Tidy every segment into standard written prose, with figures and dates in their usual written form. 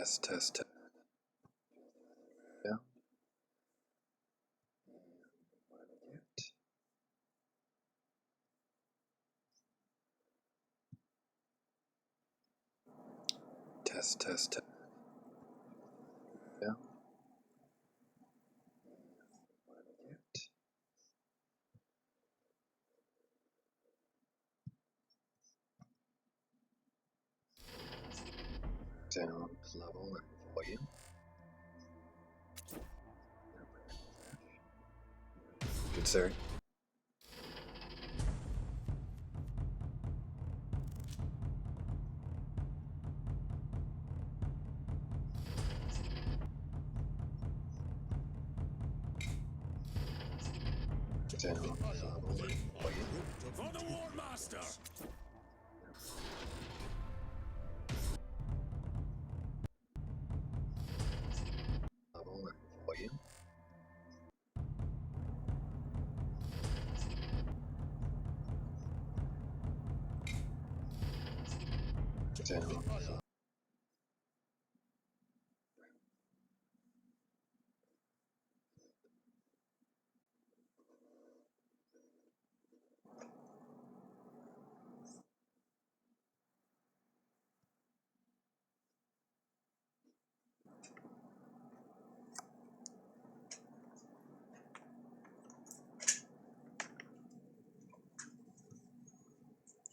Test, test, test. Yeah. Test, test, test. Yeah. Sound level and volume. Good, sir. Sound level and volume. For the War Master! Level and volume. Sound level.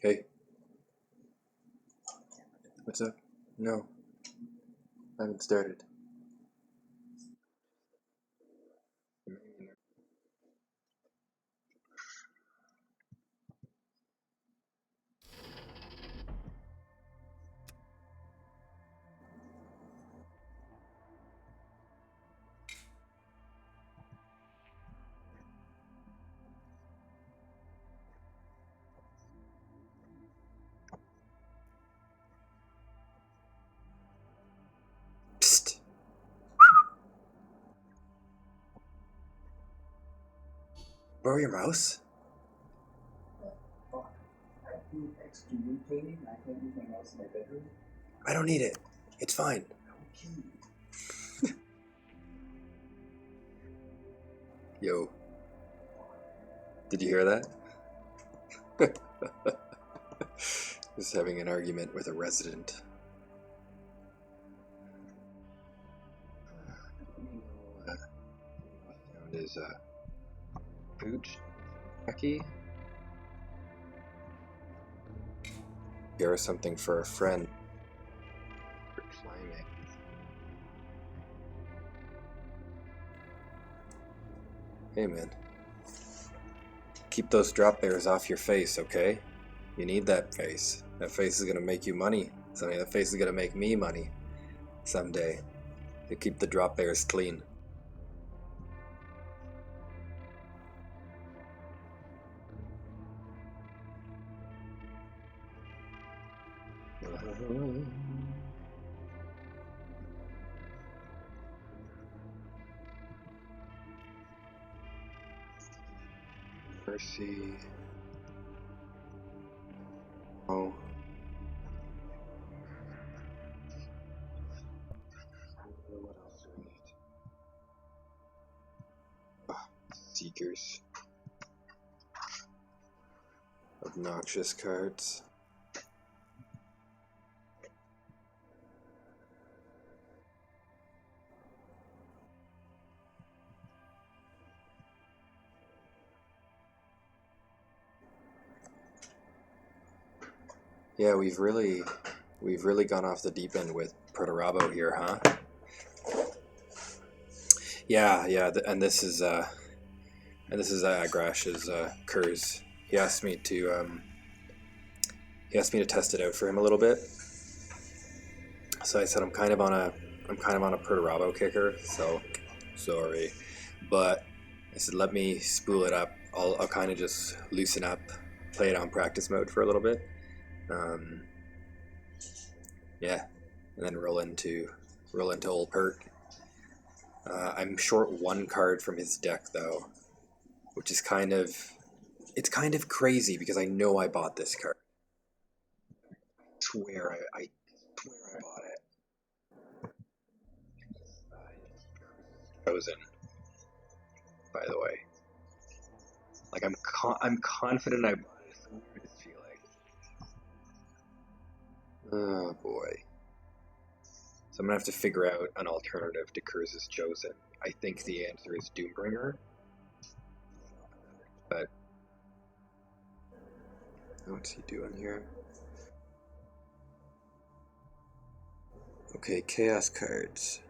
Hey. What's up? No. I haven't started. Psst. Borrow your mouse? I do extra mutating. I can't do anything else in my bedroom. I don't need it. It's fine. Okay. Yo. Did you hear that? Just having an argument with a resident. Sound is pooch. Wacky. Here is something for a friend. For climbing. Hey man. Keep those drop bears off your face, okay? You need that face. That face is gonna make you money. That face is gonna make me money someday. You keep the drop bears clean. Mercy. Oh. What else do we need? Seekers. Obnoxious cards. Yeah, we've really gone off the deep end with Protorabo here, huh? Yeah, and this is Agrash's Kurz. He asked me to test it out for him a little bit. So I said I'm kind of on a Protorabo kicker, so sorry. But I said let me spool it up. I'll kind of just loosen up, play it on practice mode for a little bit. Yeah, and then roll into old Pert. I'm short one card from his deck though, which is kind of crazy because I know I bought this card. I swear I bought it. chosen, by the way. Like I'm confident I bought it. It's the weirdest feeling. Oh boy. So I'm gonna have to figure out an alternative to Curse's Chosen. I think the answer is Doombringer, but what's he doing here? Okay, Chaos cards.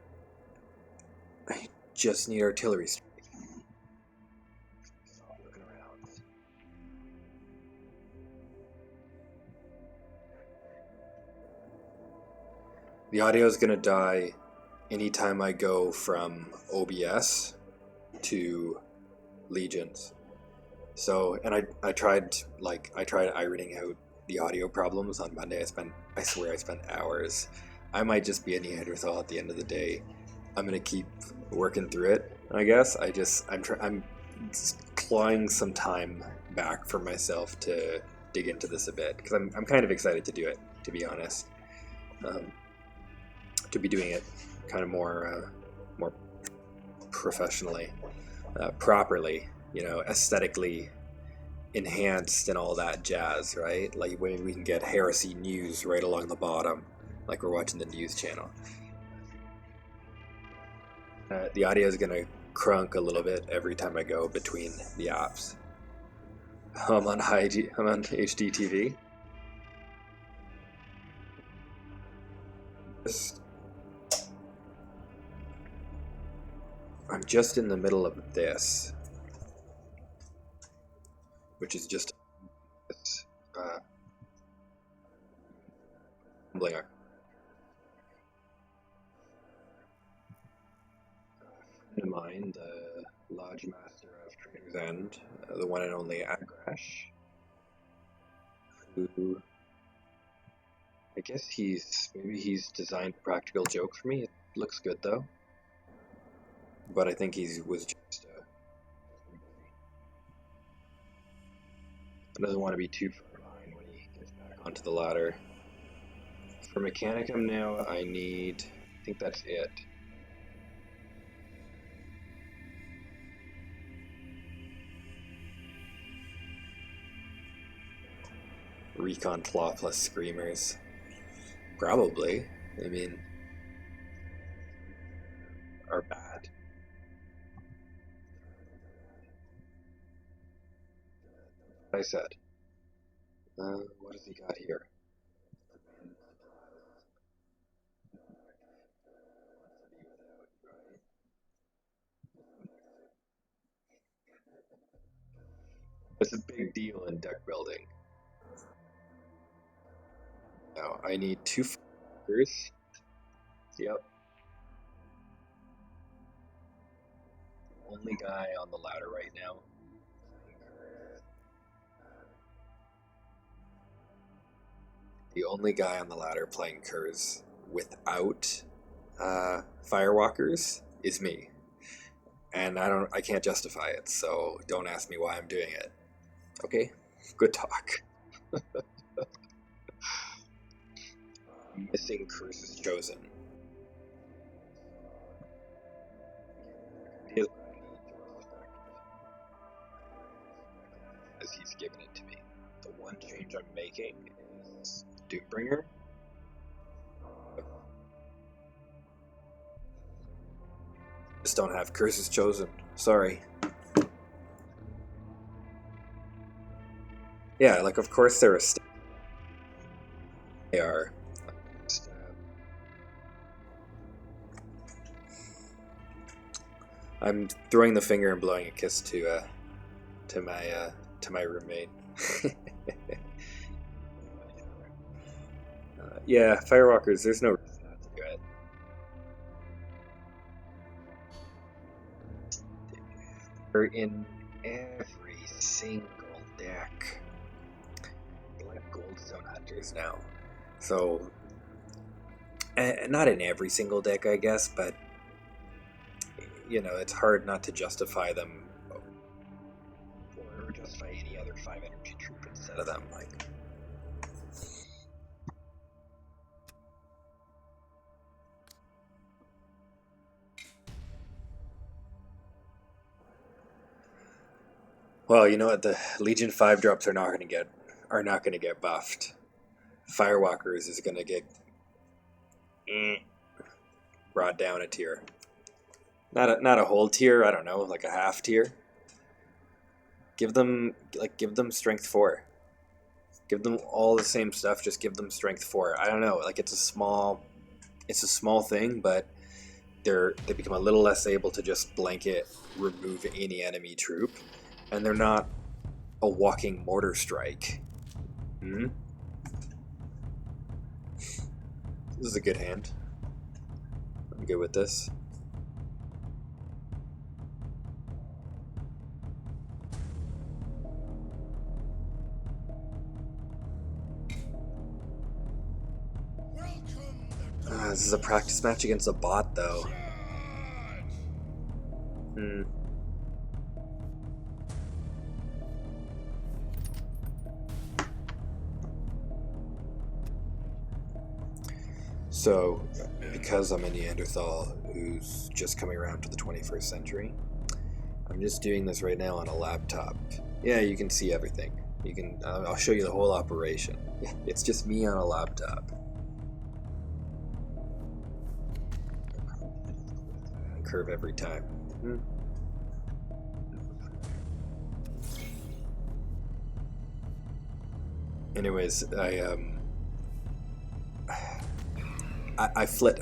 I just need Artillery Strike. Looking around. The audio is gonna die anytime I go from OBS to Legions. So, and I tried ironing out the audio problems on Monday. I swear I spent hours. I might just be a Neanderthal at the end of the day. I'm gonna keep working through it, I guess. I'm clawing some time back for myself to dig into this a bit, because I'm kind of excited to do it, to be honest. To be doing it kind of more professionally, properly, aesthetically enhanced and all that jazz, right? Like when we can get heresy news right along the bottom, like we're watching the news channel. The audio is gonna crunk a little bit every time I go between the apps. I'm on HD TV. I'm just in the middle of this, which is just humbling. To mind the Lodge Master of Trader's End, the one and only Agrash, who I guess maybe he's designed a practical joke for me. It looks good though, but I think he was just doesn't want to be too far behind when he gets back onto the ladder. For Mechanicum now, I think that's it. Recon Claw plus Screamers. Probably. I mean, are bad. I said. What has he got here? It's a big deal in deck building. Now, I need 2 fireworkers. Yep. Only guy on the ladder right now. The only guy on the ladder playing Kurz without firewalkers is me. And I can't justify it, so don't ask me why I'm doing it. Okay? Good talk. Missing Curs's Chosen. As he's given it to me. The one change I'm making is Doombringer. Just don't have Curses Chosen. Sorry. Yeah, like of course they're they are. I'm throwing the finger and blowing a kiss to my roommate. Yeah, Firewalkers. There's no reason not to do it. They're in every single deck. They're like Gold Zone Hunters now. So, not in every single deck, I guess, but it's hard not to justify them or justify any other 5 energy troop instead of them. Like, Well, you know what? The Legion 5 drops are not gonna get buffed. Firewalkers is gonna get brought down a tier. Not a whole tier. I don't know, like a half tier. Give them strength 4. Give them all the same stuff. Just give them strength 4. I don't know. Like it's a small thing, but they become a little less able to just blanket remove any enemy troop, and they're not a walking mortar strike. This is a good hand. I'm good with this. This is a practice match against a bot, though. So, because I'm a Neanderthal who's just coming around to the 21st century, I'm just doing this right now on a laptop. Yeah, you can see everything. I'll show you the whole operation. It's just me on a laptop. Curve every time. Anyways, I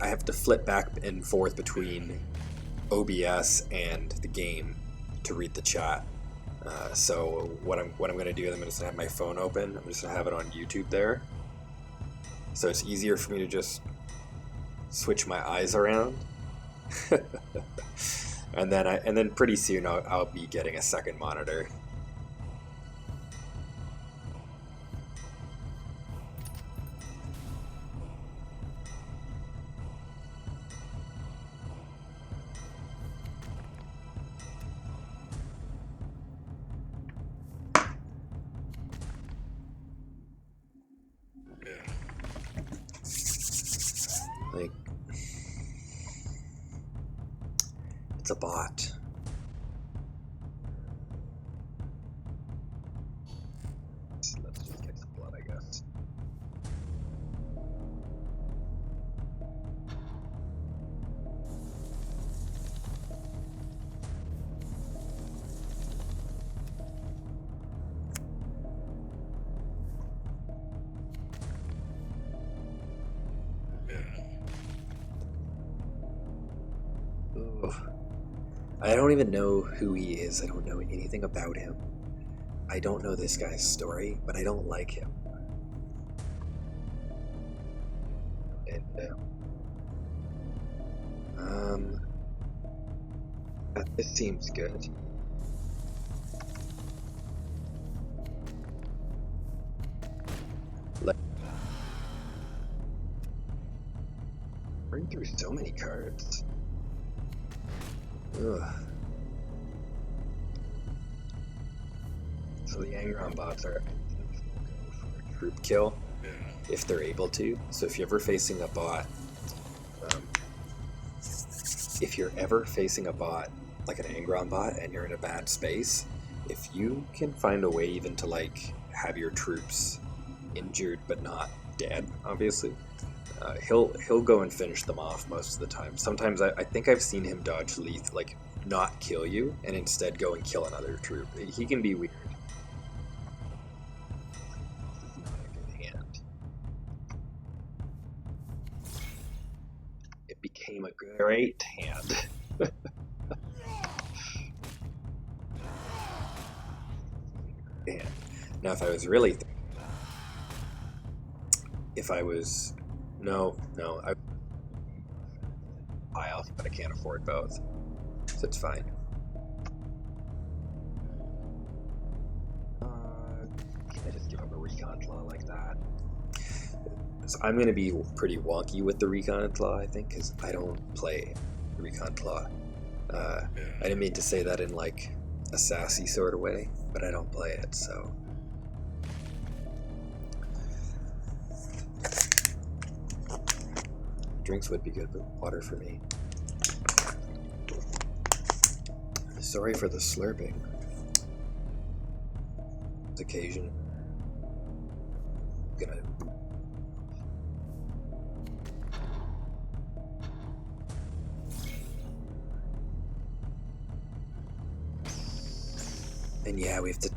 have to flip back and forth between OBS and the game to read the chat. So what I'm going to do is I'm just going to have my phone open. I'm just going to have it on YouTube there. So it's easier for me to just switch my eyes around. and then pretty soon I'll be getting a second monitor. Like, it's a bot. Let's just get some blood, I guess. I don't even know who he is. I don't know anything about him. I don't know this guy's story, but I don't like him. And, this seems good. Bring through so many cards. Ugh. So the energon bots are for a troop kill if they're able to. So if you're ever facing a bot, like an energon bot, and you're in a bad space, if you can find a way even to like have your troops injured but not dead, obviously, he'll go and finish them off most of the time. Sometimes I think I've seen him dodge lethal, like not kill you, and instead go and kill another troop. He can be weird. This is not a good hand. It became a great hand. Now, if I was really I high off, but I can't afford both, so it's fine. Can I just give up a recon claw like that? So I'm gonna be pretty wonky with the recon claw, I think, because I don't play recon claw. I didn't mean to say that in like a sassy sort of way, but I don't play it, so. Drinks would be good, but water for me. Sorry for the slurping. occasion. Gonna and yeah, we have to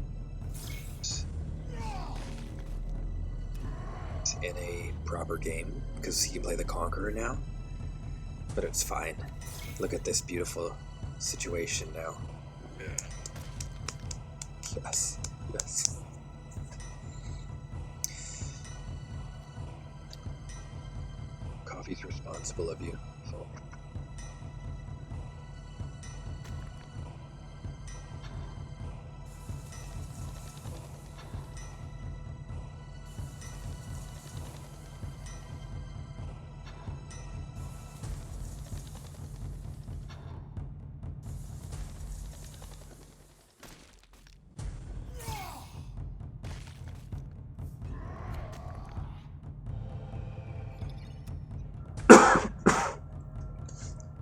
in a proper game because he can play the Conqueror now, but it's fine. Look at this beautiful situation now. Yes, yes. Coffee's responsible of you. So.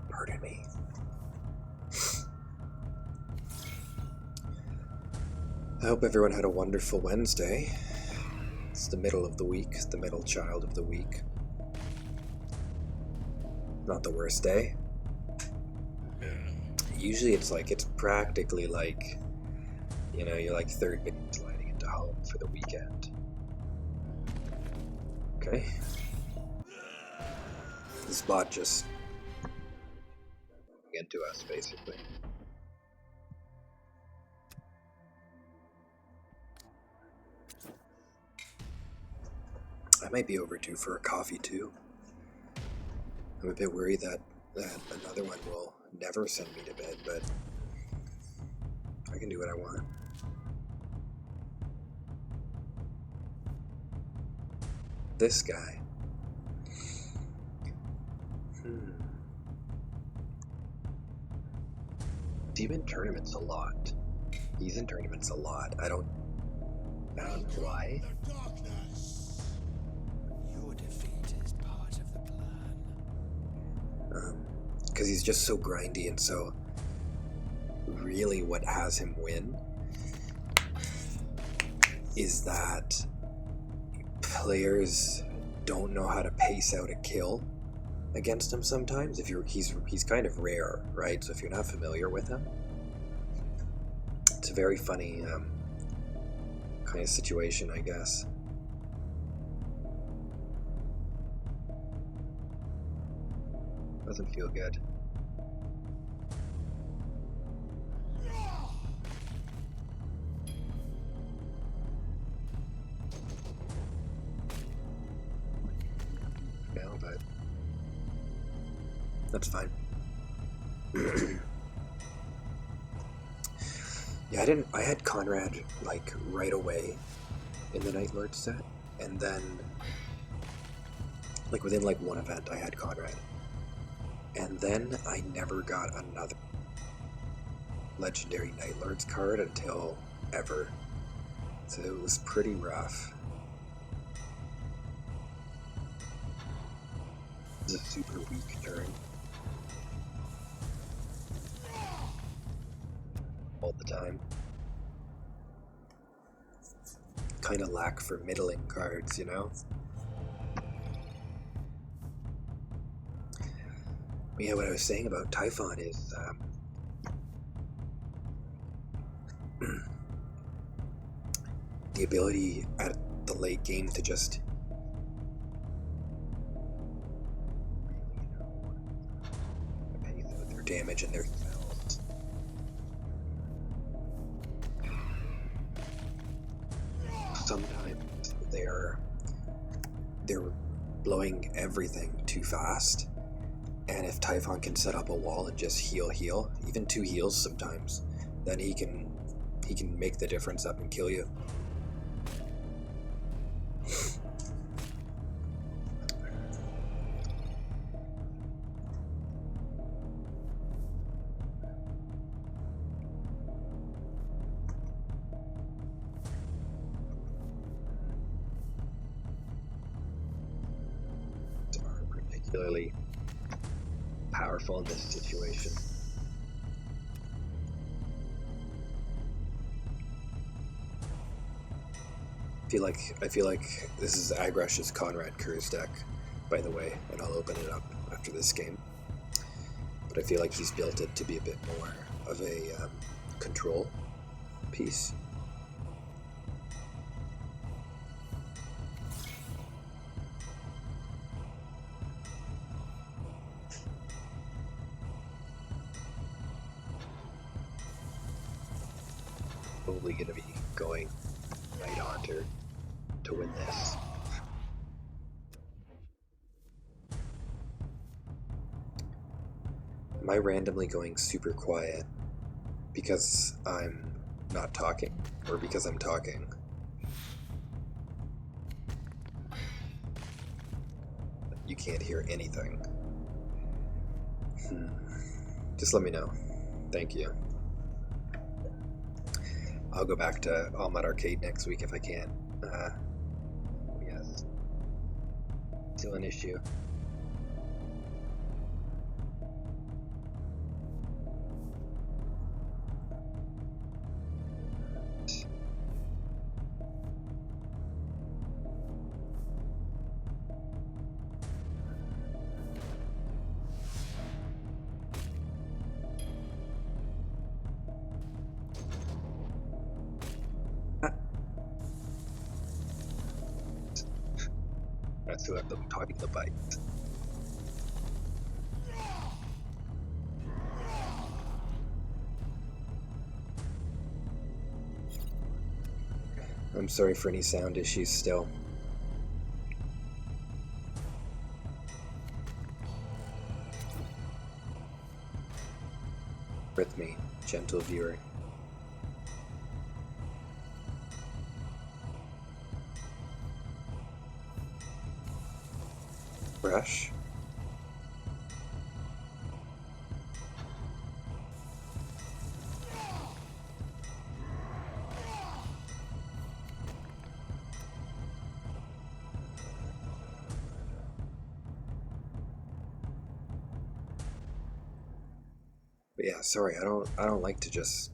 Pardon me. I hope everyone had a wonderful Wednesday. It's the middle of the week, the middle child of the week. Not the worst day. Usually it's practically like, you know, you're like third bit sliding into home for the weekend. Okay. This bot just into us, basically. I might be overdue for a coffee too. I'm a bit worried that another one will never send me to bed, but I can do what I want. This guy. He's in tournaments a lot. He's in tournaments a lot. I don't know why. Your defeat is part of the plan. Because he's just so grindy, and so really what has him win is that players don't know how to pace out a kill against him sometimes. He's kind of rare, right? So if you're not familiar with him, it's a very funny kind of situation, I guess. Doesn't feel good. No, but that's fine. Yeah, I had Conrad like right away in the Night Lord set, and then like within like one event I had Conrad, and then I never got another legendary Night Lords card until ever, so it was pretty rough. It was a super weak turn all the time. Kind of lack for middling cards, you know? But yeah, what I was saying about Typhon is the ability at the late game to just pace out their damage and their spells. Sometimes they're blowing everything too fast, and if Typhon can set up a wall and just heal, even 2 heals sometimes, then he can make the difference up and kill you. Particularly powerful in this situation. I feel like this is Agrash's Conrad Kurz deck, by the way, and I'll open it up after this game. But I feel like he's built it to be a bit more of a control piece. Probably going to be going right on to win this. Am I randomly going super quiet because I'm not talking, or because I'm talking? You can't hear anything. Just let me know. Thank you. I'll go back to Almat Arcade next week if I can. Yes. Still an issue. That's who I'm talking the bite. I'm sorry for any sound issues still. With me, gentle viewer. Brush. But yeah, sorry, I don't like to just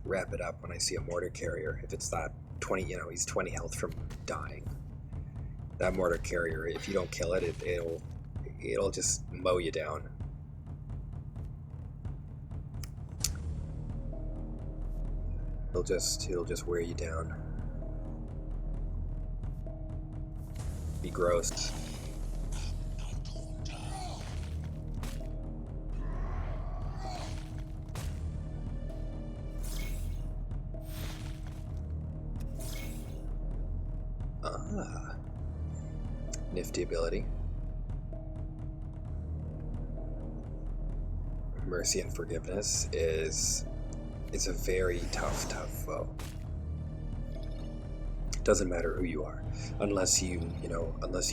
wrap it up when I see a mortar carrier. If it's that 20, he's 20 health from dying. That mortar carrier, if you don't kill it, it'll just mow you down. It'll just wear you down. Be gross. Nifty ability. Mercy and Forgiveness is a very tough foe. Doesn't matter who you are, unless you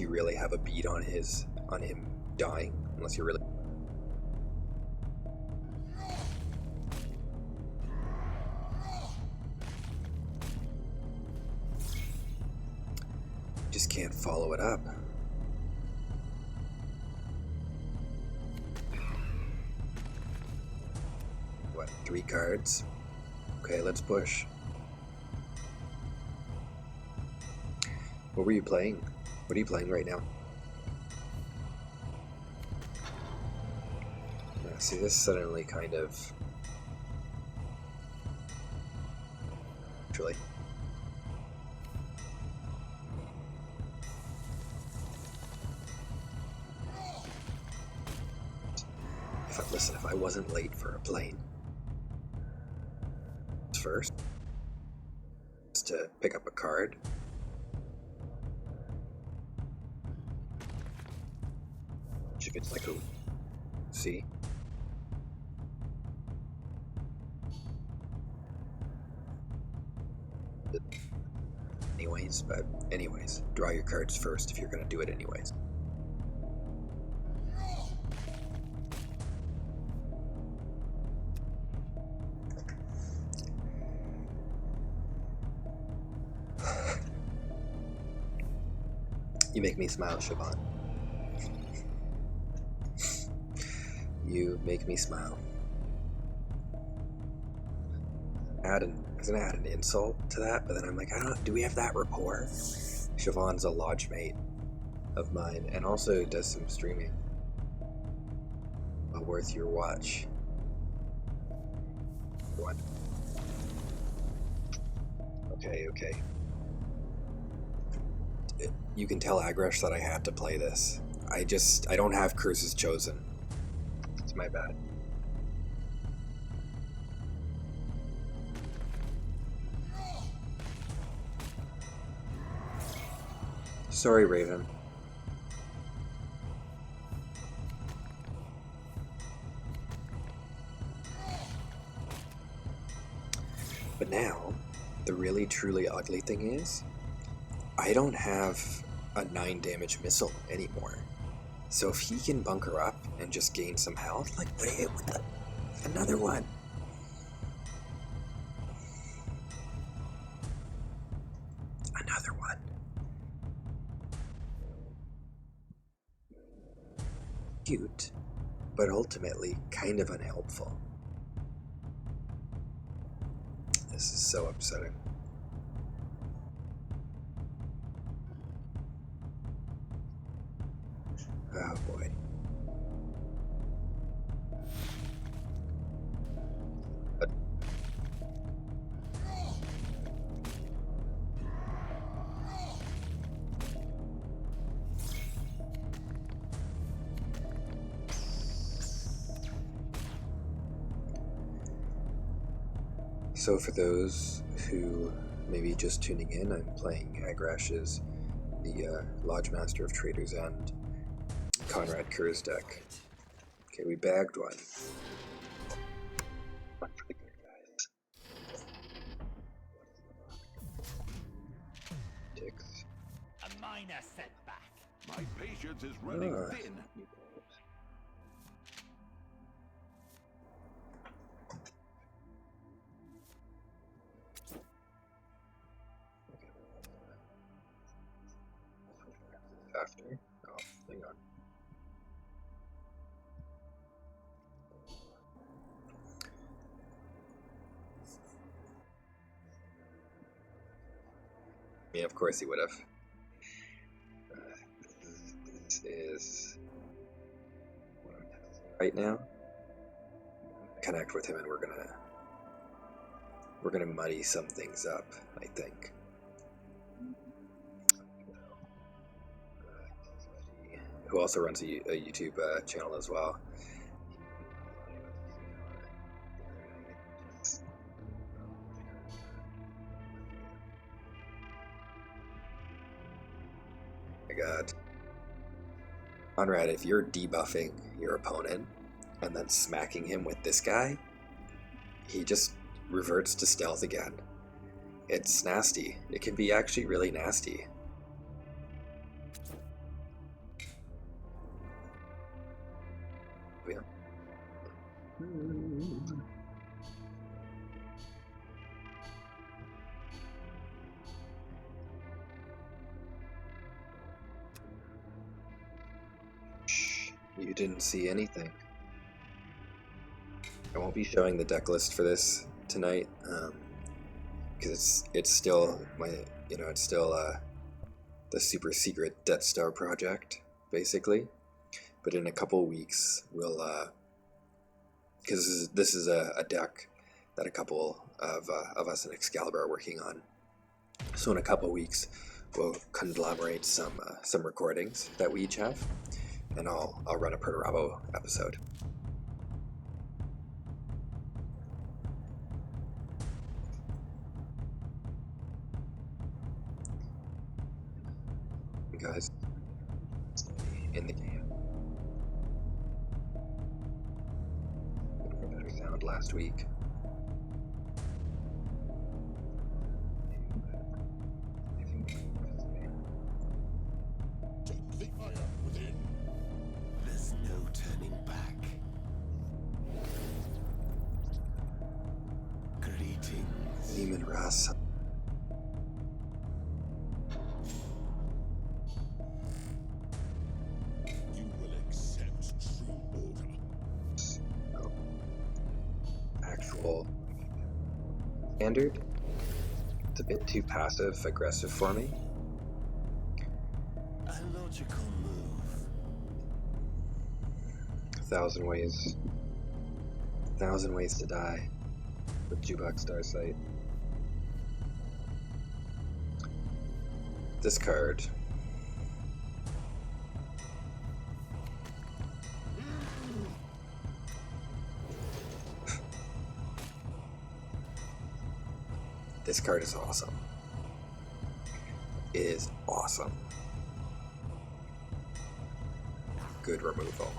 really have a beat on him dying, unless you're really. Just can't follow it up. What, 3 cards? Okay, let's push. What were you playing? What are you playing right now? See, this suddenly kind of... Actually... Listen, if I wasn't late for a plane... First... to pick up a card... If it's like a... See? Anyways, draw your cards first if you're gonna do it anyways. You make me smile, Siobhan. You make me smile. I was gonna add an insult to that, but then I'm like, I don't. Do we have that rapport? Siobhan's a lodge mate of mine, and also does some streaming. Well worth your watch. What? Okay. You can tell Agresh that I had to play this. I don't have Curses Chosen. It's my bad. Sorry, Raven. But now, the really truly ugly thing is, I don't have a 9 damage missile anymore. So if he can bunker up and just gain some health, like, wait, what the? Another one. Another one. Cute, but ultimately kind of unhelpful. This is so upsetting. Oh boy. So for those who may be just tuning in, I'm playing Agrash's the Lodge Master of Traders and Conrad Kerr's deck. Okay, we bagged one. One for the good guys. Ticks. A minor setback. My patience is running thin. After. Oh, hang on. I mean, of course he would have. This is what I'm testing right now. Connect with him, and we're gonna muddy some things up, I think. Who also runs a YouTube channel as well. My God. Conrad, if you're debuffing your opponent and then smacking him with this guy, he just reverts to stealth again. It's nasty. It can be actually really nasty. Yeah. Shh, you didn't see anything. I won't be showing the deck list for this tonight, because it's still it's still the super secret Death Star project, basically. But in a couple weeks, we'll because this is a deck that a couple of us in Excalibur are working on. So in a couple weeks, we'll conglomerate some recordings that we each have, and I'll run a Perturabo episode. Guys, in the game. Better sound last week. Take the ire within. There's no turning back. Greetings. Demon Ras. You will accept true order. Actual standard. It's a bit too passive aggressive for me. A logical move. 1,000 ways. 1,000 ways to die with Jukebox Starsight. Discard. This card is awesome. It is awesome. Good removal.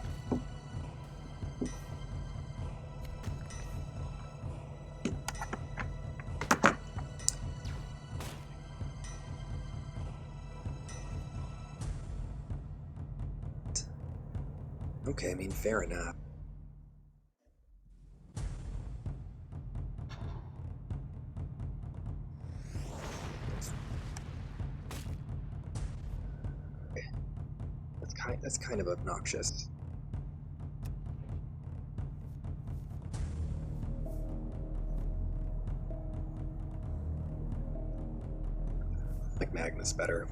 Okay, I mean, fair enough. That's kind of obnoxious. Like Magnus better.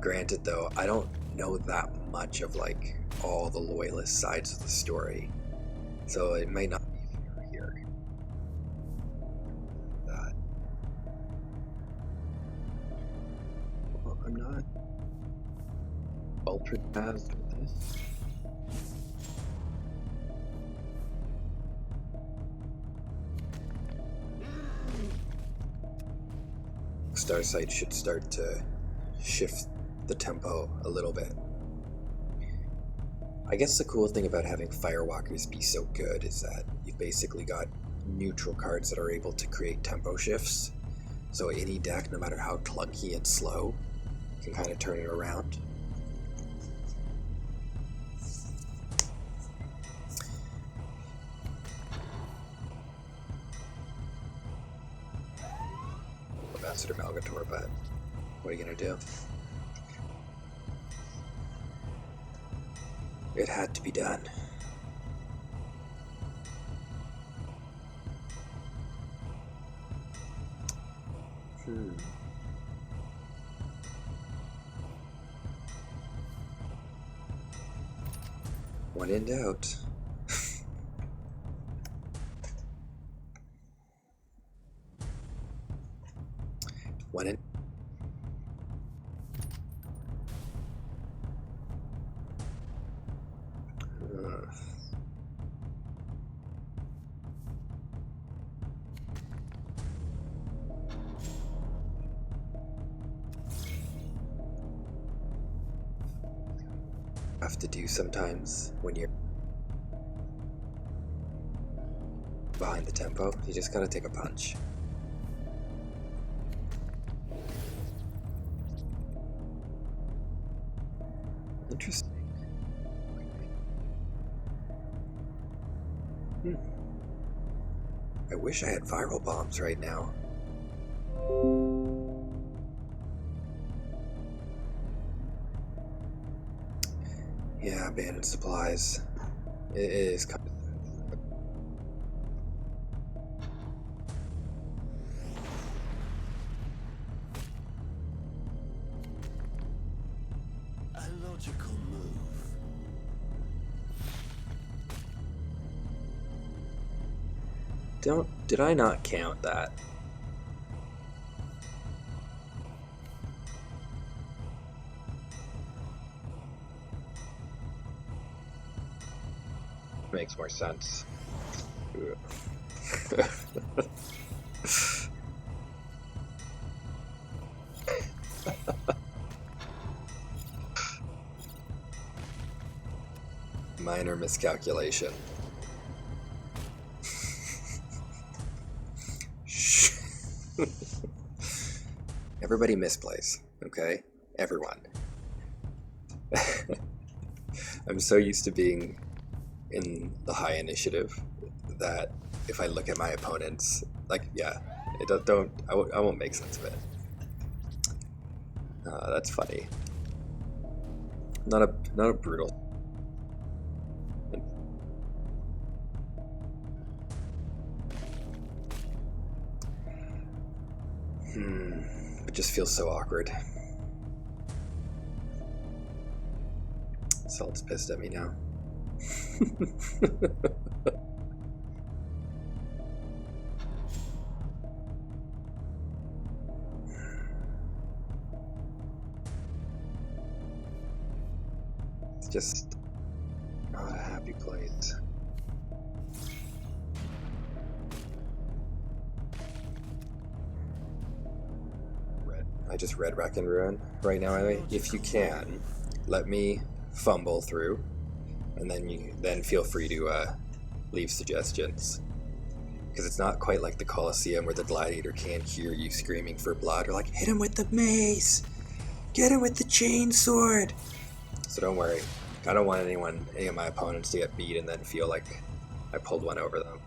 Granted though, I don't know that much of like all the loyalist sides of the story. So it may not be fair here. That. Well, I'm not ultra jazzed with this. Starsight should start to shift the tempo a little bit. I guess the cool thing about having Firewalkers be so good is that you've basically got neutral cards that are able to create tempo shifts. So any deck, no matter how clunky and slow, can kind of turn it around. Ambassador Malgator, but what are you gonna do? It had to be done. When in doubt. When in have to do sometimes when you're behind the tempo. You just gotta take a punch. Interesting. I wish I had viral bombs right now. Yeah, abandoned supplies. It is kind of... A logical move. Did I not count that? Makes more sense. Minor miscalculation. Everybody misplays, okay? Everyone. I'm so used to being in the high initiative that if I look at my opponents, like, yeah, I won't make sense of it. That's funny. Not a brutal. It just feels so awkward. Salt's pissed at me now. It's just not a happy place. I just read Wreck and Ruin right now. If you can, let me fumble through, and then feel free to leave suggestions. Because it's not quite like the Colosseum where the gladiator can't hear you screaming for blood, or like, hit him with the mace! Get him with the chainsword! So don't worry. I don't want any of my opponents to get beat and then feel like I pulled one over them.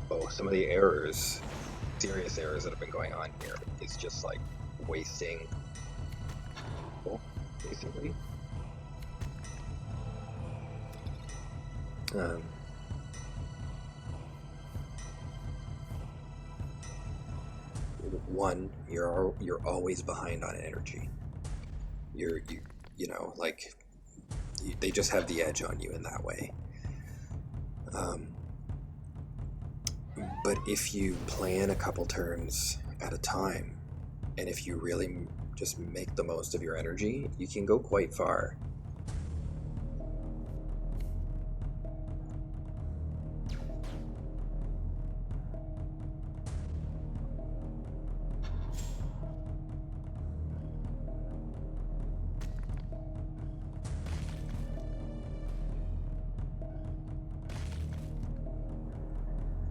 Oh, some of the errors, serious errors that have been going on here is just like wasting people, basically. One, you're always behind on energy. They just have the edge on you in that way. But if you plan a couple turns at a time, and if you really just make the most of your energy, you can go quite far.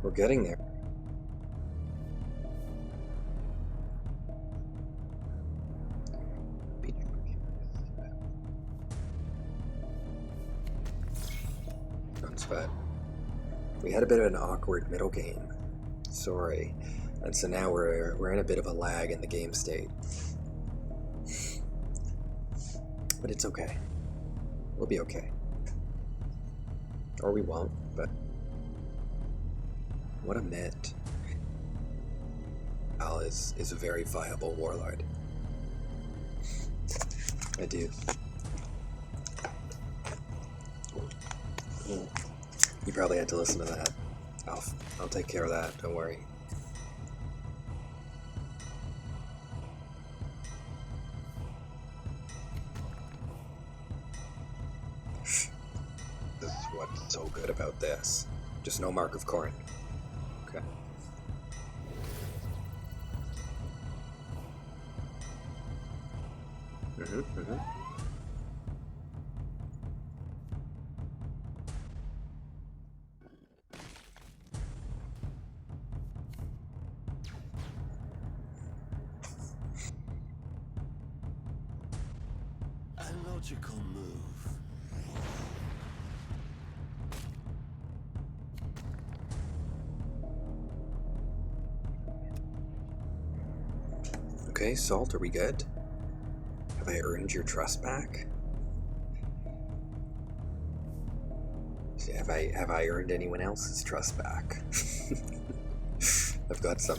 We're getting there. But we had a bit of an awkward middle game. Sorry. And so now we're in a bit of a lag in the game state. But it's okay. We'll be okay. Or we won't, but what a mitt. Al is a very viable warlord. I do. You probably had to listen to that. I'll take care of that, don't worry. This is what's so good about this. Just no mark of corn. Okay. A logical move. Okay, Salt, are we good? Have I earned your trust back? Have I earned anyone else's trust back? I've got some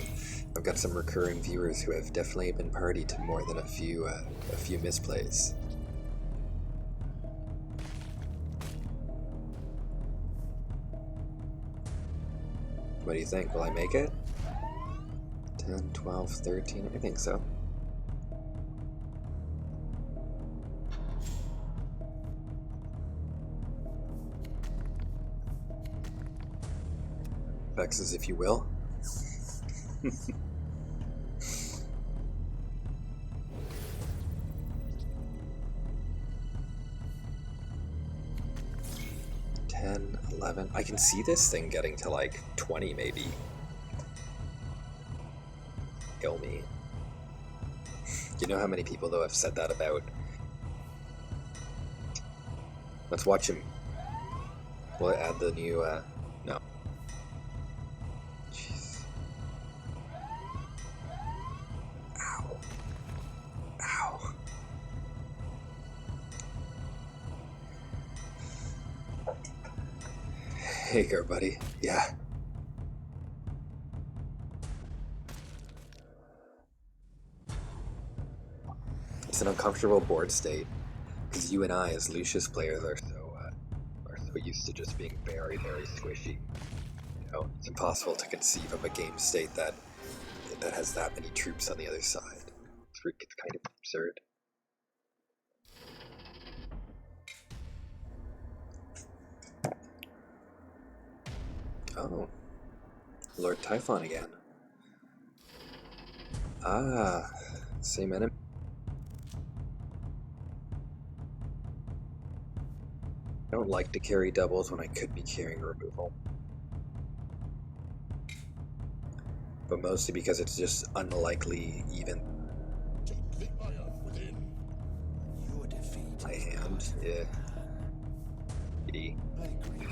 recurring viewers who have definitely been party to more than a few misplays. What do you think? Will I make it? 10, 12, 13, I think so. Vexes, if you will. $10, $11. I can see this thing getting to like 20 maybe. Kill me. You know how many people though have said that about? Let's watch him. Will it add the new no. Jeez. Ow. Ow. Hey, girl, buddy. Yeah. It's an uncomfortable board state because you and I, as Lucius players, are so used to just being very, very squishy. You know, it's impossible to conceive of a game state that has that many troops on the other side. It's kind of absurd. Oh, Lord Typhon again. Ah, same enemy. I don't like to carry doubles when I could be carrying removal. But mostly because it's just unlikely even Take the fire within. Your defeat my is hand. part of the Yeah. plan. E. I agree.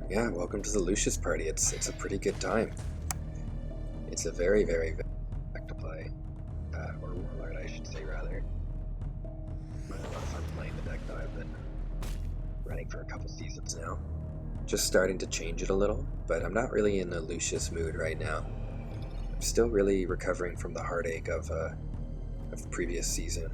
Yeah, welcome to the Lucius party. It's a pretty good time. It's a very, very good deck to play. Or Warlord, I should say, rather. I had a lot of fun playing the deck that I've been running for a couple seasons now. Just starting to change it a little, but I'm not really in a Lucius mood right now. I'm still really recovering from the heartache of the previous season.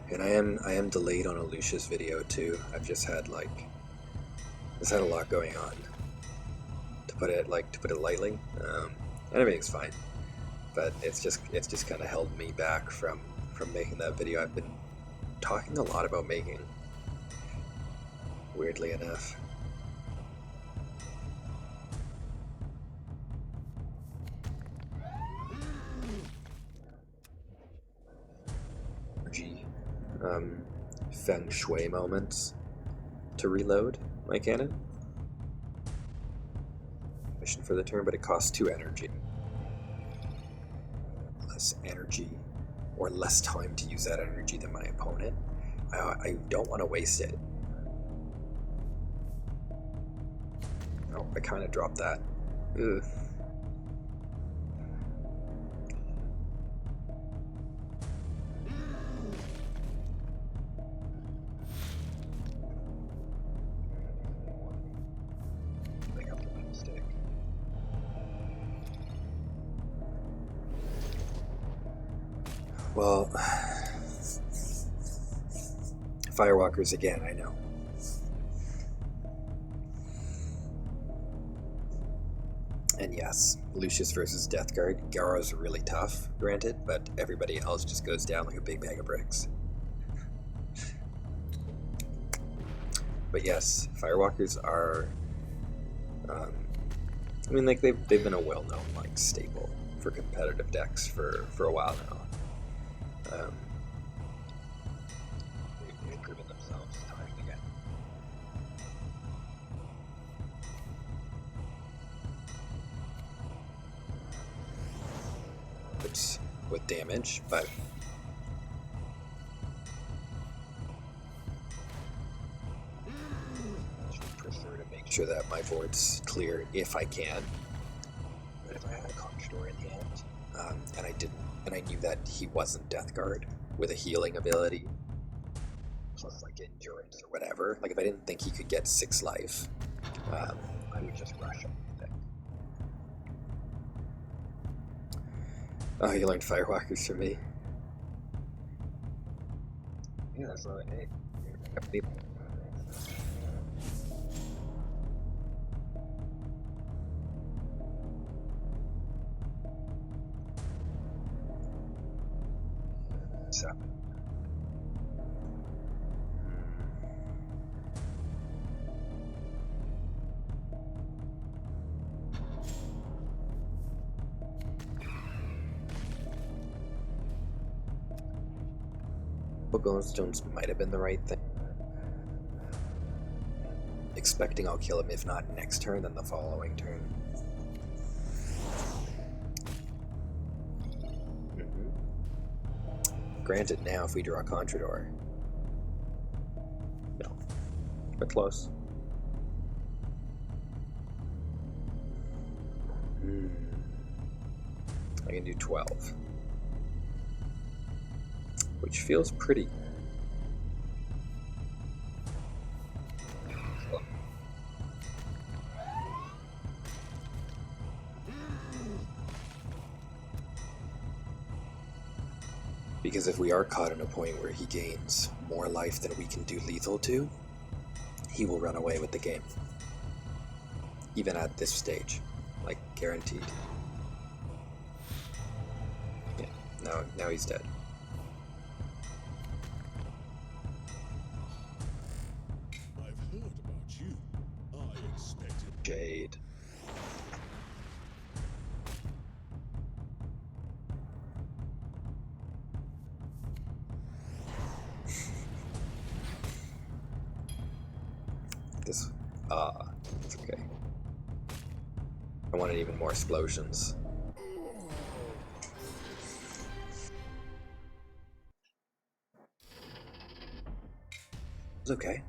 And I am delayed on a Lucius video too. I've just had a lot going on. To put it lightly, and everything's fine. But it's just kind of held me back from making that video I've been talking a lot about making. Weirdly enough. Feng Shui moments to reload my cannon. Mission for the turn, but it costs 2 energy. Less energy, or less time to use that energy than my opponent. I don't want to waste it. Oh, I kind of dropped that. Ugh. Well, Firewalkers again, I know. And yes, Lucius versus Death Guard. Garo's really tough, granted, but everybody else just goes down like a big bag of bricks. But yes, Firewalkers are, I mean, like they've been a well-known staple for competitive decks for a while now. They've proven themselves time and again. It's with damage, but I prefer to make sure that my board's clear if I can. But if I had a Conjure in hand, and I knew that he wasn't Death Guard with a healing ability, plus endurance or whatever. If I didn't think he could get 6 life, I would just rush him. Oh, you learned Firewalkers from me. Yeah, that's all I need. So. Glowstones might have been the right thing. Expecting I'll kill him, if not next turn, then the following turn. Granted, now if we draw Contrador, no, but close. I can do 12, which feels pretty. Because if we are caught in a point where he gains more life than we can do lethal to, he will run away with the game. Even at this stage. Like, guaranteed. Yeah, now he's dead. I've heard about you. I expected. Jade. This, it's okay. I wanted even more explosions. It's okay.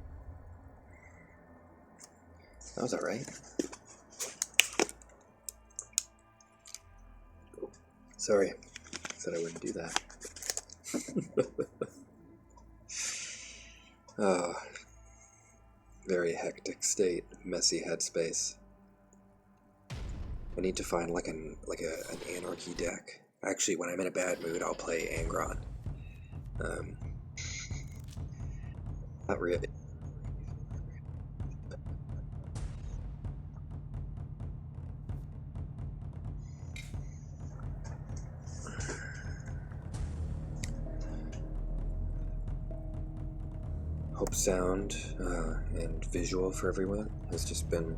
That was alright. Sorry, said I wouldn't do that. Oh, very hectic state, messy headspace. I need to find like an anarchy deck. Actually, when I'm in a bad mood, I'll play Angron. Not really. Hope sound and visual for everyone has just been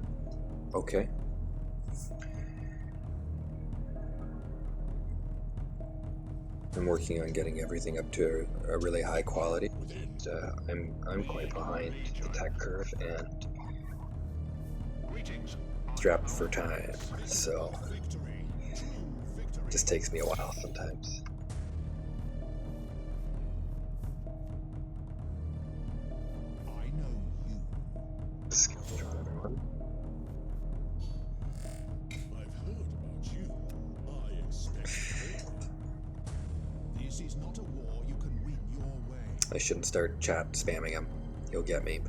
okay. I'm working on getting everything up to a really high quality. I'm quite behind the tech curve and strapped for time, so it just takes me a while sometimes. I know you. Skill draw, everyone. I've heard about you. I expected more. This is not a war you can win your way. I shouldn't start chat spamming him. He'll get me.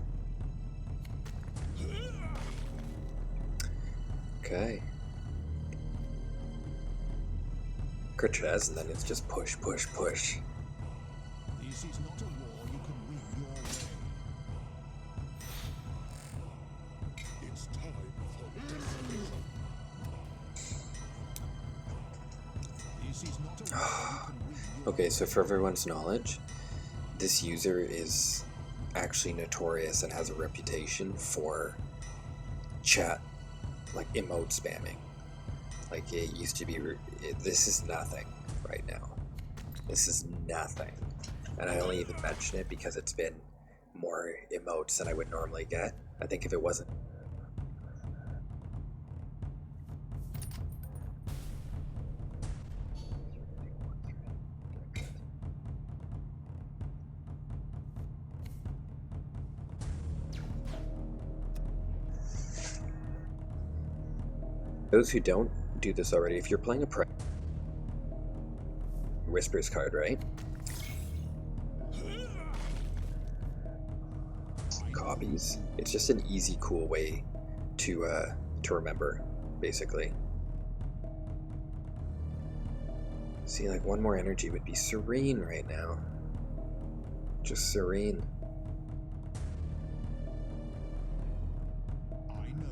Okay. Kerchaz, and then it's just push, push, push. This is not a war you can win your way. It's time for desperation. This is not a war you can win your Okay, so for everyone's knowledge, this user is actually notorious and has a reputation for chat, like emote spamming. Like it used to be, this is nothing right now. This is nothing. And I only even mention it because it's been more emotes than I would normally get. I think if it wasn't... Those who don't do this already, if you're playing a Whispers card, right? Copies. It's just an easy, cool way to remember, basically. See, like one more energy would be serene right now. Just serene. I know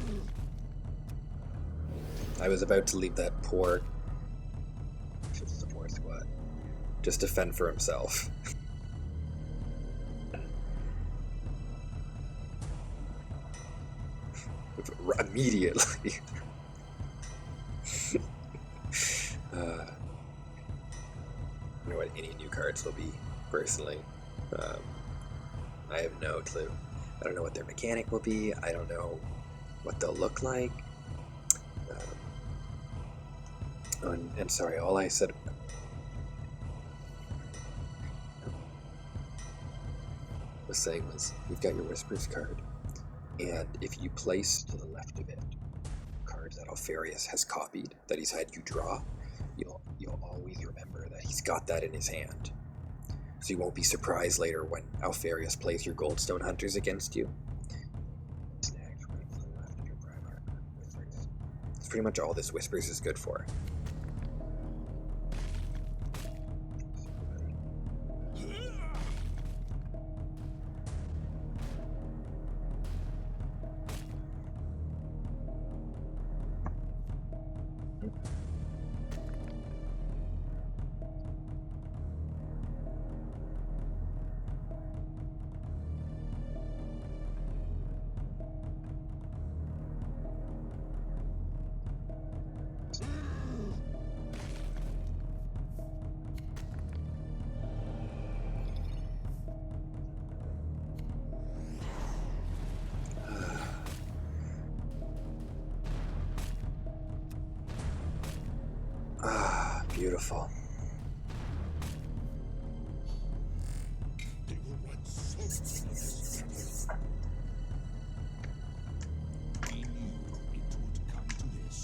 you. I was about to leave that poor support squad just to fend for himself. Immediately. I don't know what any new cards will be, personally. Um, I have no clue. I don't know what their mechanic will be. I don't know what they'll look like. And sorry, all I said was saying was, you've got your Whispers card, and if you place to the left of it cards that Alfarius has copied, that he's had you draw, you'll always remember that he's got that in his hand. So you won't be surprised later when Alfarius plays your Goldstone Hunters against you. It's pretty much all this Whispers is good for. Beautiful. They will run so fast. We knew it would come to this.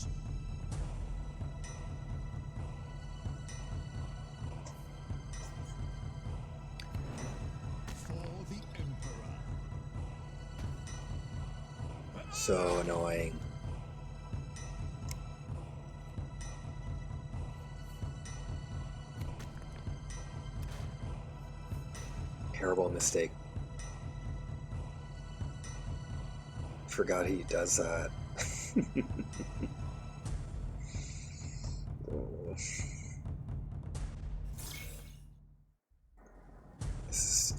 For the Emperor. So annoying. Terrible mistake. Forgot he does that. Oh.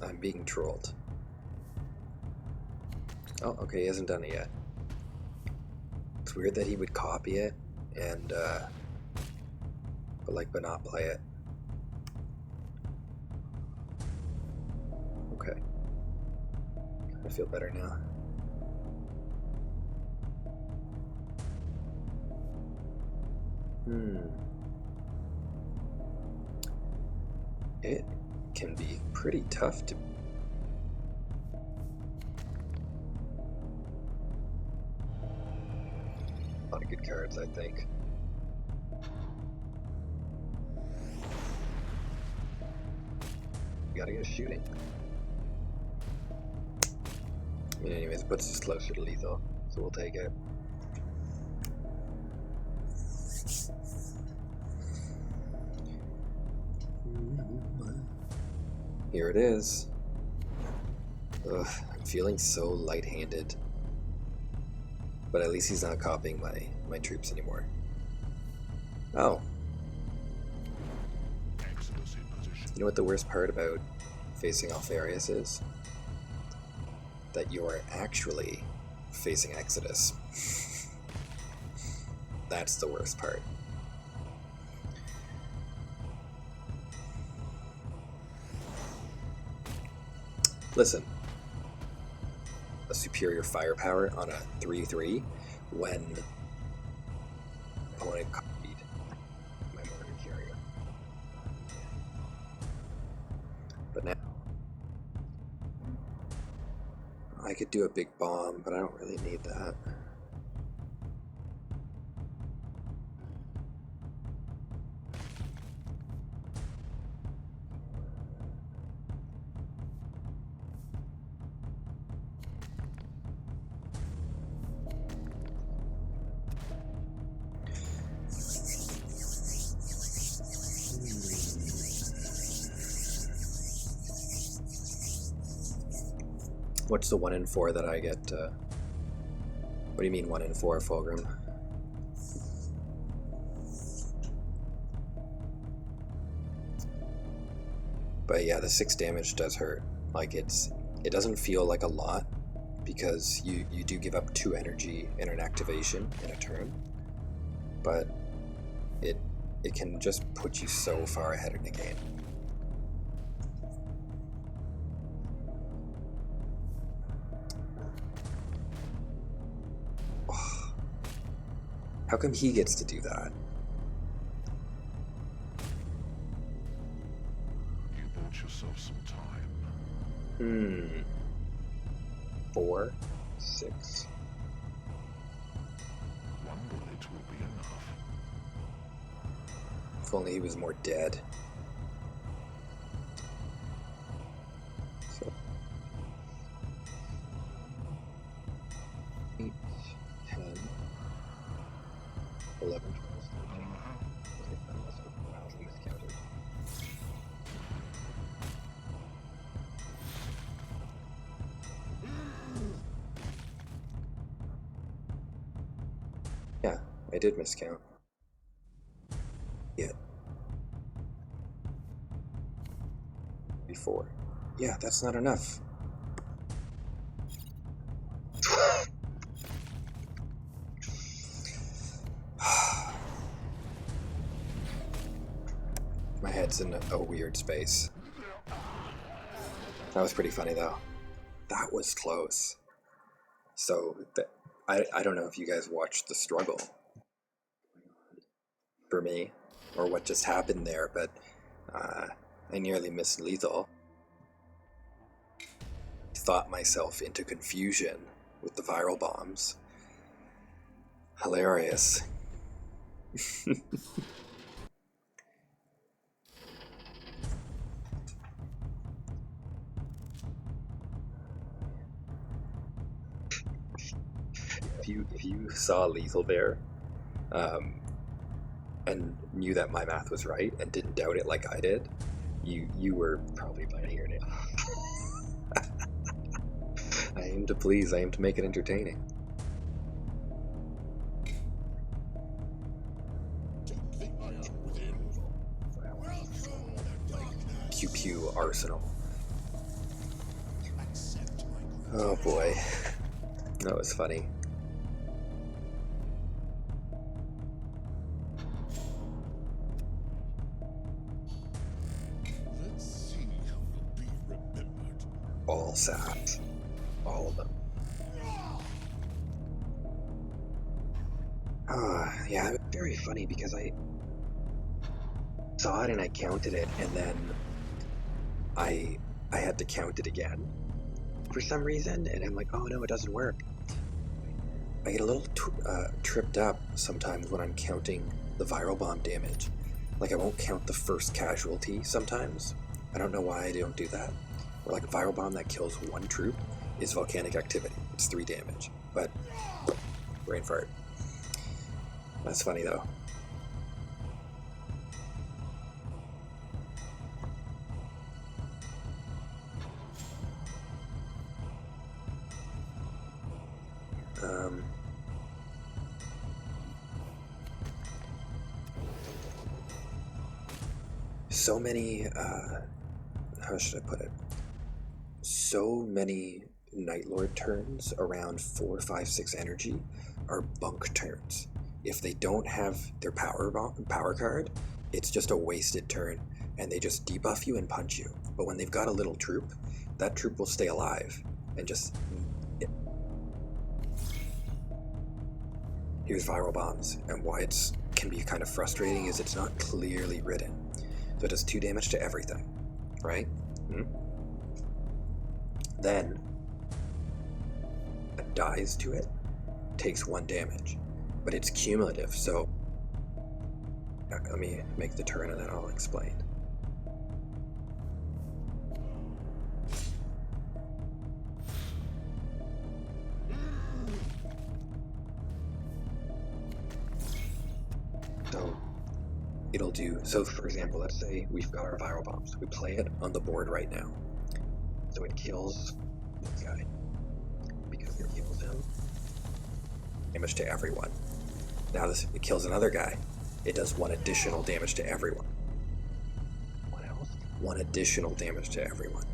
I'm being trolled. Oh, okay, he hasn't done it yet. It's weird that he would copy it and but not play it. Okay. I feel better now. It can be pretty tough to... A lot of good cards, I think. You gotta get shooting. I mean, anyways, it puts us closer to lethal, so we'll take it. Here it is. Ugh, I'm feeling so light-handed. But at least he's not copying my troops anymore. Oh. You know what the worst part about facing Alfarius is? That you are actually facing Exodus. That's the worst part. Listen, a superior firepower on a 3/3 when opponent copied my mortar carrier. But now I could do a big bomb, but I don't really need that. What's the 1 in 4 that I get? What do you mean 1 in 4, Fulgrim? But yeah, the 6 damage does hurt. Like it doesn't feel like a lot because you do give up 2 energy in an activation in a turn, but it can just put you so far ahead in the game. How come he gets to do that? You bought yourself some time. 4, 6. One bullet will be enough. If only he was more dead. So 8, 10, 11, 12, 13. Wow, I miscounted. Yeah, I did miscount. Yeah. 4. Yeah, that's not enough. My head's in a weird space. That was pretty funny though. That was close. So I don't know if you guys watched the struggle for me or what just happened there, but I nearly missed lethal. Thought myself into confusion with the viral bombs. Hilarious. If you saw lethal there, and knew that my math was right and didn't doubt it like I did, you were probably biting your nail. I aim to please. I aim to make it entertaining. Take the iron within. Welcome the darkness. Pew pew arsenal. Accept my Oh boy, that was funny. Let's see who will be remembered. All sat. All of them. Yeah, it was very funny because I saw it and I counted it, and then I had to count it again for some reason, and I'm like, oh no, it doesn't work. I get a little tripped up sometimes when I'm counting the viral bomb damage. Like I won't count the first casualty sometimes. I don't know why I don't do that. Or like a viral bomb that kills one troop is volcanic activity. It's 3 damage. But brain fart. That's funny though. So many, how should I put it? So many Night Lord turns around 4, 5, 6 energy are bunk turns. If they don't have their power card, it's just a wasted turn, and they just debuff you and punch you. But when they've got a little troop, that troop will stay alive and just... Here's viral bombs, and why it can be kind of frustrating is it's not clearly written. So it does 2 damage to everything, right? Then, it dies to it, takes 1 damage, but it's cumulative, so let me make the turn and then I'll explain. So it'll do, so for example, let's say we've got our viral bombs. We play it on the board right now. So it kills this guy. Because it kills him, damage to everyone. Now it kills another guy. It does 1 additional damage to everyone. What else? 1 additional damage to everyone.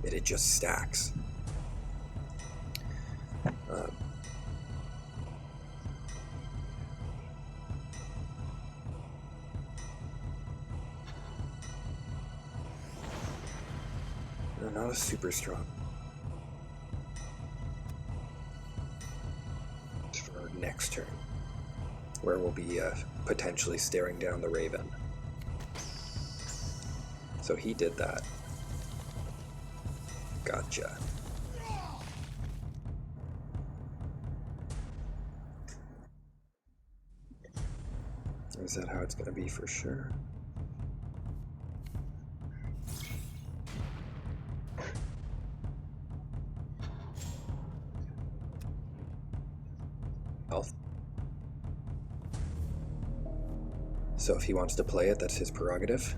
It just stacks. Not super strong. For next turn. where we'll be potentially staring down the Raven. So he did that. Gotcha. Is that how it's going to be for sure? Health. So if he wants to play it, that's his prerogative.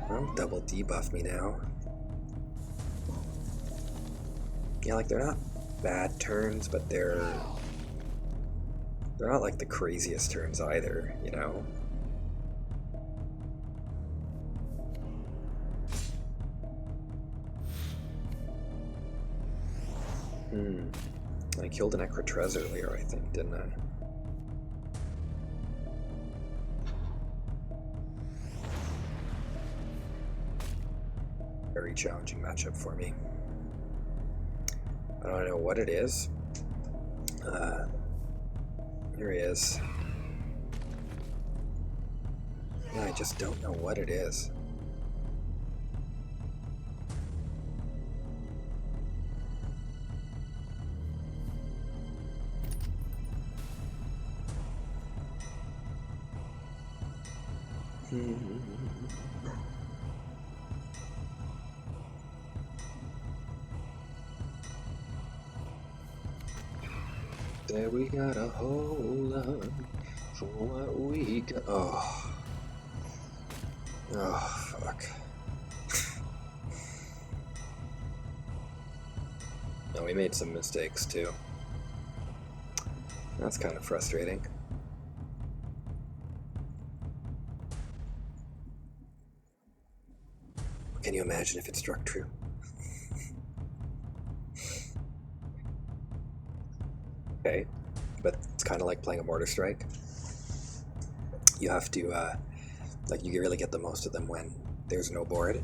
Well, double debuff me now. Yeah, like they're not bad turns, but they're not like the craziest turns either, you know? I killed an Ecrotrez earlier, I think, didn't I? Very challenging matchup for me. I don't know what it is. Here he is. Yeah, I just don't know what it is. There we gotta hold on for what we got. Oh, fuck. No, we made some mistakes too. That's kind of frustrating. Can you imagine if it struck true? Okay, but it's kind of like playing a mortar strike. You have to, like, you really get the most of them when there's no board.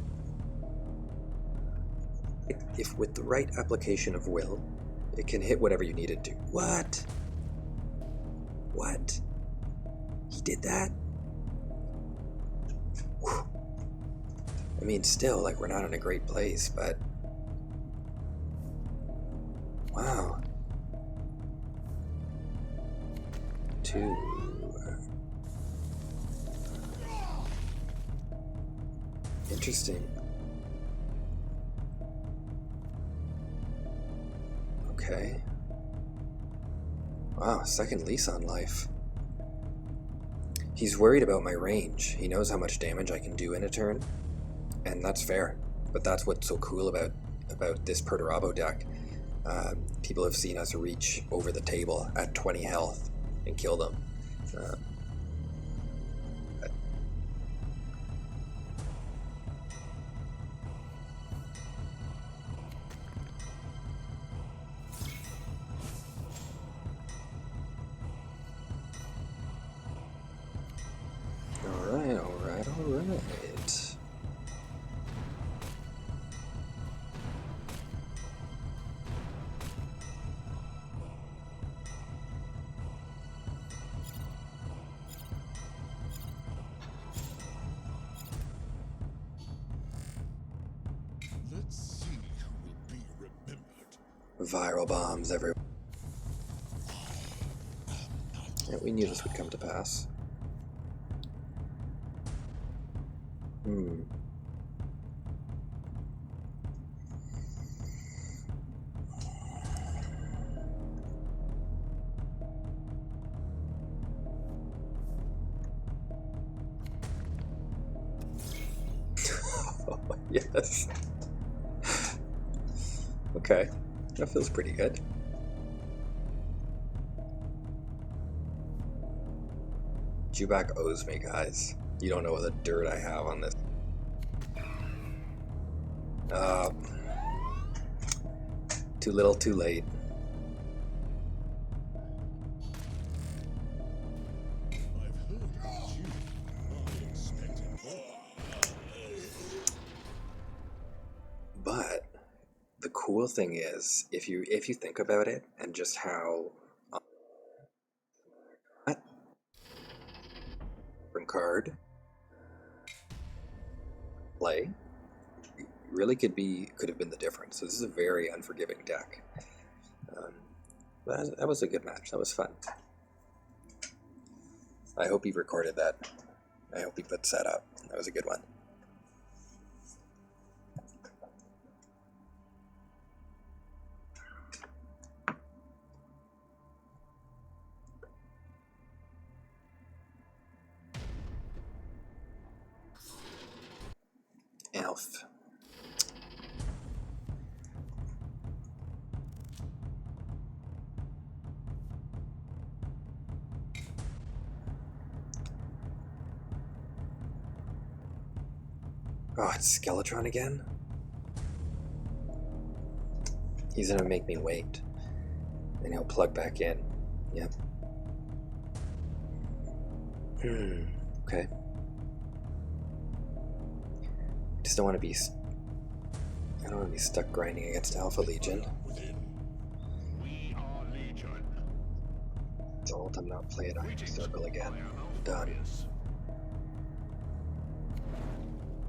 If with the right application of will, it can hit whatever you need it to. What? What? He did that? Whew. I mean, still, like, we're not in a great place, but... Wow. 2... Interesting. Okay. Wow, second lease on life. He's worried about my range. He knows how much damage I can do in a turn, and that's fair. But that's what's so cool about this Perturabo deck. People have seen us reach over the table at 20 health and kill them. Alright. Let's see who will be remembered. Viral bombs everywhere. Yeah, we knew this would come to pass. Yes. Okay, that feels pretty good. Jubak owes me, guys. You don't know what the dirt I have on this. Too little, too late. I've heard about you. I expected more. But the cool thing is, if you think about it, and just how from card. Play. Really could have been the difference. So this is a very unforgiving deck. That was a good match. That was fun. I hope he recorded that. I hope he puts that up. That was a good one. Elf. Oh, it's Skeletron again? He's gonna make me wait. And he'll plug back in. Yep. Okay. I just don't want to be... I don't want to be stuck grinding against Alpha Legion. We are Legion. Don't, I'm not playing Iron Circle again. I'm done.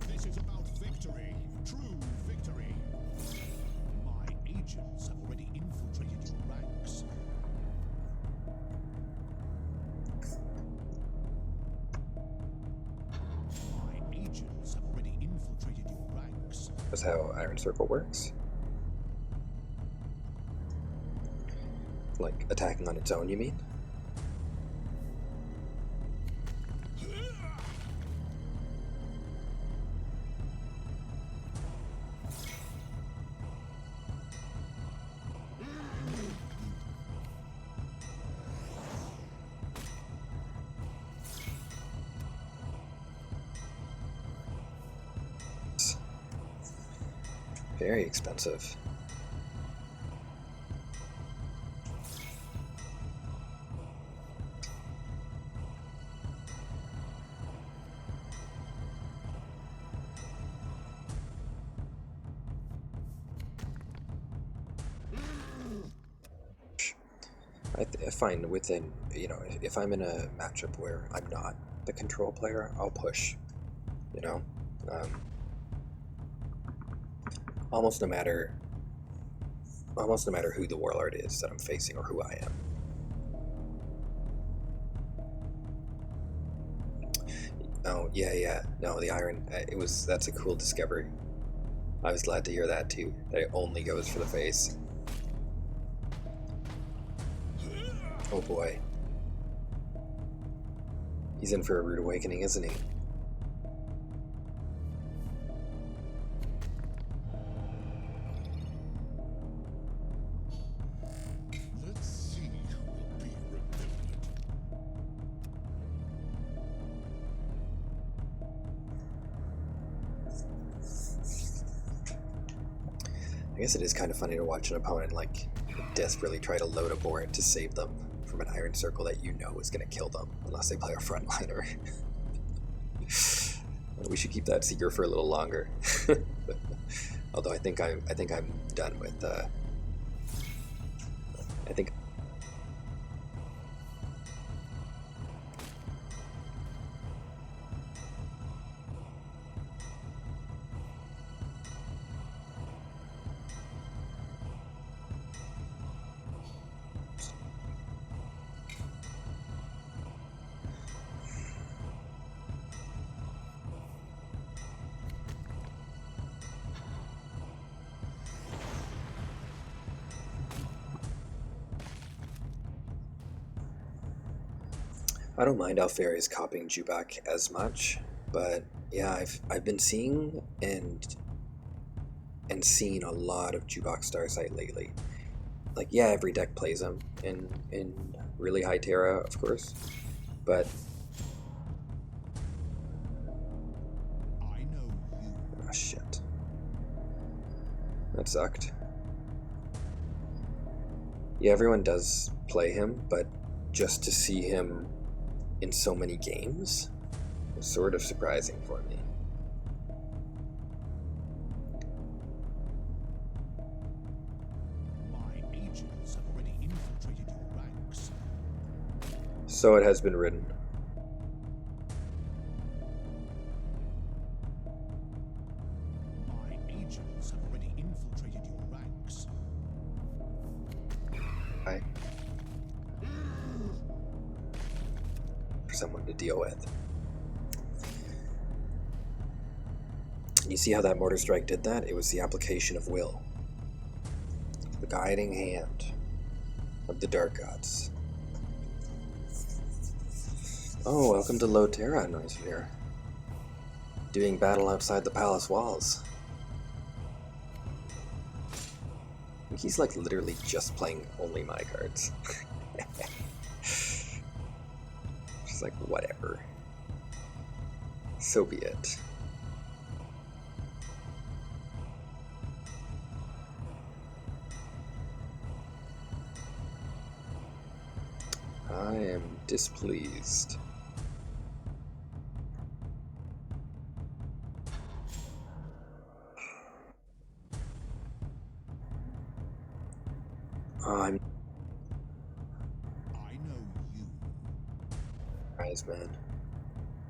This is about victory. True victory. My agents have already infiltrated your ranks. My agents have already infiltrated your ranks. That's how Iron Circle works. Like, attacking on its own, you mean? Very expensive. I find within, you know, if I'm in a matchup where I'm not the control player, I'll push, you know, almost no matter who the warlord is that I'm facing or who I am. Oh yeah, no, the iron. That's a cool discovery. I was glad to hear that too. That it only goes for the face. Oh boy. He's in for a rude awakening, isn't he? Let's see who will be remembered. I guess it is kind of funny to watch an opponent like desperately try to load a board to save them from an Iron Circle that you know is going to kill them unless they play a frontliner. We should keep that secret for a little longer. Although I think I'm done with. I think. I don't mind Alfarius copying Jubak as much, but yeah, I've been seeing and seen a lot of Jubak Starsight lately. Like, yeah, every deck plays him in really high Terra, of course, but I know you. oh shit, that sucked. Yeah, everyone does play him, but just to see him in so many games was sort of surprising for me. My agents have already infiltrated your ranks. So it has been written. infiltrated your ranks. Right? For someone to deal with. You see how that mortar strike did that? It was the application of will. The guiding hand of the dark gods. Oh, welcome to Low Terra, noise here. Doing battle outside the palace walls. I think he's like literally just playing only my cards. Just like, whatever. So be it. I am displeased. I'm I know you. eyes, man.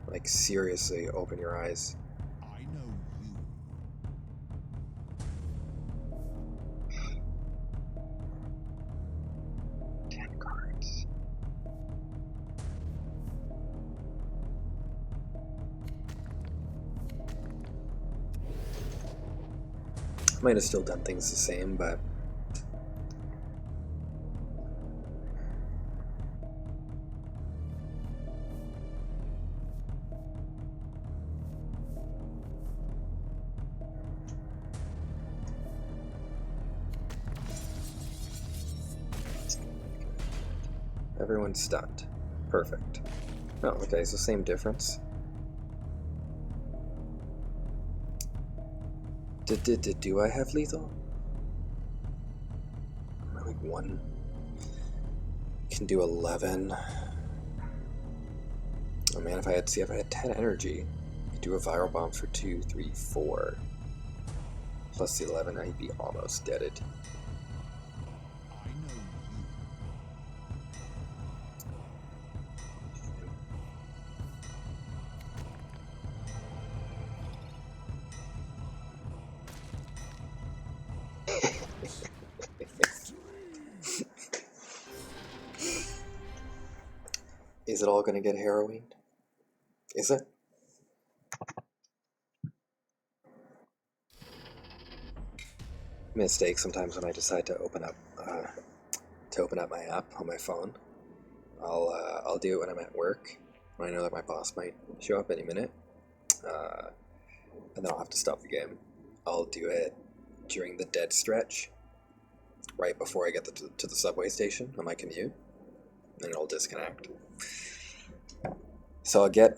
Like seriously, open your eyes. I know you. Ten cards. Might have still done things the same, but everyone's stunned. Perfect. Oh, okay, so same difference. Do I have lethal? Am I like one? Can do 11. Oh man, if I had 10 energy, I could do a viral bomb for 2, 3, 4. Plus the 11, I'd be almost deaded. I know Is it all gonna get harrowing? Is it? Mistake sometimes when I decide to open up my app on my phone. I'll do it when I'm at work, when I know that my boss might show up any minute, and then I'll have to stop the game. I'll do it during the dead stretch, right before I get to the subway station on my commute, and then it'll disconnect. So I'll get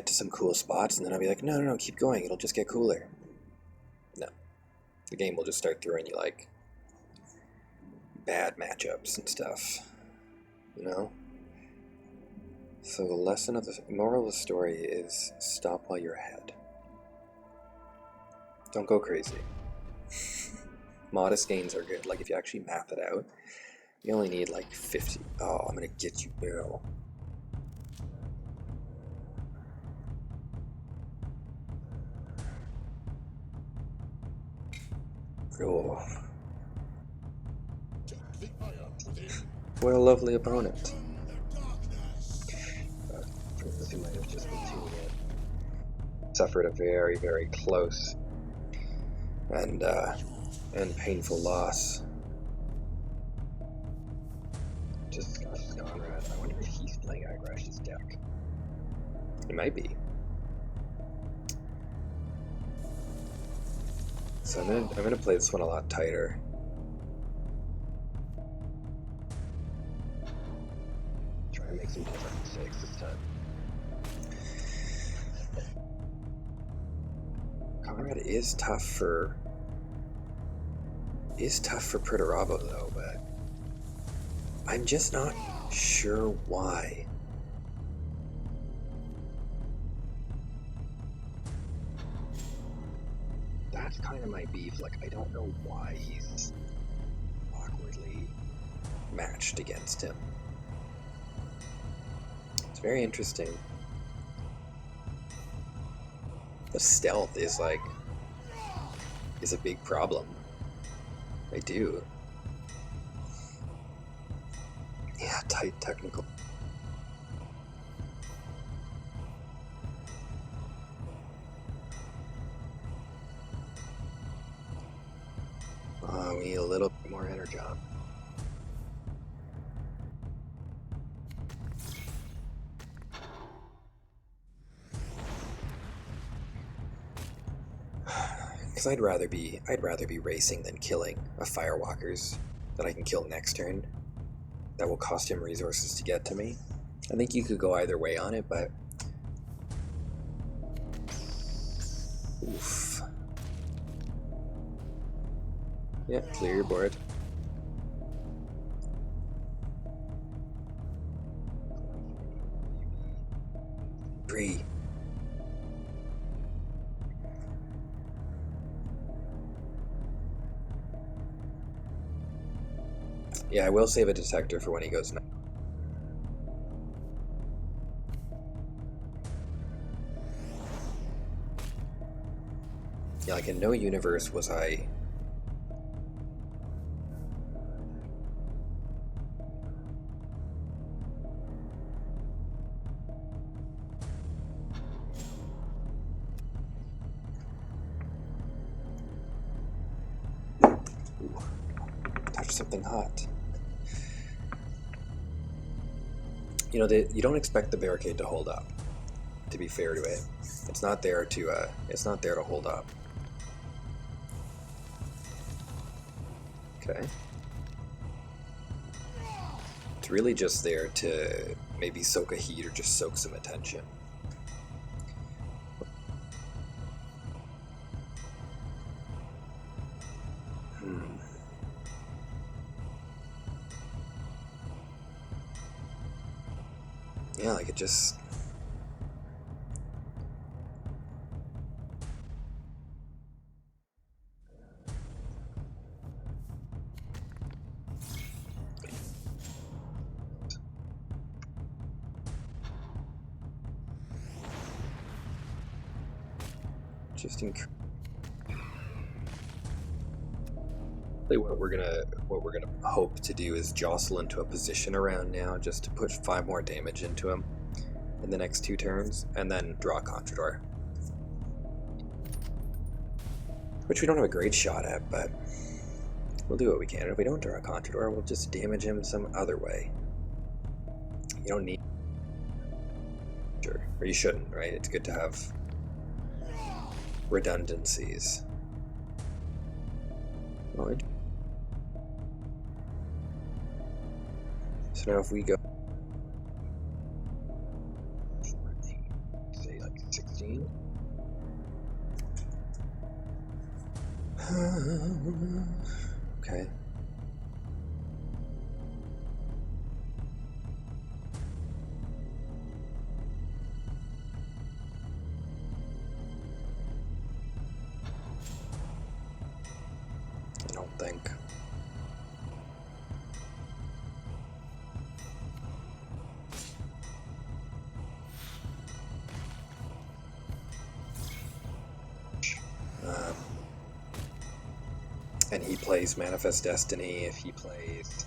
to some cool spots, and then I'll be like, no, keep going. It'll just get cooler. No, the game will just start throwing you like bad matchups and stuff, you know. So the lesson of the moral of the story is stop while you're ahead. Don't go crazy. Modest gains are good. Like if you actually math it out, you only need like 50. Oh, I'm gonna get you, Bill. Oh, what a lovely opponent. For those who might have just been tuning in, suffered a very, very close and painful loss. Just Conrad. I wonder if he's playing Agrash's deck. He might be. So I'm gonna play this one a lot tighter. Try to make some different mistakes this time. Conrad is tough for Perturabo though, but I'm just not sure why. That's kind of my beef. Like, I don't know why he's awkwardly matched against him. It's very interesting. The stealth is a big problem I do. Yeah, tight technical. We need a little bit more energon. Because I'd rather be racing than killing a firewalkers that I can kill next turn. That will cost him resources to get to me. I think you could go either way on it, but oof. Yeah, clear your board. Three. Yeah, I will save a detector for when he goes next. Yeah, like in no universe was I... Ooh, touch something hot. You know, you don't expect the barricade to hold up, to be fair to it. It's not there to hold up. Okay. It's really just there to maybe soak a heat or just soak some attention. Yeah, like it just... what we're gonna hope to do is jostle into a position around now just to push 5 more damage into him in the next 2 turns, and then draw a Contrador. Which we don't have a great shot at, but we'll do what we can. If we don't draw a Contrador, we'll just damage him some other way. You don't need... Sure. Or you shouldn't, right? It's good to have redundancies. Well, so now if we go... say like 16? Okay. I don't think. And he plays Manifest Destiny. If he plays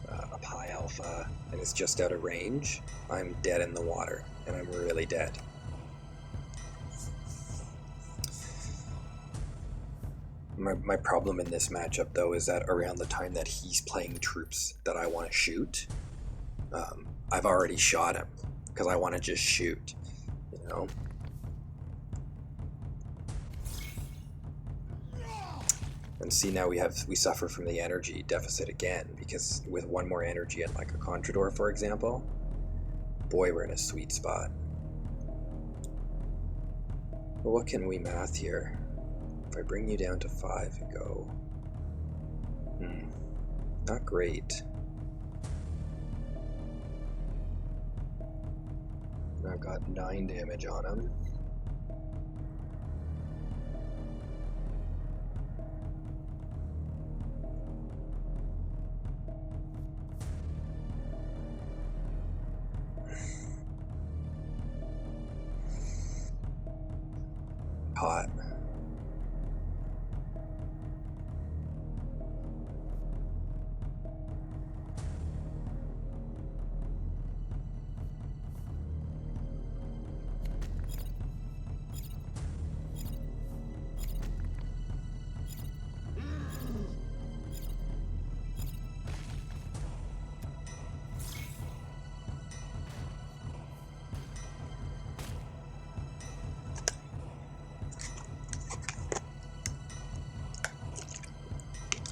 a Pi Alpha and is just out of range, I'm dead in the water, and I'm really dead. My problem in this matchup, though, is that around the time that he's playing troops that I want to shoot, I've already shot him, because I want to just shoot, you know? And see, now we suffer from the energy deficit again, because with 1 more energy and like a Contrador, for example, boy, we're in a sweet spot. Well, what can we math here? If I bring you down to 5 and go... not great. I've got 9 damage on him. Hot.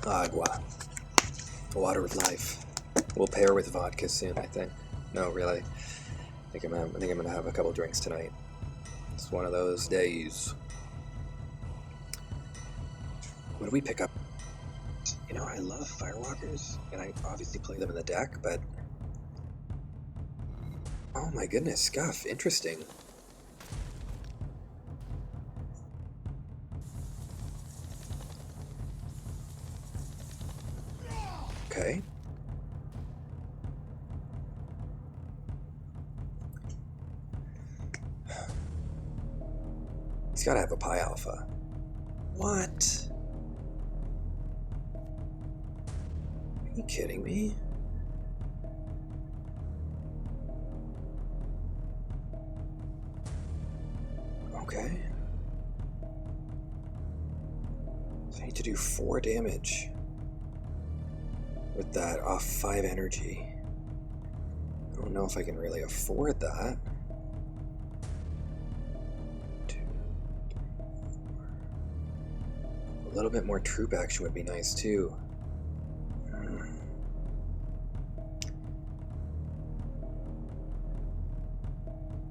Agua. Water of life. We'll pair with vodka soon, I think. No, really. I think I'm gonna have a couple drinks tonight. It's one of those days. What do we pick up? You know, I love Firewalkers, and I obviously play them in the deck, but... Oh my goodness, Scuff, interesting. Okay. He's gotta have a Pi Alpha. What? Are you kidding me? Okay. So I need to do 4 damage with that off 5 energy. I don't know if I can really afford that. 2, 3, 4. A little bit more troop action would be nice too.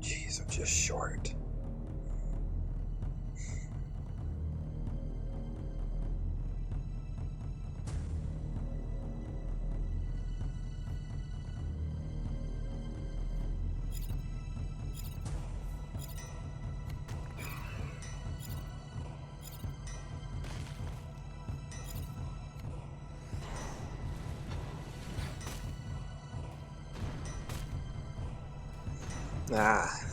Jeez, I'm just short. Ah.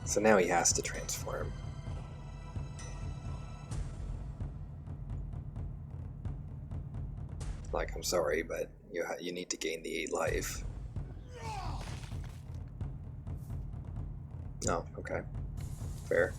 So now he has to transform. Like, I'm sorry, but you need to gain the 8 life. Oh, okay. Fair.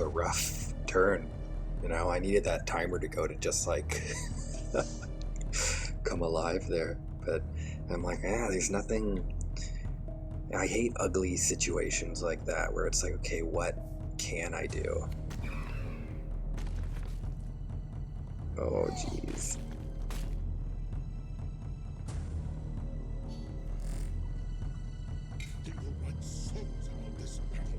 A rough turn. You know, I needed that timer to go to just like come alive there. But I'm like, there's nothing. I hate ugly situations like that where it's like, okay, what can I do? Oh, jeez. They will write songs about this battle.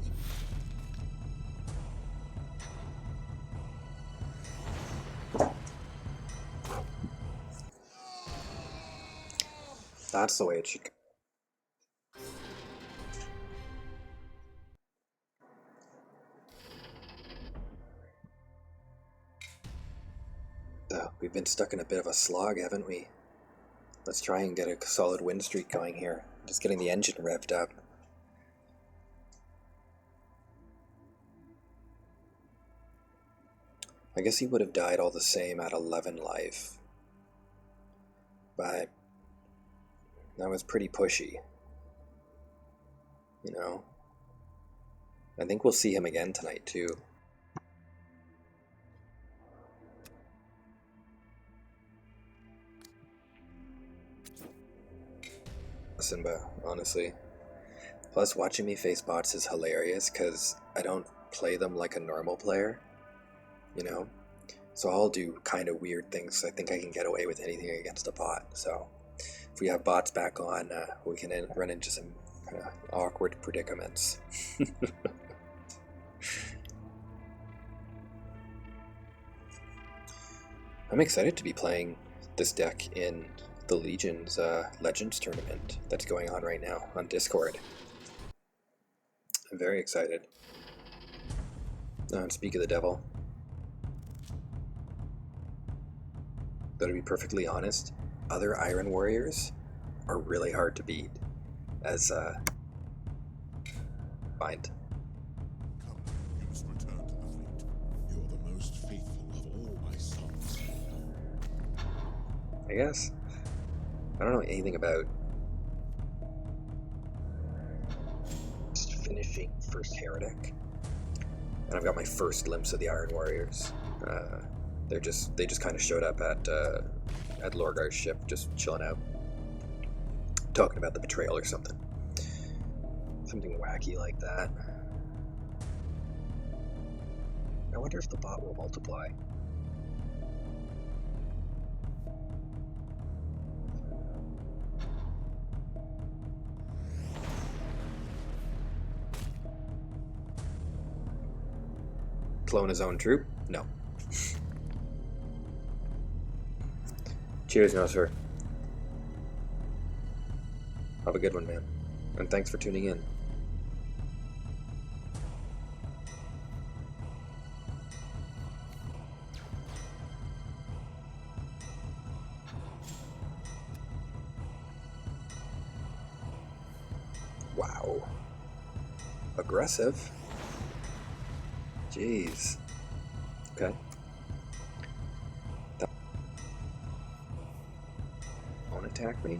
That's the way it should go. So, we've been stuck in a bit of a slog, haven't we? Let's try and get a solid win streak going here. Just getting the engine revved up. I guess he would have died all the same at 11 life. But that was pretty pushy. You know? I think we'll see him again tonight too. Simba, honestly. Plus, watching me face bots is hilarious because I don't play them like a normal player, you know? So I'll do kind of weird things. I think I can get away with anything against a bot. So if we have bots back on, we can run into some awkward predicaments. I'm excited to be playing this deck in the Legion's Legends tournament that's going on right now on Discord. I'm very excited. And speak of the devil. Though to be perfectly honest, other Iron Warriors are really hard to beat. As find. Come, you must return to the fleet. You are the most faithful of all my sons. I guess. I don't know anything about finishing first Heretic. And I've got my first glimpse of the Iron Warriors. They just kind of showed up at Lorgar's ship, just chilling out, talking about the betrayal or something wacky like that. I wonder if the bot will multiply. Clone his own troop? No. Cheers, no sir. Have a good one, man. And thanks for tuning in. Wow. Aggressive? Jeez. Okay. Won't attack me?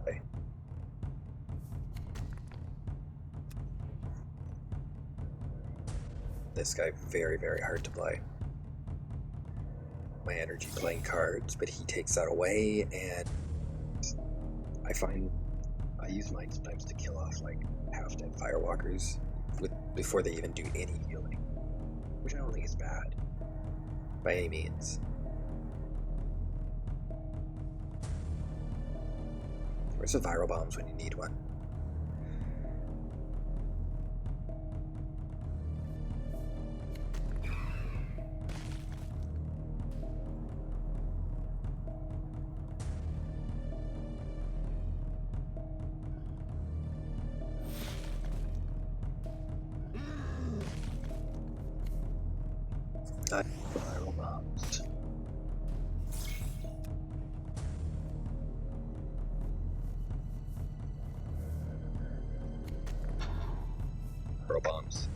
Okay. This guy very, very hard to play. My energy playing cards, but he takes that away, and I find I use mine sometimes to kill off like half-dead firewalkers before they even do any healing, which I don't think is bad by any means. Where's the viral bombs when you need one? Viral bombs. Viral bombs.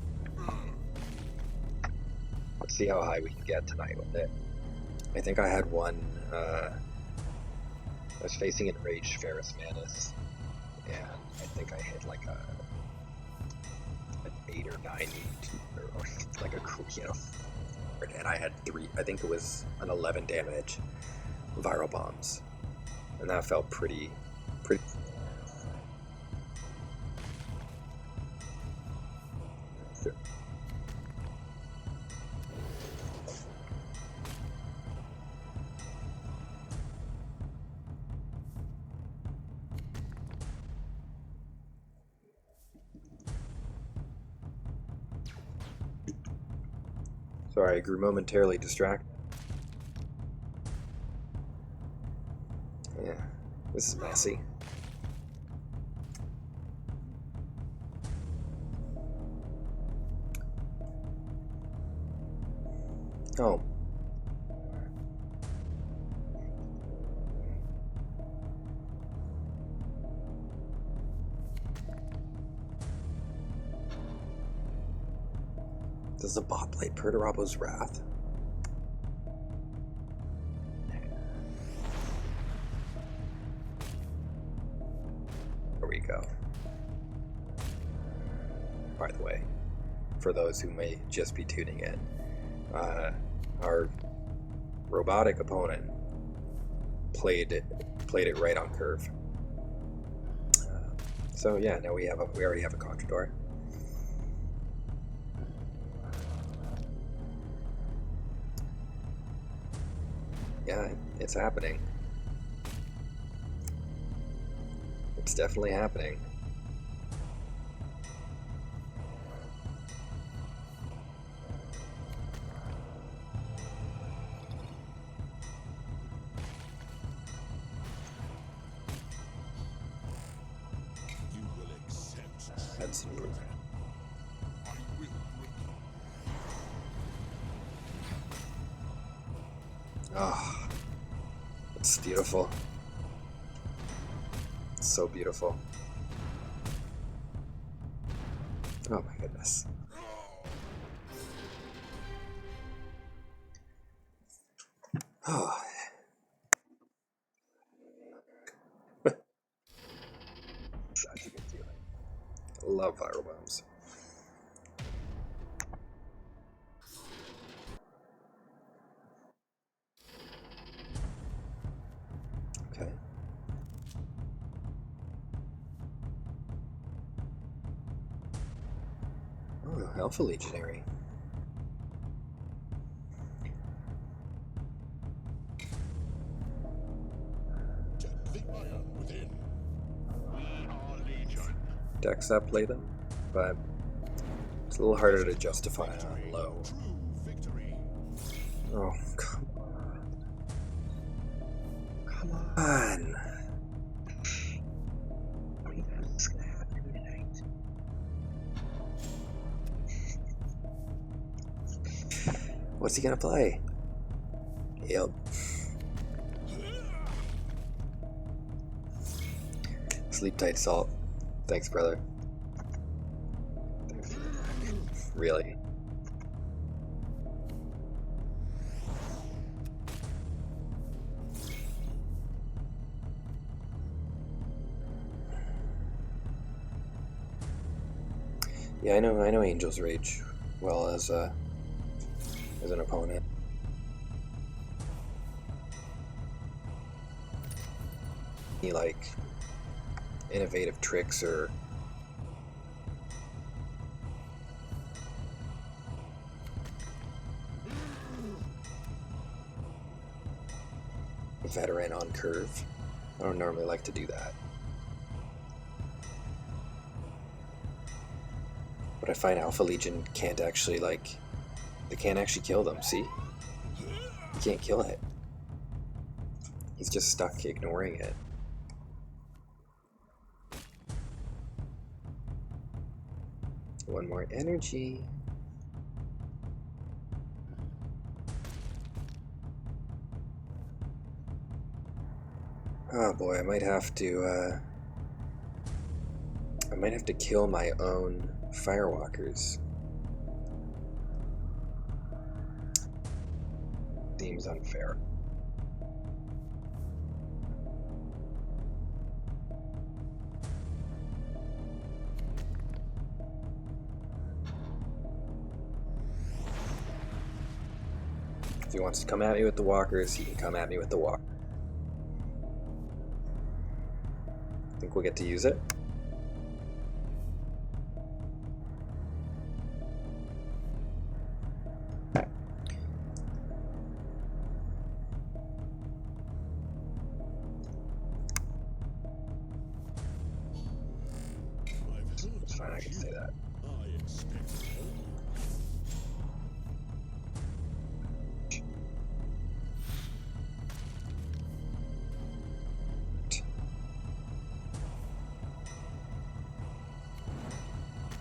Let's see how high we can get tonight with it. I think I had one. I was facing Enraged Ferrous Manus, and I think I hit like an 8 or 9, or like a and I had 3. I think it was an 11 damage viral bombs, and that felt pretty. Sorry, I grew momentarily distracted. Yeah, this is messy. Oh. Does the bot play Perturabo's Wrath? There we go. By the way, for those who may just be tuning in, our robotic opponent played it right on curve. So yeah, now we already have a Contrador. Yeah, it's happening. It's definitely happening. had some room. I will break you. Ah, it's beautiful. It's so beautiful. Oh my goodness. Oh. Such a good feeling. I love viral bombs. Okay. Oh, Alpha Legionary. Check the iron within. We are Legion. Decks that play them, but it's a little harder to justify on low. True victory. Oh, come on. Come on. What do you think is gonna happen tonight? What's he gonna play? Yep. Sleep tight, Salt. Thanks, brother. Really? Yeah, I know Angel's Rage well as an opponent. Any like innovative tricks or veteran on curve. I don't normally like to do that. But I find Alpha Legion can't actually they can't actually kill them, see? You can't kill it. He's just stuck ignoring it. One more energy. Oh boy, I might have to kill my own firewalkers. Seems unfair. If he wants to come at me with the walkers, he can come at me with the walker. Think we'll get to use it? It's fine, I can say that. I expect more.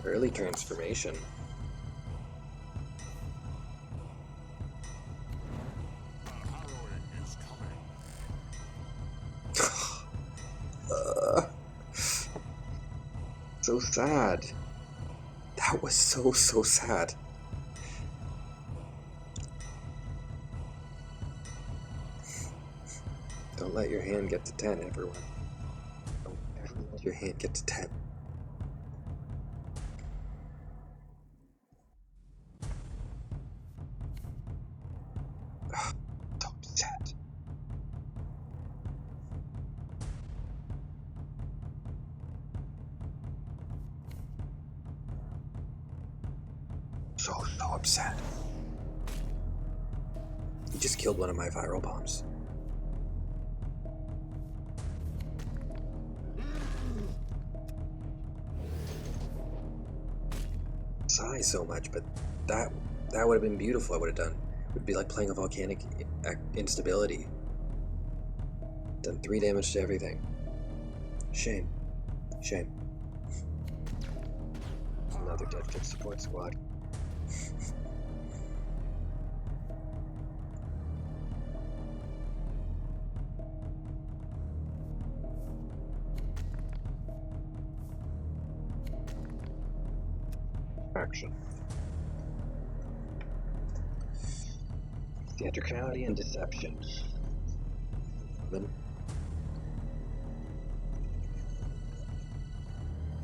Early transformation. The harrowing is coming. So sad. That was so sad. Don't let your hand get to 10, everyone. Don't ever let your hand get to 10. So upset. So upset. He just killed one of my viral bombs. Sigh so much, but that would have been beautiful. I would have done. It would be like playing a volcanic instability. Done 3 damage to everything. Shame. Shame. Another dead fit support squad. Action. Theatricality and deception.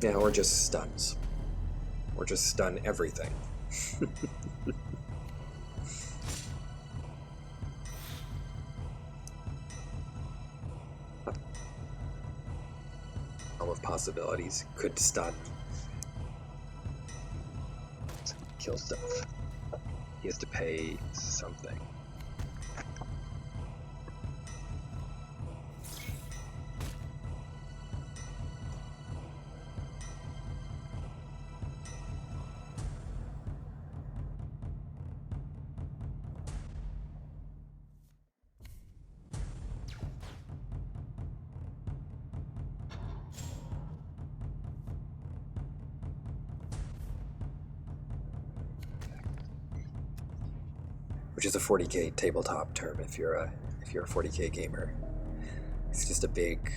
Yeah, or just stunts. Or just stun everything. All of possibilities. Could stun. Kill stuff. He has to pay something. Which is a 40k tabletop term if you're a 40k gamer. It's just a big,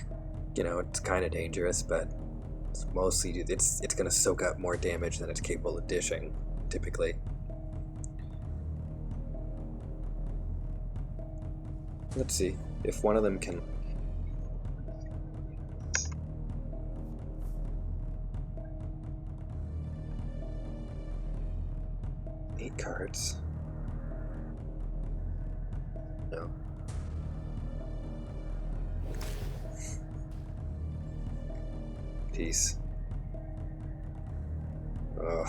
it's kind of dangerous, but it's mostly it's gonna soak up more damage than it's capable of dishing, typically. Let's see if one of them can. 8 cards. No. Peace. Ugh.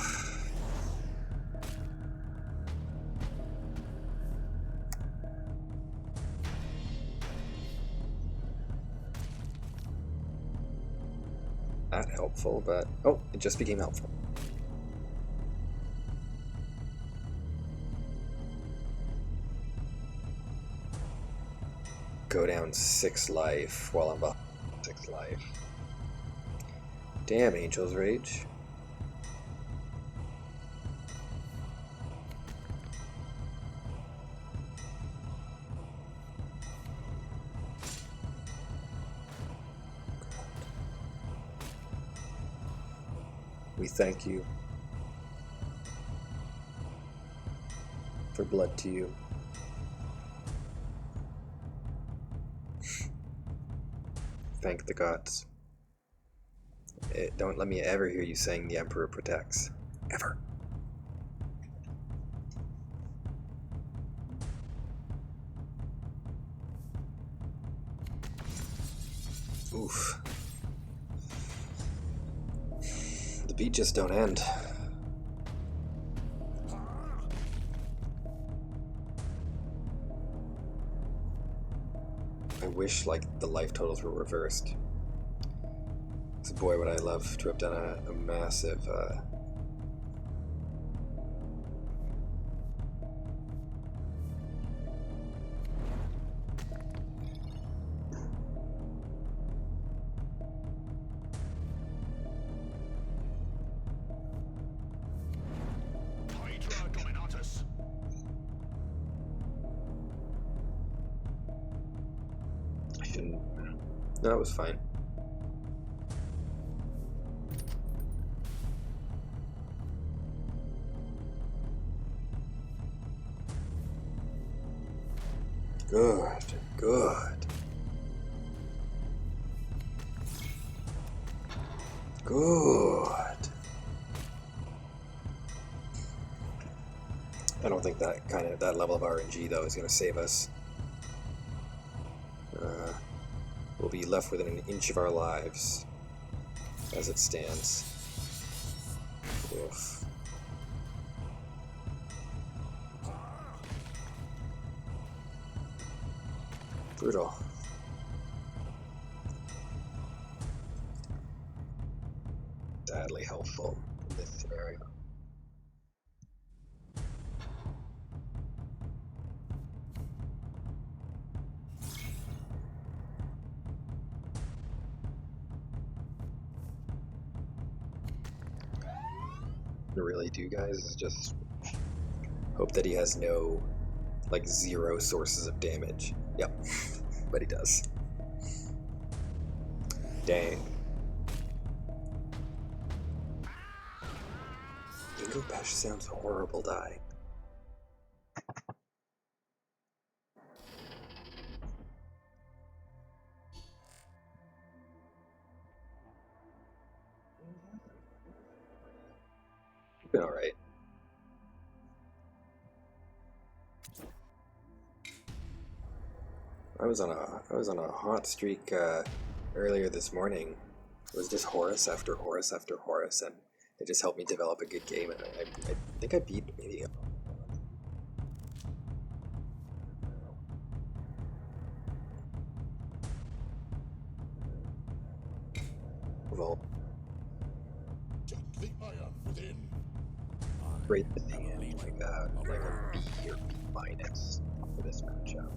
Not helpful, but oh, it just became helpful. Go down 6 life while I'm up 6 life. Damn, Angel's Rage. We thank you for blood to you. Thank the gods. Don't let me ever hear you saying the Emperor protects. Ever. Oof. The beat just don't end. I wish, the life totals were reversed. So boy, would I love to have done a massive, Hydra Dominatus. I shouldn't. No, it was fine. Good, good. Good. I don't think that level of RNG though is going to save us. We'll be left within an inch of our lives as it stands. Oof. Brutal. Sadly helpful in this scenario. really do, guys, is just hope that he has no, like, zero sources of damage. Yep, but he does. Dang. Ingo Bash sounds horrible dying. Been alright. I was on a hot streak earlier this morning. It was just Horus after Horus after Horus, and it just helped me develop a good game. And I think I beat maybe. Well, Gently iron within. rate the thing in like a B or B minus for this matchup.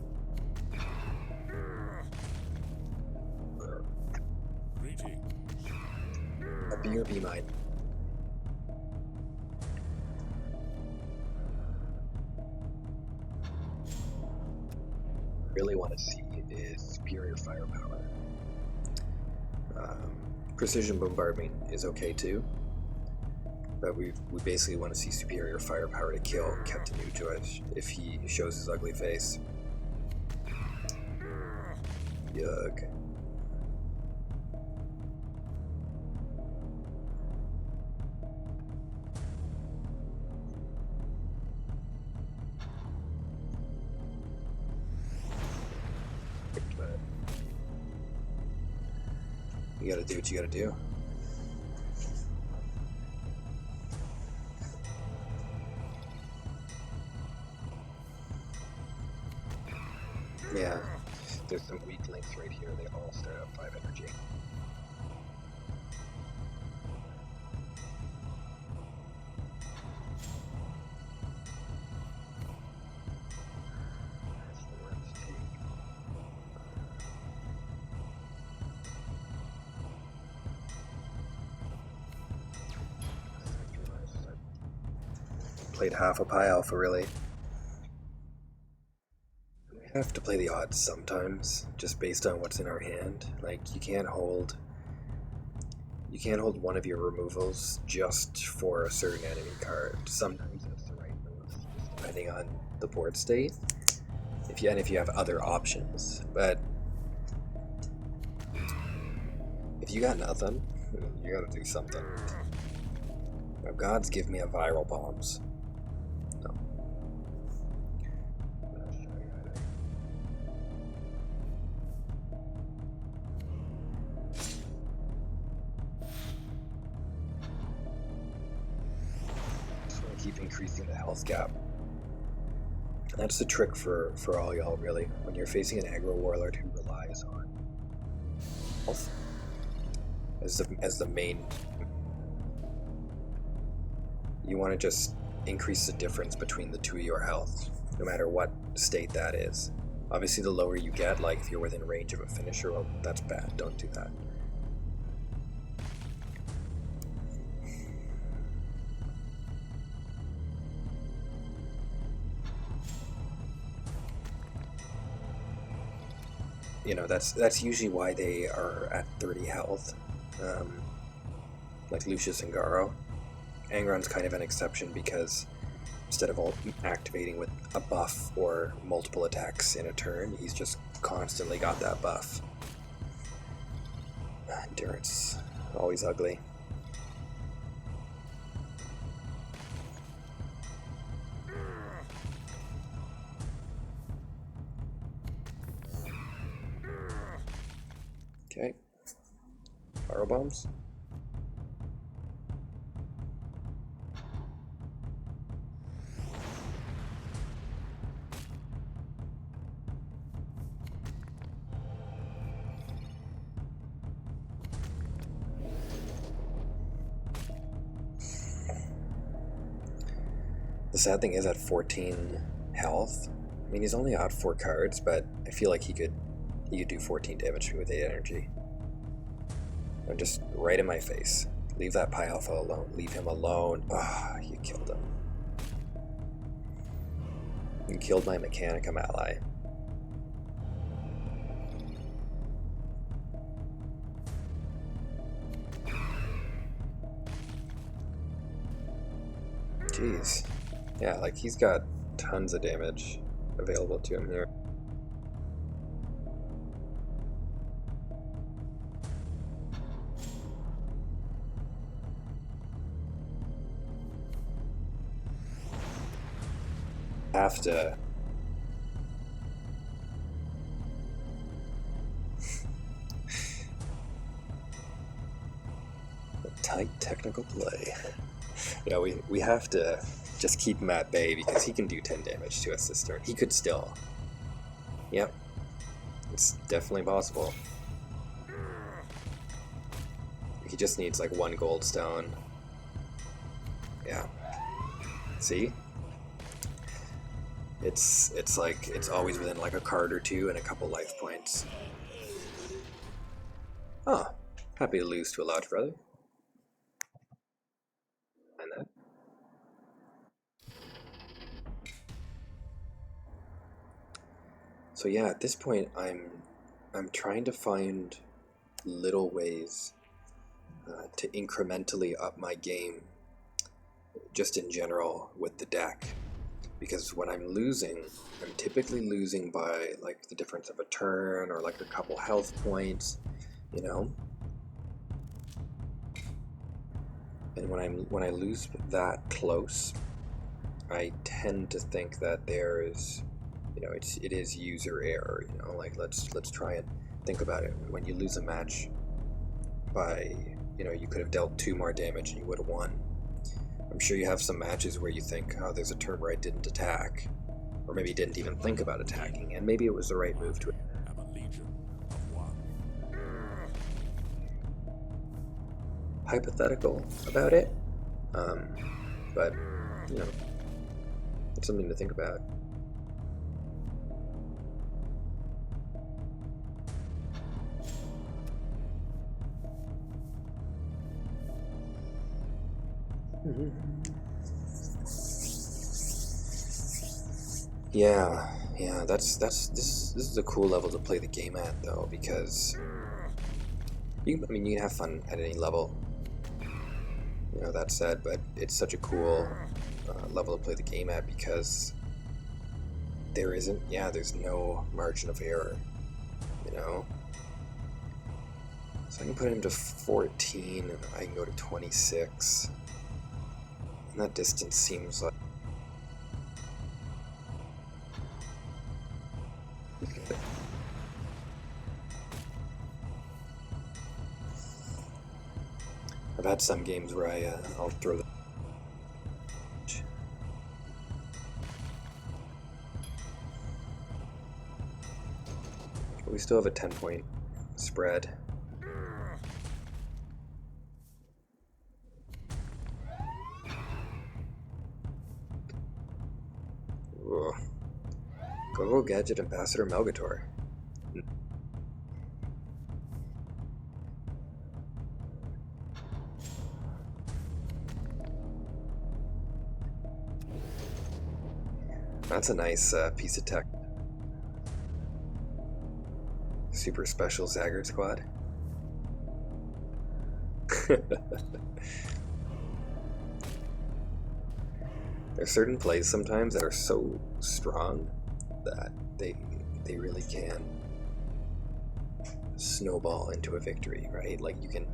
Greetings. A B or B minus. Really want to see is superior firepower. Precision bombardment is okay too, but we basically want to see superior firepower to kill Captain Ujoy if he shows his ugly face. Yuck. You gotta do what you gotta do. Yeah, there's some weak links right here. They all start at 5 energy. Played half a Pi Alpha, really. We have to play the odds sometimes, just based on what's in our hand. Like, you can't hold one of your removals just for a certain enemy card. Sometimes that's the right move, just depending on the board state. If you have other options. But if you got nothing, you gotta do something. Now, gods give me a viral bombs. No. Just want to keep increasing the health gap. And that's the trick for all y'all, really. When you're facing an aggro warlord who relies on health as the main, you want to just increase the difference between the two of your health, no matter what state that is. Obviously, the lower you get, like if you're within range of a finisher, well, that's bad. Don't do that. You know, that's usually why they are at 30 health, like Lucius and Garo. Angron's kind of an exception because instead of activating with a buff or multiple attacks in a turn, he's just constantly got that buff. Endurance, always ugly. Okay. Fire bombs. The sad thing is at 14 health, I mean, he's only out 4 cards, but I feel like he could do 14 damage to me with 8 energy. And just right in my face. Leave that Pi Alpha alone. Leave him alone. Ah, you killed him. You killed my Mechanicum ally. Jeez. Yeah, like he's got tons of damage available to him here. Have to a tight technical play. Yeah, we have to just keep him at bay because he can do 10 damage to us this turn. He could still. Yep. It's definitely possible. He just needs like 1 gold stone. Yeah. See? It's like it's always within like a card or two and a couple life points. Oh, happy to lose to a large brother. And that. So yeah, at this point I'm trying to find little ways to incrementally up my game, just in general with the deck. Because when I'm losing, I'm typically losing by like the difference of a turn or like a couple health points, you know. And when I lose that close, I tend to think that there's, you know, it is user error. You know, like let's try and think about it. When you lose a match by, you know, you could have dealt 2 more damage and you would have won. I'm sure you have some matches where you think, oh, there's a turn where I didn't attack, or maybe didn't even think about attacking, and maybe it was the right move to it. am a legion of one. Hypothetical about it, but, you know, it's something to think about. Yeah, this is a cool level to play the game at though, because you can have fun at any level. You know, that said, but it's such a cool level to play the game at because there's no margin of error, you know. So I can put him to 14 and I can go to 26. And that distance seems like I've had some games where I'll throw the we still have a 10-point spread. Ugh. Go Gadget Ambassador Melgator. That's a nice piece of tech. Super special Zaggart squad. There's certain plays sometimes that are so strong that they really can snowball into a victory, right? Like you can,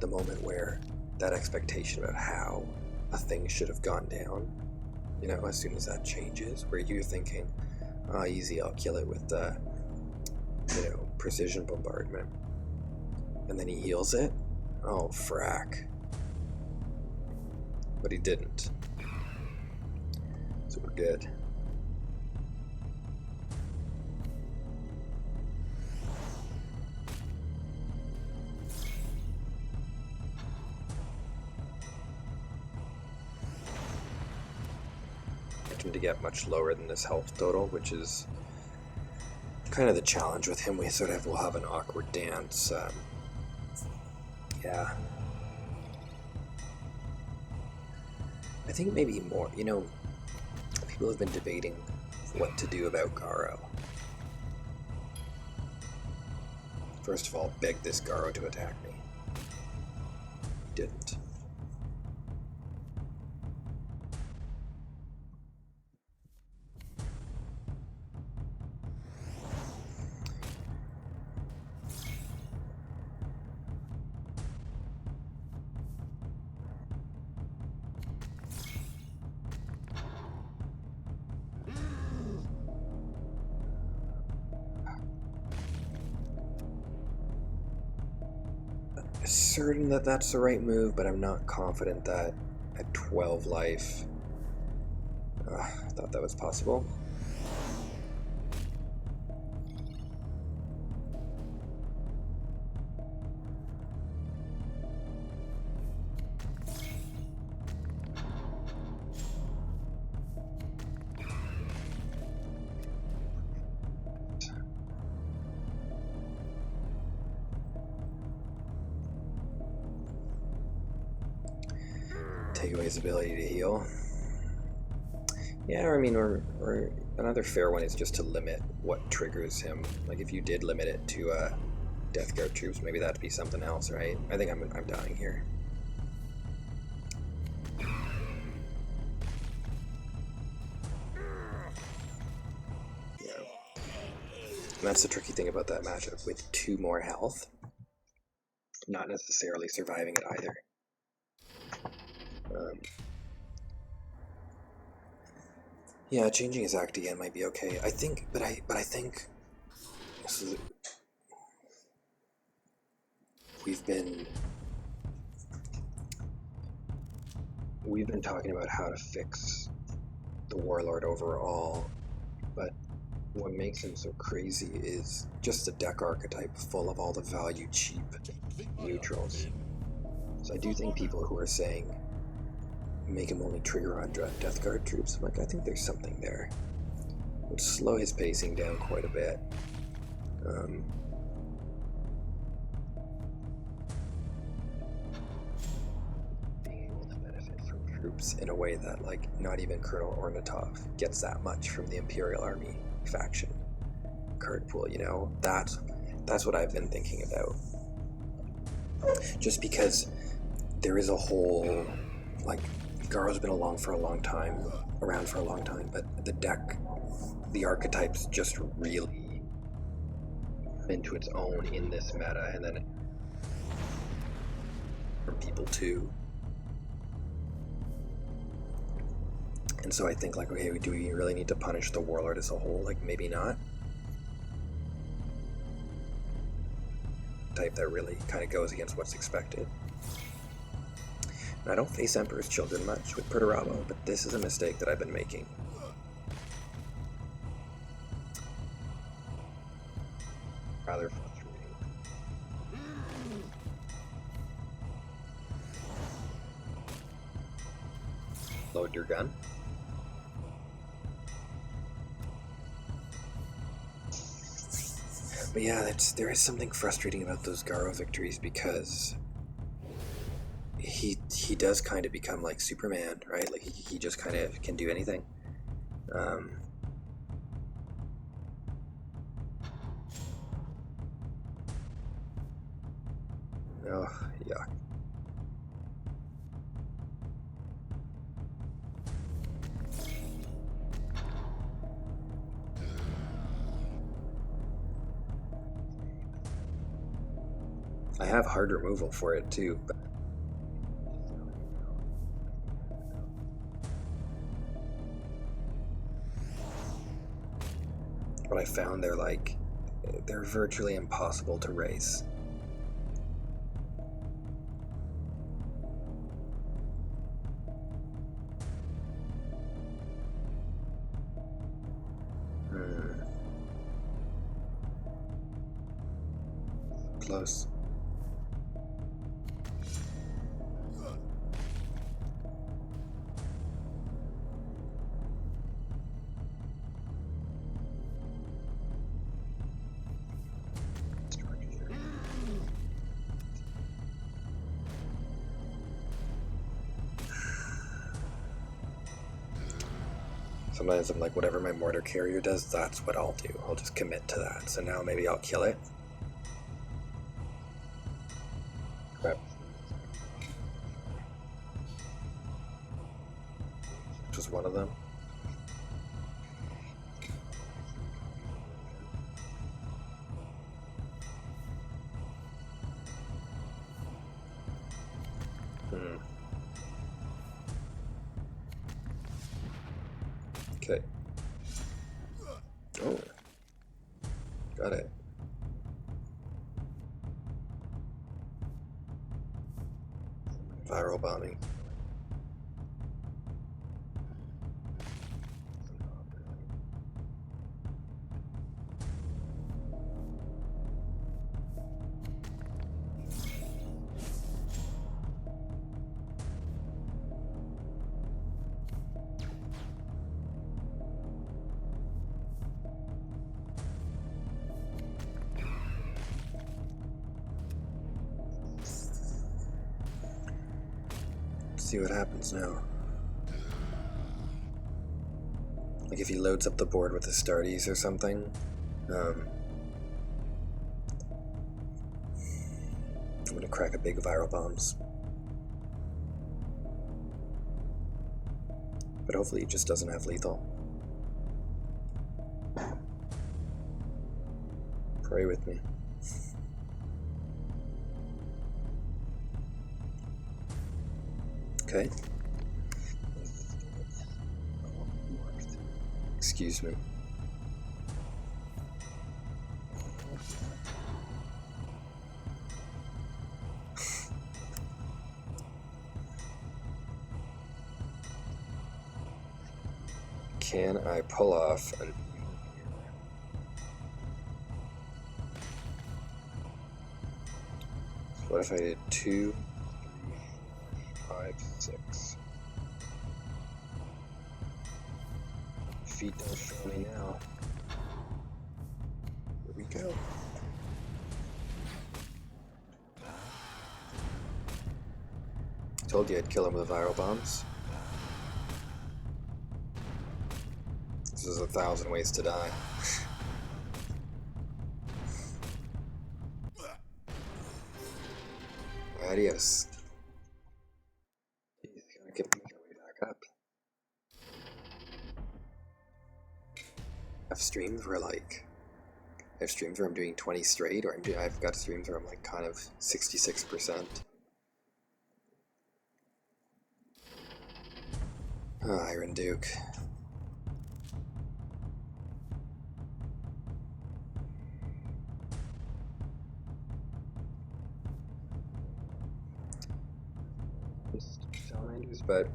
the moment where that expectation about how a thing should have gone down, you know, as soon as that changes, where you're thinking, oh, easy, I'll kill it with the, you know, precision bombardment, and then he heals it. Oh, frack. But he didn't. So we're good. To get much lower than this health total, which is kind of the challenge with him. We sort of will have an awkward dance. Yeah. I think maybe more, you know, people have been debating what to do about Garo. First of all, beg this Garo to attack me. He didn't. Certain that that's the right move, but I'm not confident that at 12 life. I thought that was possible. Take away his ability to heal. Yeah, I mean, or another fair one is just to limit what triggers him. Like if you did limit it to Death Guard troops, maybe that'd be something else, right? I think I'm dying here. Yeah, and that's the tricky thing about that matchup with 2 more health. Not necessarily surviving it either. Yeah, changing his act again might be okay. I think, but I think this is, we've been talking about how to fix the Warlord overall, but what makes him so crazy is just the deck archetype full of all the value cheap neutrals. So I do think people who are saying make him only trigger on Death Guard troops, I'm like, I think there's something there. It would slow his pacing down quite a bit. Being able to benefit from troops in a way that, like, not even Colonel Ornatov gets that much from the Imperial Army faction card pool, you know? That's what I've been thinking about. Just because there is a whole, like, Garo's been around for a long time, but the deck, the archetypes just really into its own in this meta, and then for people too. And so I think, like, okay, do we really need to punish the Warlord as a whole? Like, maybe not. Type that really kind of goes against what's expected. And I don't face Emperor's Children much with Perturabo, but this is a mistake that I've been making. Rather frustrating. Load your gun. But yeah, there is something frustrating about those Garo victories because he does kind of become like Superman, right? Like he just kind of can do anything. Oh, yeah. I have hard removal for it too, but I found they're virtually impossible to race. Close. Sometimes I'm like, whatever my mortar carrier does, that's what I'll do. I'll just commit to that. So now maybe I'll kill it. Crap. Just one of them. Okay. Oh. Got it. Viral bombing. See what happens now. Like if he loads up the board with the starties or something, I'm gonna crack a big viral bombs. But hopefully he just doesn't have lethal. Pray with me. Okay. Excuse me. Can I pull off an... What if I did 2, 5, 6? Feet don't fail me now. Here we go. Told you I'd kill him with viral bombs. This is 1,000 ways to die. Adios. He's gonna get my way back up. I've streams where like I have streams where I'm doing 20 straight, or I've got streams where I'm like kind of 66%. Oh, Iron Duke. Salamanders, but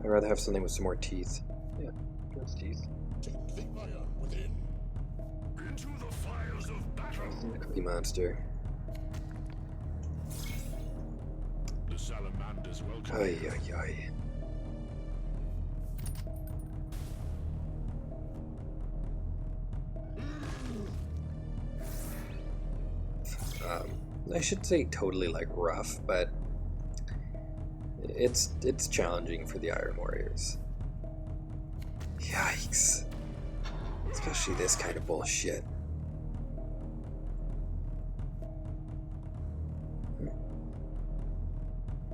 I'd rather have something with some more teeth. Yeah, that's teeth. Take the iron within. Into the fires of battle. Cookie Monster. The salamanders welcome. Ay, ay, ay. I should say totally like rough, but it's challenging for the Iron Warriors. Yikes. Especially this kind of bullshit.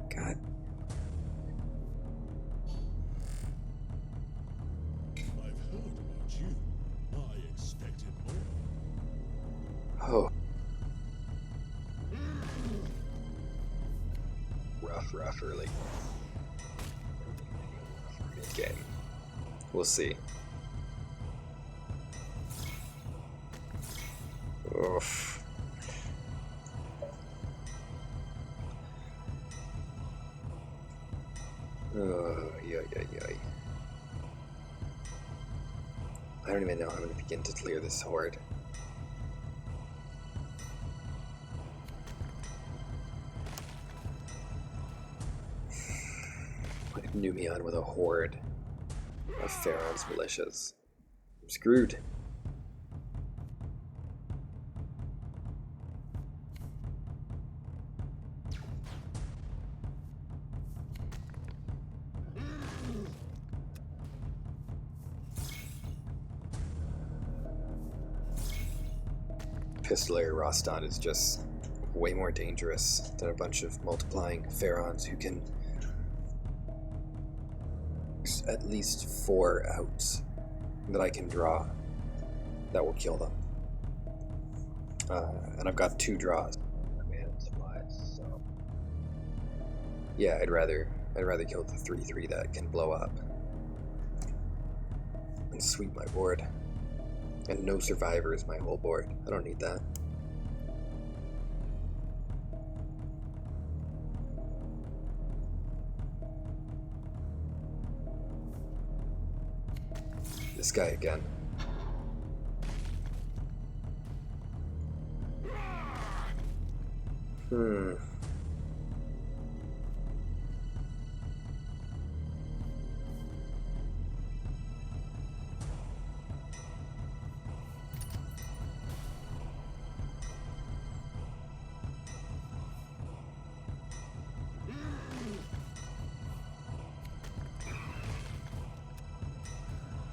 God. I've heard about you. I expected more. Oh. Rough early. Mid-game. We'll see. Oof. Oh, yay. I don't even know how I'm going to begin to clear this horde. Like Numion with a horde of Pharaoh's militias. I'm screwed. Pistolary Roston is just way more dangerous than a bunch of multiplying Pharaons who can at least 4 outs that I can draw that will kill them. And I've got 2 draws. Supplies, so yeah, I'd rather kill the 3/3 that can blow up and sweep my board. And no survivor is my whole board. I don't need that. This guy again.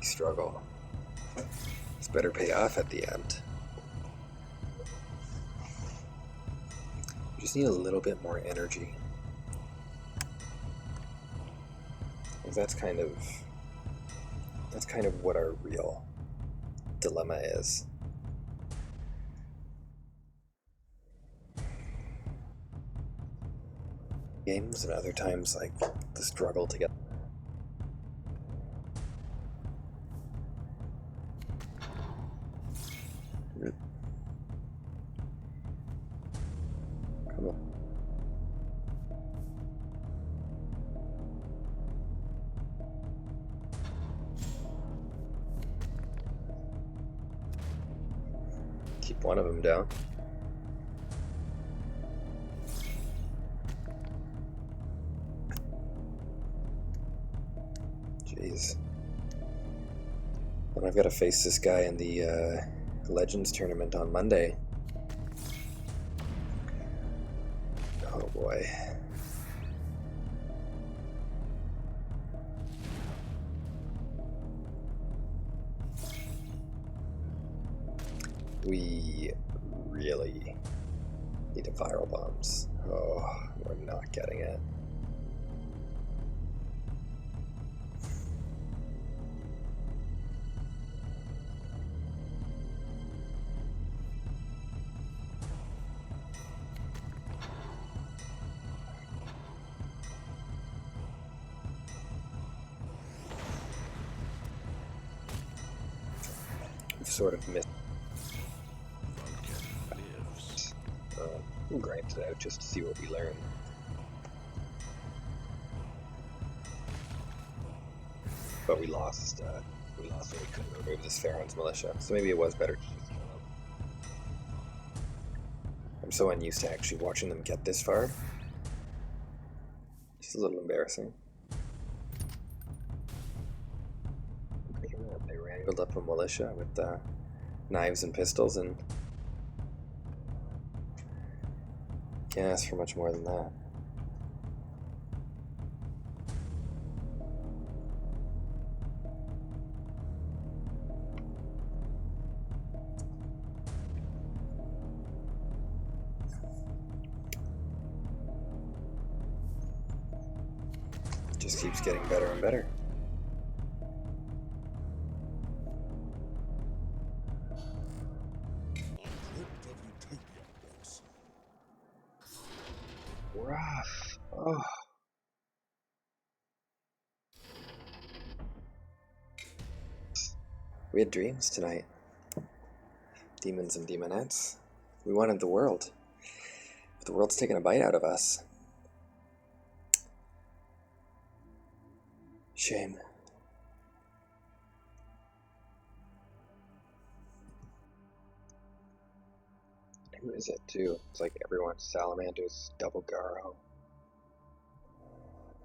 Struggle. This better pay off at the end. We just need a little bit more energy. That's kind of what our real dilemma is. Games and other times like the struggle to get come on. Keep one of them down. Jeez. And I've got to face this guy in the Legends tournament on Monday. Oh boy. We really need to viral bombs. Oh, we're not getting it. We've sort of missed. We'll grind it out just to see what we learn. But we lost when we couldn't remove this Pharaon's militia, so maybe it was better to just kill them. I'm so unused to actually watching them get this far. It's a little embarrassing. They wrangled up a militia with knives and pistols, and can't ask for much more than that. It just keeps getting better and better. Rough. Oh. We had dreams tonight. Demons and demonettes. We wanted the world. But the world's taking a bite out of us. Shame. Who is it, too? It's like everyone's Salamanders, Double Garo,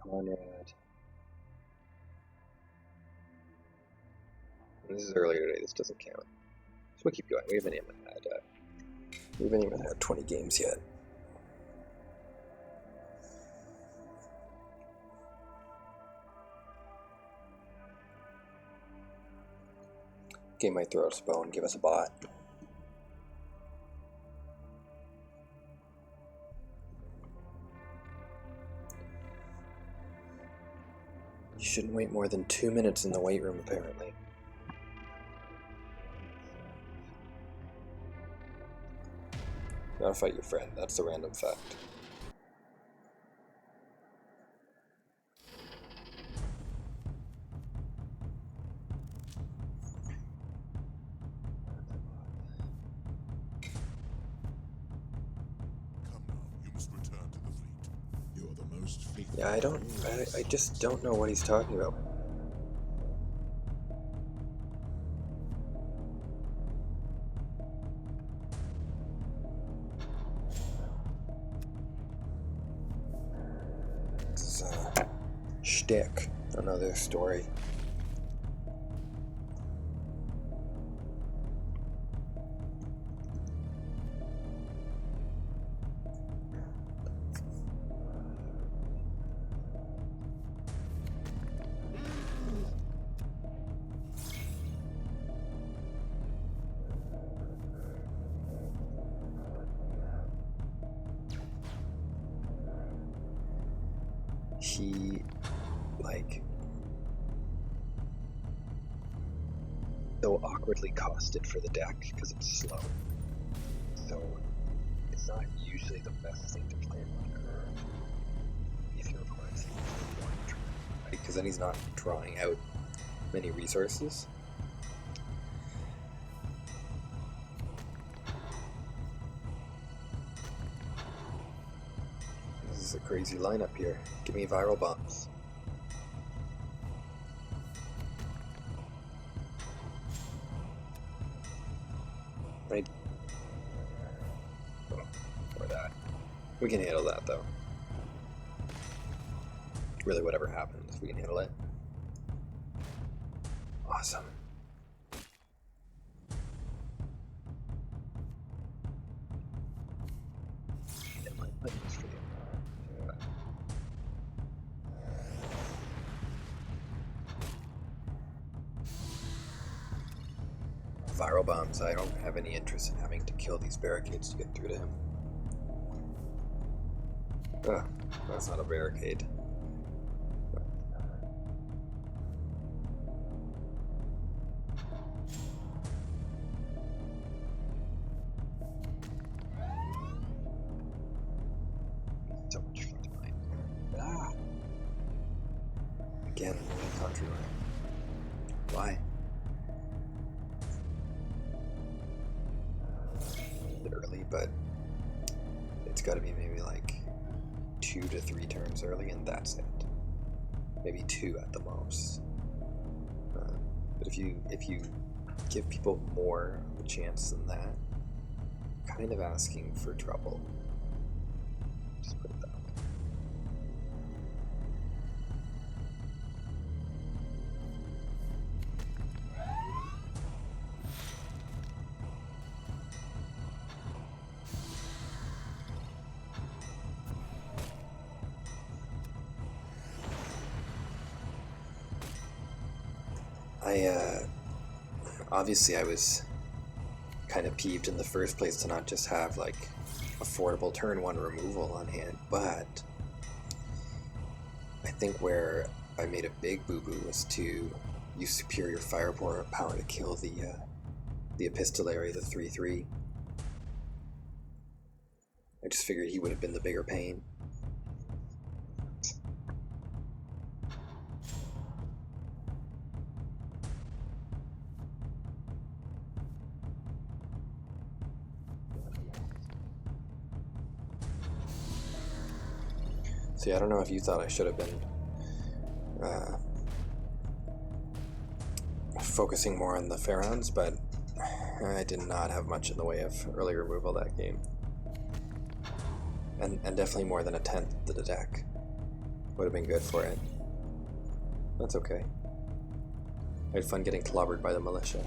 Conrad. This is earlier today, this doesn't count. So we'll keep going. We haven't even had 20 games yet. Game might throw us a bone, give us a bot. shouldn't wait more than 2 minutes in the weight room, apparently. Gotta fight your friend, that's the random fact. Come now, you must return to the fleet. You're the most faithful. Yeah, I just don't know what he's talking about. This is shtick, another story. He, like, so awkwardly costed for the deck because it's slow. So it's not usually the best thing to play on curve if your opponent's using one turn, right? Because then he's not drawing out many resources. This is a crazy lineup here. Give me viral bombs. Right. Oh, or that. We can handle that though. Really, whatever happens, we can handle it. Awesome. It might play this for you. Viral bombs. I don't have any interest in having to kill these barricades to get through to him. Ugh, that's not a barricade. So much fun to mine. Ah! Again, in country line. Why? Early, but it's got to be maybe like 2 to 3 turns early, and that's it. Maybe 2 at the most. But if you give people more of a chance than that, you're kind of asking for trouble. Just put it that way. Obviously I was kind of peeved in the first place to not just have like affordable turn 1 removal on hand, but I think where I made a big boo-boo was to use superior firepower power to kill the epistolary, the 3/3. I just figured he would have been the bigger pain. See, I don't know if you thought I should have been focusing more on the Pharaons, but I did not have much in the way of early removal that game. And definitely more than a 10th of the deck would have been good for it. That's okay. I had fun getting clobbered by the militia.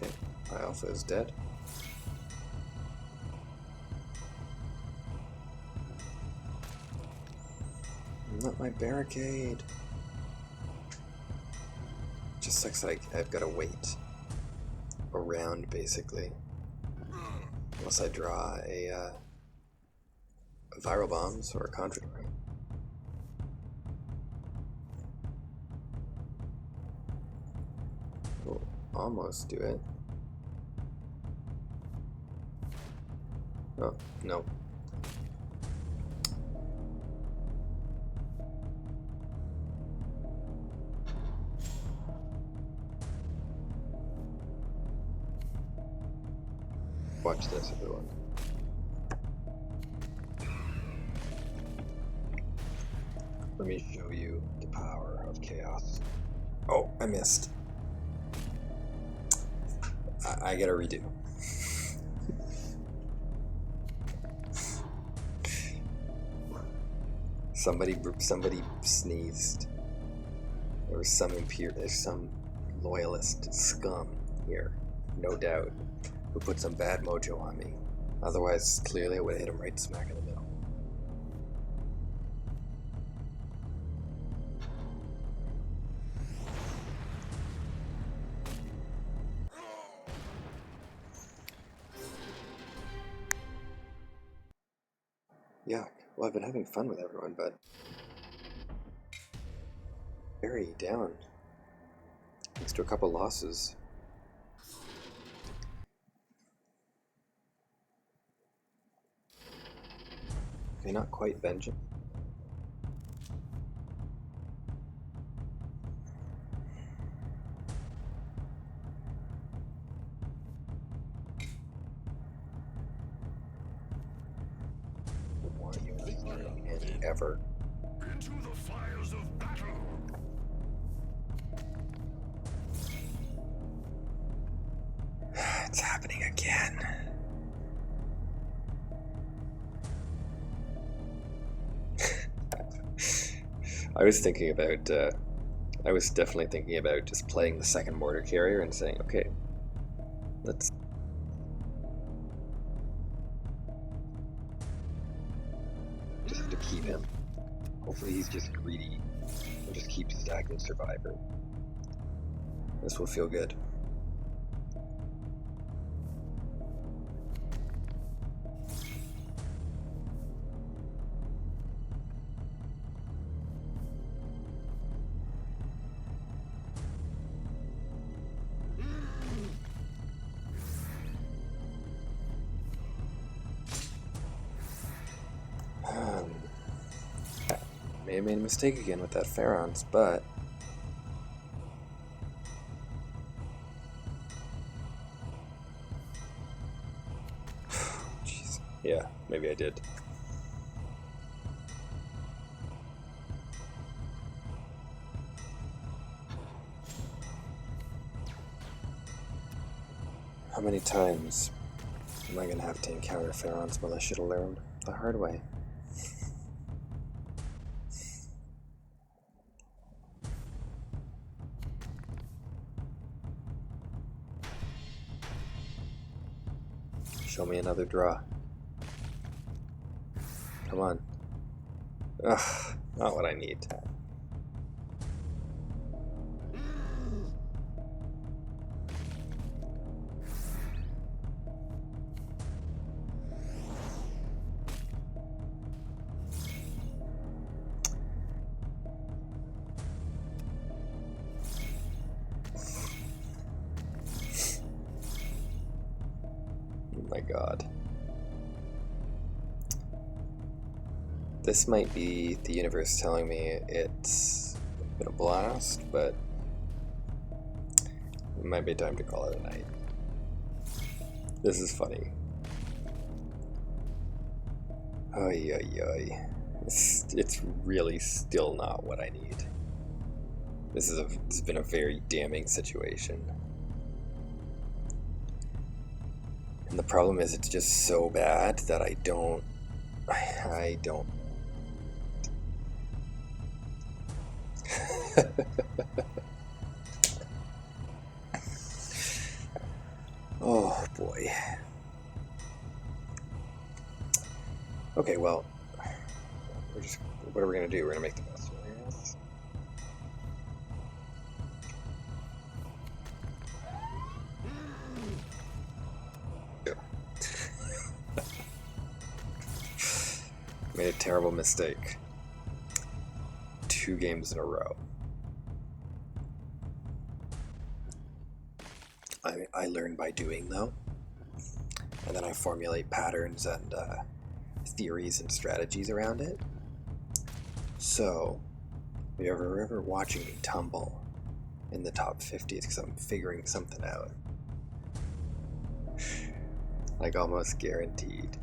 Okay, my alpha is dead. Not my barricade. Just sucks like I've got to wait around basically. Unless I draw a viral bombs or a contra. We'll almost do it. Oh, no. Watch this, everyone. Let me show you the power of chaos. Oh, I missed. I gotta redo. Somebody sneezed. There's some loyalist scum here, no doubt, who put some bad mojo on me. Otherwise, clearly I would have hit him right smack in the middle. Yeah, well, I've been having fun with everyone, but very down. Thanks to a couple losses. Okay, not quite vengeance. Ever. Into the fires of battle. It's happening again. I was definitely thinking about just playing the second mortar carrier and saying, okay, let's just to keep him. Hopefully he's just greedy and just keeps stacking Survivor. This will feel good. May have made a mistake again with that Pharaons, but jeez, yeah, maybe I did. How many times am I gonna have to encounter Pharaon's militia to learn the hard way? Show me another draw. Come on. Ugh, not what I need. Oh my god. This might be the universe telling me it's been a blast, but it might be time to call it a night. This is funny. Oy, oy, oy. It's really still not what I need. This has been a very damning situation. And the problem is it's just so bad that I don't. Okay, well, what are we gonna do? We're gonna make the best of it. Made a terrible mistake. 2 games in a row. I learn by doing, though, and then I formulate patterns and theories and strategies around it. So, if you're ever watching me tumble in the top 50, it's because I'm figuring something out. Like, almost guaranteed.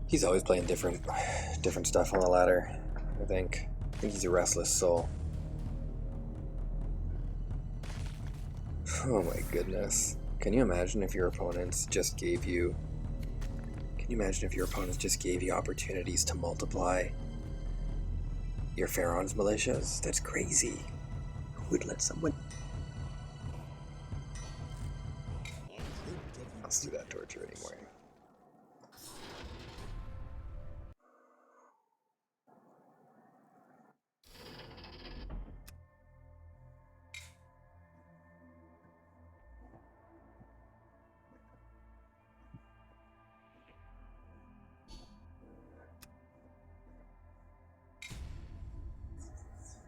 He's always playing different stuff on the ladder, I think. I think he's a restless soul. Oh my goodness. Can you imagine if your opponents just gave you... Can you imagine if your opponents just gave you opportunities to multiply your Pharaoh's militias? That's crazy. Who would let someone... Let's do that torture anymore.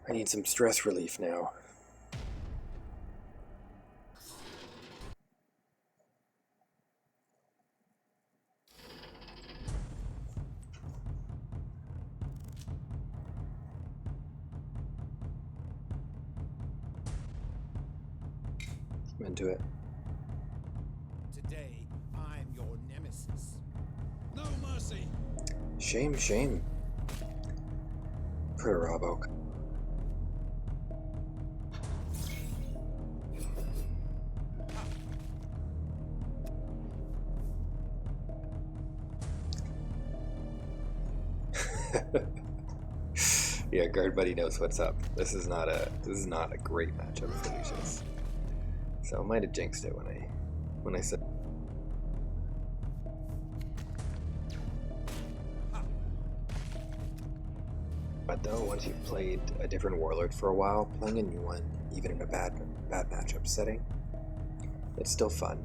I need some stress relief now. I'm into it. Today, I'm your nemesis. No mercy. Shame, shame. Poor Robbo. Yeah, guard buddy knows what's up. This is not a great matchup for Lucius. So I might have jinxed it when I said. But though, once you've played a different warlord for a while, playing a new one, even in a bad matchup setting, it's still fun.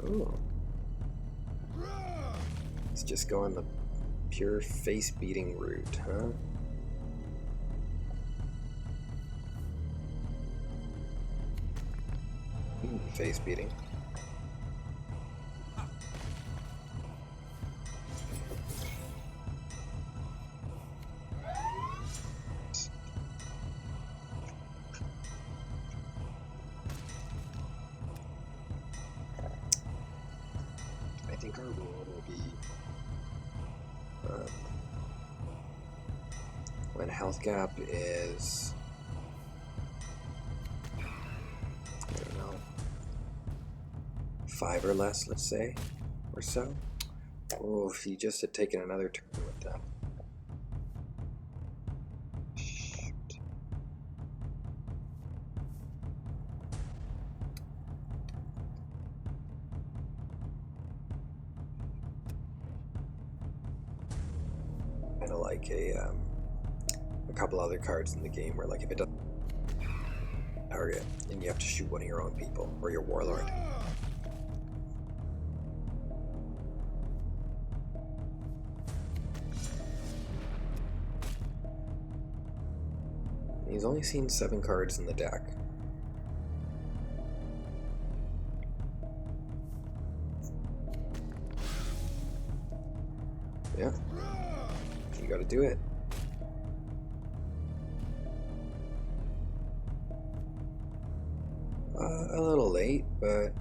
Ooh. Let's just go on the pure face-beating route, huh? Face-beating. I think our rule will be when health gap is, I don't know, 5 or less, let's say, or so. Oh, if he just had taken another turn with that. Shoot. Kind of like a couple other cards in the game where, like, if it doesn't target, and you have to shoot one of your own people or your warlord. He's only seen 7 cards in the deck. Yeah, you gotta do it. late, but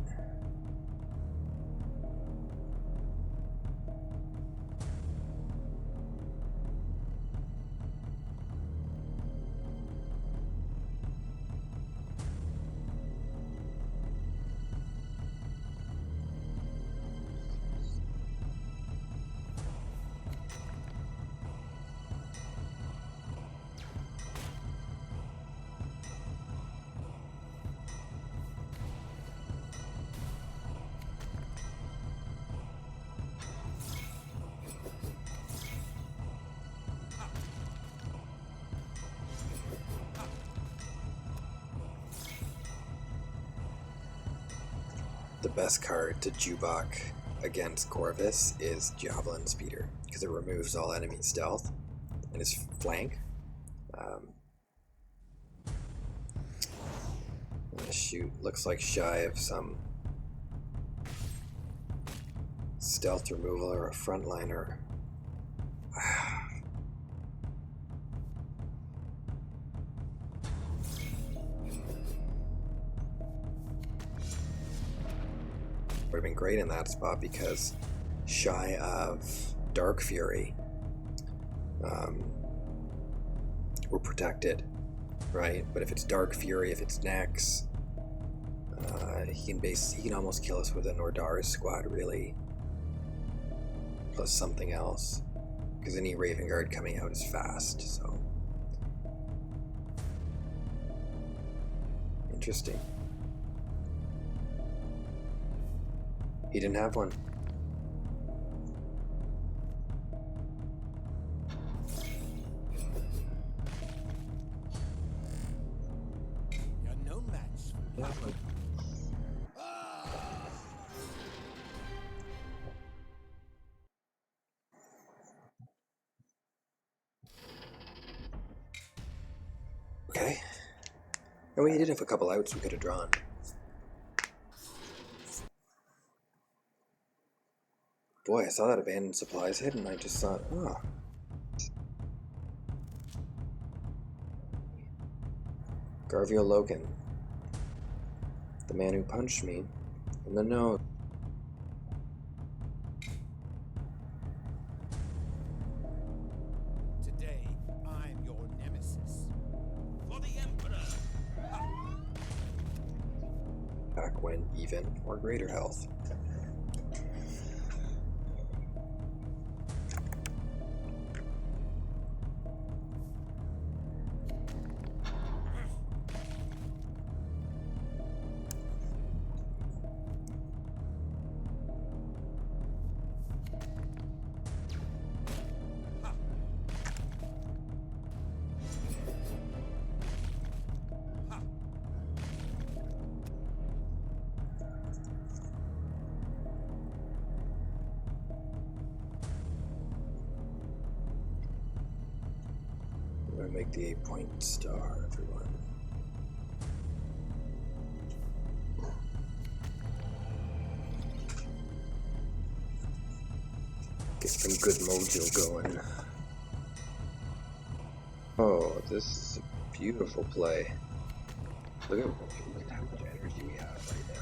the best card to Jubok against Corvus is Javelin Speeder, because it removes all enemy stealth and his flank. Shoot, looks like shy of some stealth removal or a frontliner. Would have been great in that spot because shy of Dark Fury, we're protected, right? But if it's Dark Fury, if it's Nex, he can almost kill us with an Nordaris squad, really, plus something else, because any Raven Guard coming out is fast. So interesting. He didn't have one. You're no match. Yeah. Okay. And we did have a couple outs we could have drawn. Boy, I saw that abandoned supplies hit and I just thought, oh. Garvio Logan. The man who punched me in the nose. Today, I'm your nemesis. For the Emperor! Back when even or greater health. I'm gonna make the 8-point star, everyone. Get some good mojo going. Oh, this is a beautiful play. Look at how much energy we have right now.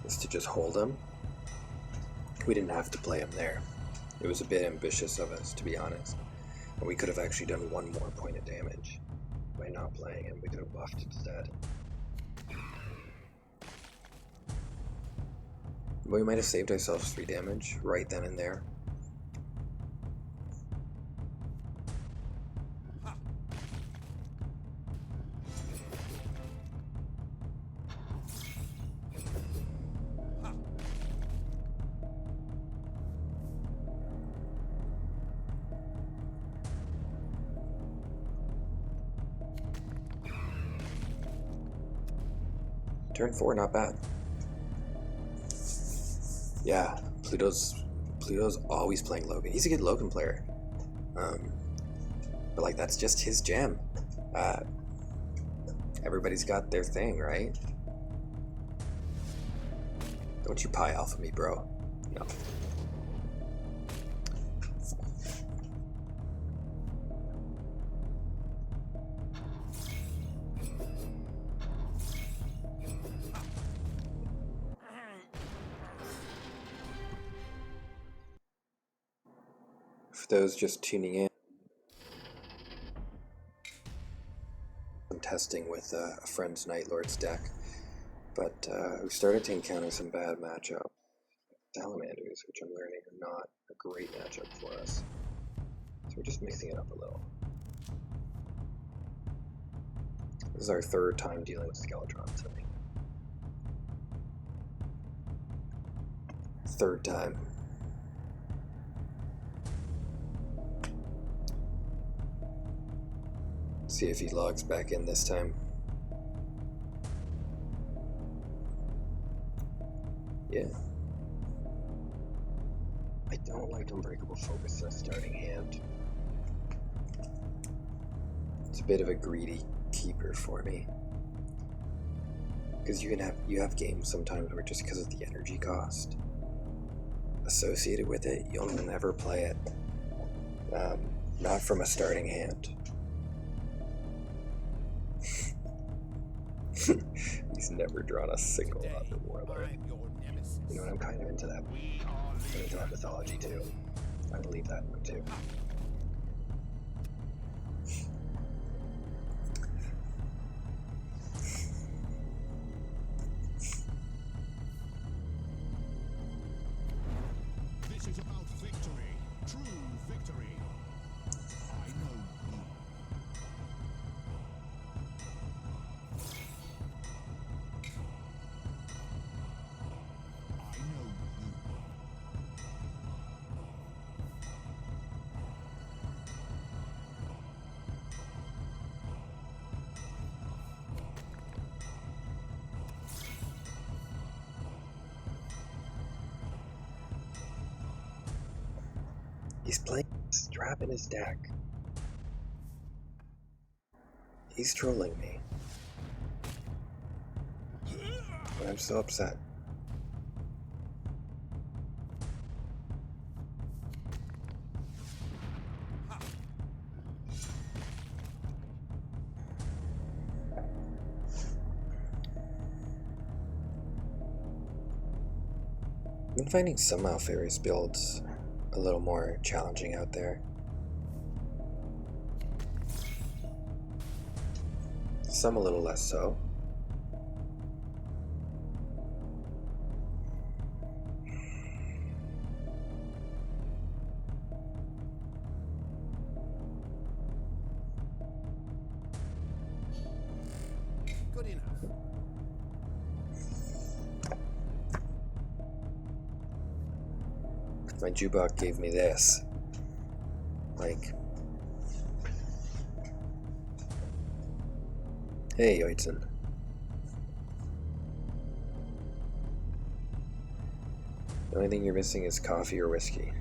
Is to just hold him. We didn't have to play him there. It was a bit ambitious of us, to be honest. And we could have actually done one more point of damage by not playing him. We could have buffed instead. We might have saved ourselves 3 damage right then and there. Turn 4, not bad. Yeah, Pluto's always playing Logan. He's a good Logan player. But like that's just his jam. Everybody's got their thing, right? Don't you pie off of me, bro. No. For those just tuning in, I'm testing with a friend's Night Lord's deck, but we started to encounter some bad matchups. Salamanders, which I'm learning are not a great matchup for us. So we're just mixing it up a little. This is our third time dealing with Skeletron tonight. Third time. See if he logs back in this time. Yeah. I don't like Unbreakable Focus as a starting hand. It's a bit of a greedy keeper for me. Because you have games sometimes where just because of the energy cost associated with it, you'll never play it. Not from a starting hand. He's never drawn a single Underworlder. You know what, I'm kind of into that. I'm into that mythology too. I believe that one too. This is about victory, true victory. I know you. I know you. He's playing Strap in his deck. He's trolling me. But I'm so upset. I've been finding some Alpharius builds a little more challenging out there. Some a little less so. Good enough. My Jubok gave me this. Like, hey, Yoitzen. The only thing you're missing is coffee or whiskey.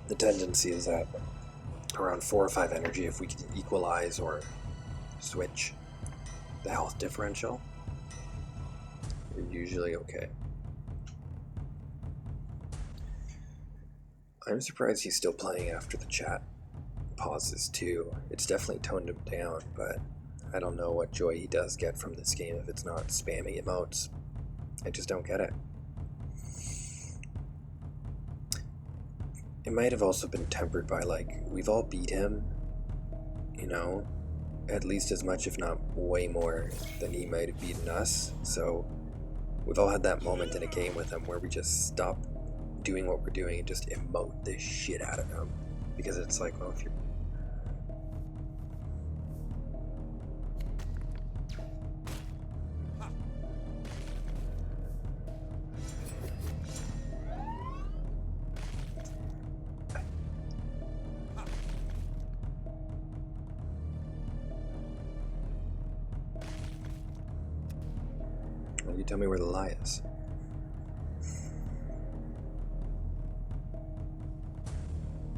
The tendency is that around 4 or 5 energy, if we can equalize or switch the health differential, we're usually okay. I'm surprised he's still playing after the chat pauses too. It's definitely toned him down, but I don't know what joy he does get from this game if it's not spamming emotes. I just don't get it. It might have also been tempered by, like, we've all beat him, you know, at least as much, if not way more, than he might have beaten us. So we've all had that moment in a game with him where we just stop doing what we're doing and just emote the shit out of him. Because it's like, well, if you're... Well, you tell me where the lie is.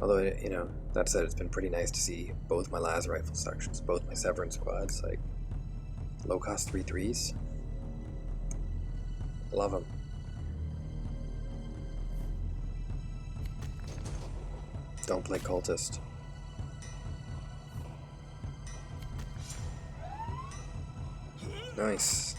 Although, you know, that said, it's been pretty nice to see both my Las rifle sections, both my Severin squads. Like, Low cost 3/3s. Love them. Don't play cultist. Nice.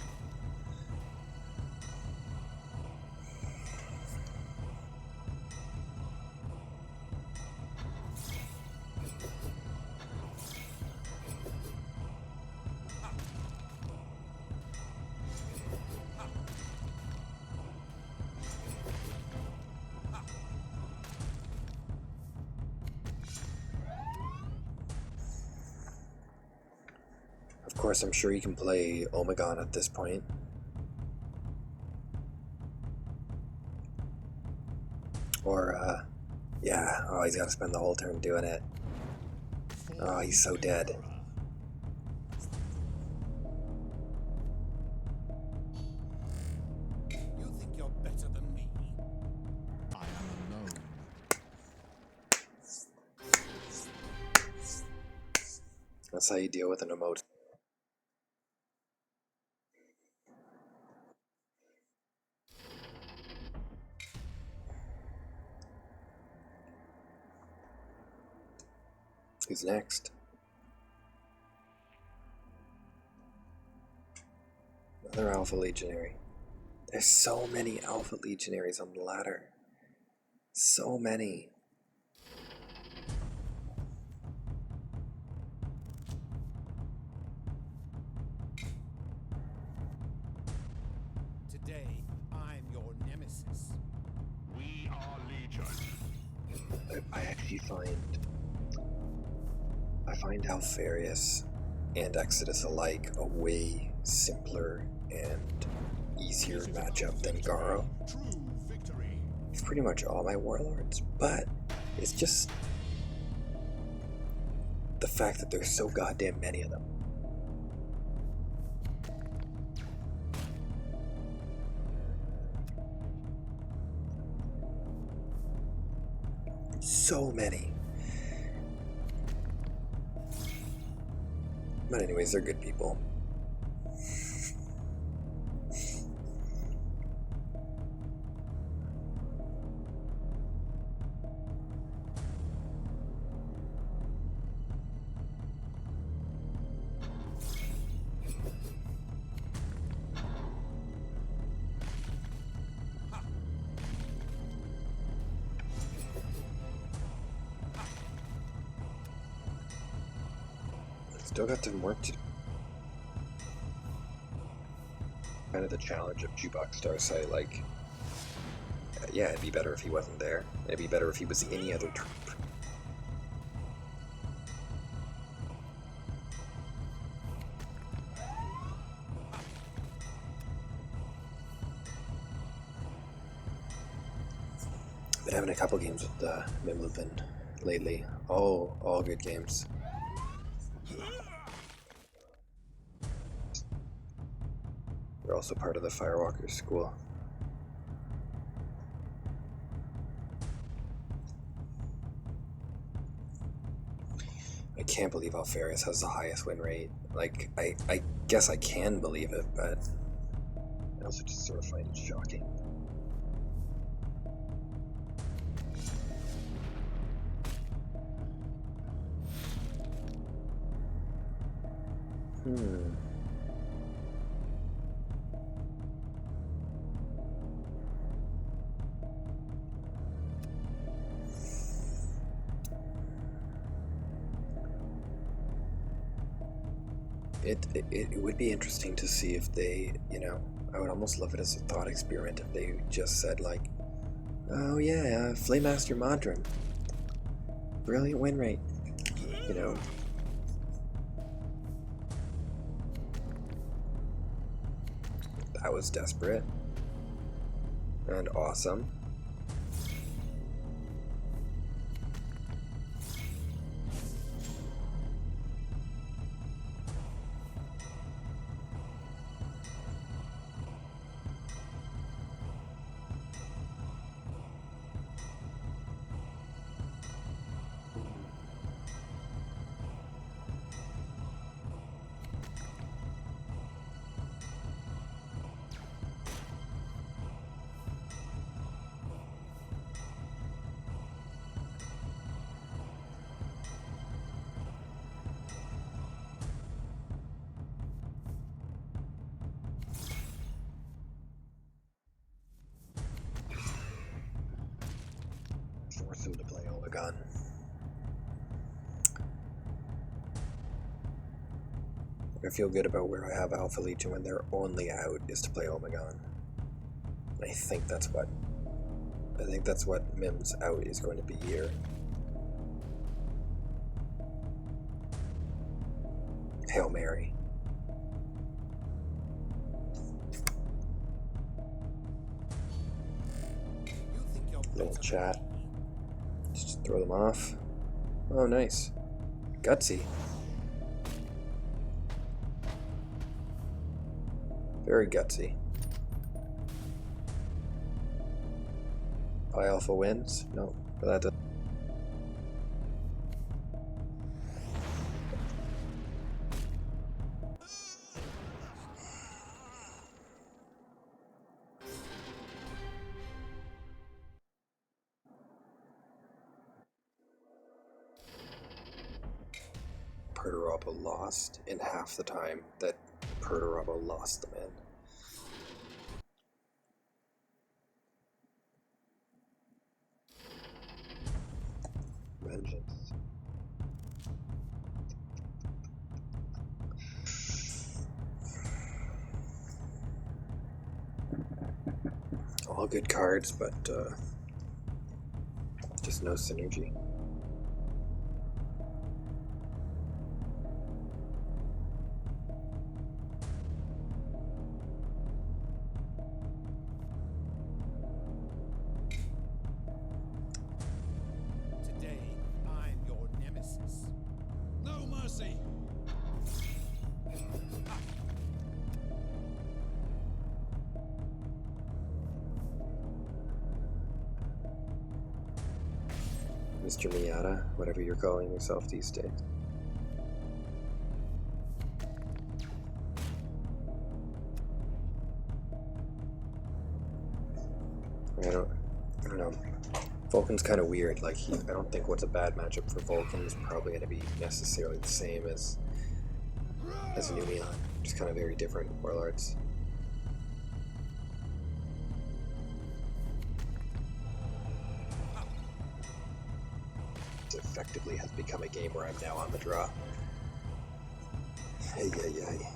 Of course, I'm sure you can play Omegon at this point. Or, yeah, oh, he's gotta spend the whole turn doing it. Oh, he's so dead. You think you're better than me? I am alone. That's how you deal with an emote. Who's next? Another Alpha Legionary. There's so many Alpha Legionaries on the ladder. So many. Today, I'm your nemesis. We are Legion. I actually find Alfarius and Exodus alike a way simpler and easier matchup than Garo. True victory. It's pretty much all my warlords, but it's just the fact that there's so goddamn many of them. So many. But anyways, they're good people. Still got some work to do. Kind of the challenge of Jukebox Starsight, like, yeah, it'd be better if he wasn't there. It'd be better if he was any other troop. Been having a couple games with Mimlupin lately. All good games. They're also part of the Firewalker school. I can't believe Alfarius has the highest win rate. Like, I guess I can believe it, but I also just sort of find it shocking. It would be interesting to see if they, you know, I would almost love it as a thought experiment if they just said, like, oh yeah, Flame Master Modron, brilliant win rate, you know. That was desperate and awesome. I feel good about where I have Alpha Legion when their only out is to play Omegon. I think that's what Mim's out is going to be here. Hail Mary. Little chat. Just throw them off. Oh, nice. Gutsy. Very gutsy. Pi Alpha wins? No, but that doesn't. Perturabo lost in half the time that Perturabo lost them in. Vengeance. All good cards, but just no synergy. Today, I'm your nemesis. No mercy. Mr. Miata, whatever you're calling yourself these days. I don't know. Vulcan's kind of weird. Like I don't think what's a bad matchup for Vulcan is probably going to be necessarily the same as Numion. Just kind of very different warlords. It effectively has become a game where I'm now on the draw. Hey, hey, hey.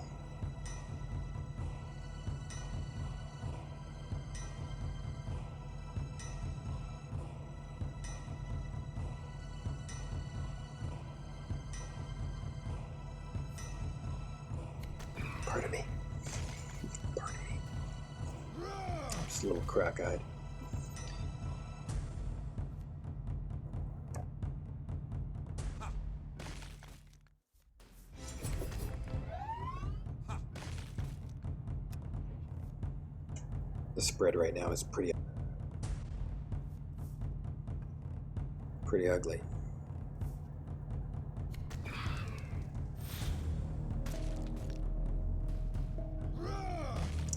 Pardon me. Pardon me. I'm just a little crack-eyed. The spread right now is pretty ugly.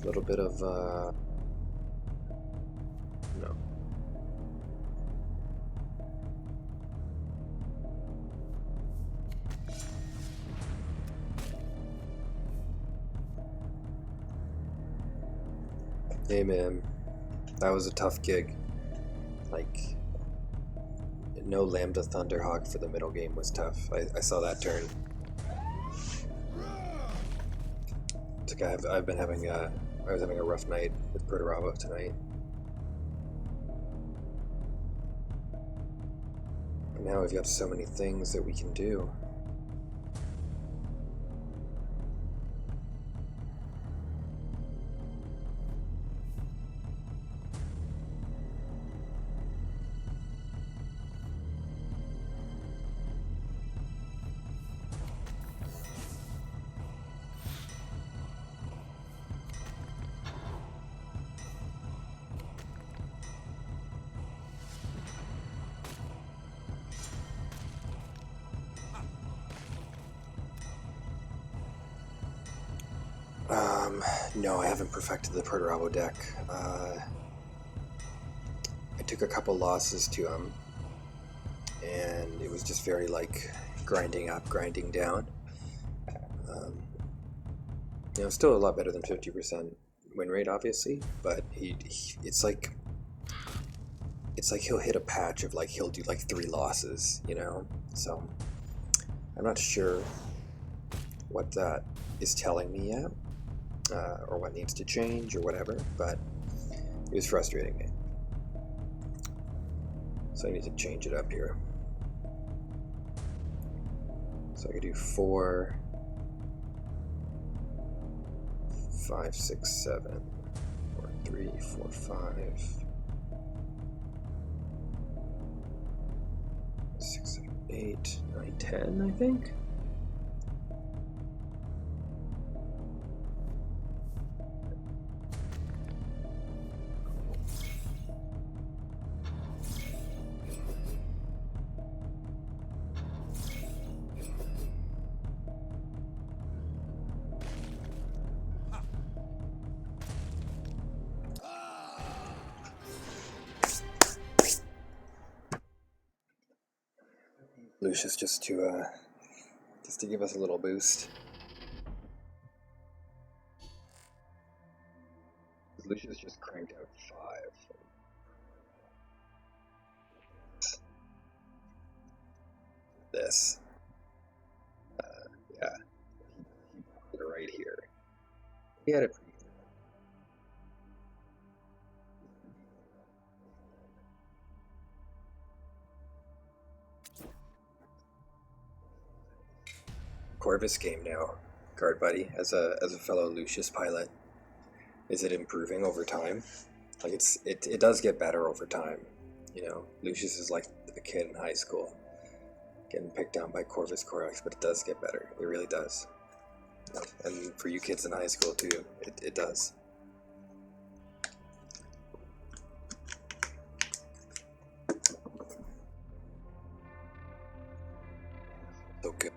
A little bit of no. Hey man, that was a tough gig. Like, no Lambda Thunderhawk for the middle game was tough. I saw that turn. It's like I've been having I was having a rough night with Perturabo tonight. And now we've got so many things that we can do. No, I haven't perfected the Perturabo deck. I took a couple losses to him, and it was just very, like, grinding up, grinding down. You know, still a lot better than 50% win rate, obviously, but it's like he'll hit a patch of, like, he'll do, like, 3 losses, you know? So, I'm not sure what that is telling me yet, or what needs to change or whatever, but it was frustrating me. So I need to change it up here. So I could do 4, 5, 6, 7, or 3, 4, 5, 6, 7, 8, 9, 10, I think. Lucius just to give us a little boost. Lucius just cranked out 5. This. Yeah. He put it right here. He had it pretty good. Corvus game now, Guard Buddy, as a fellow Lucius pilot. Is it improving over time? Like it does get better over time. You know, Lucius is like a kid in high school getting picked on by Corvus Corax, but it does get better. It really does. And for you kids in high school too, it does. So good.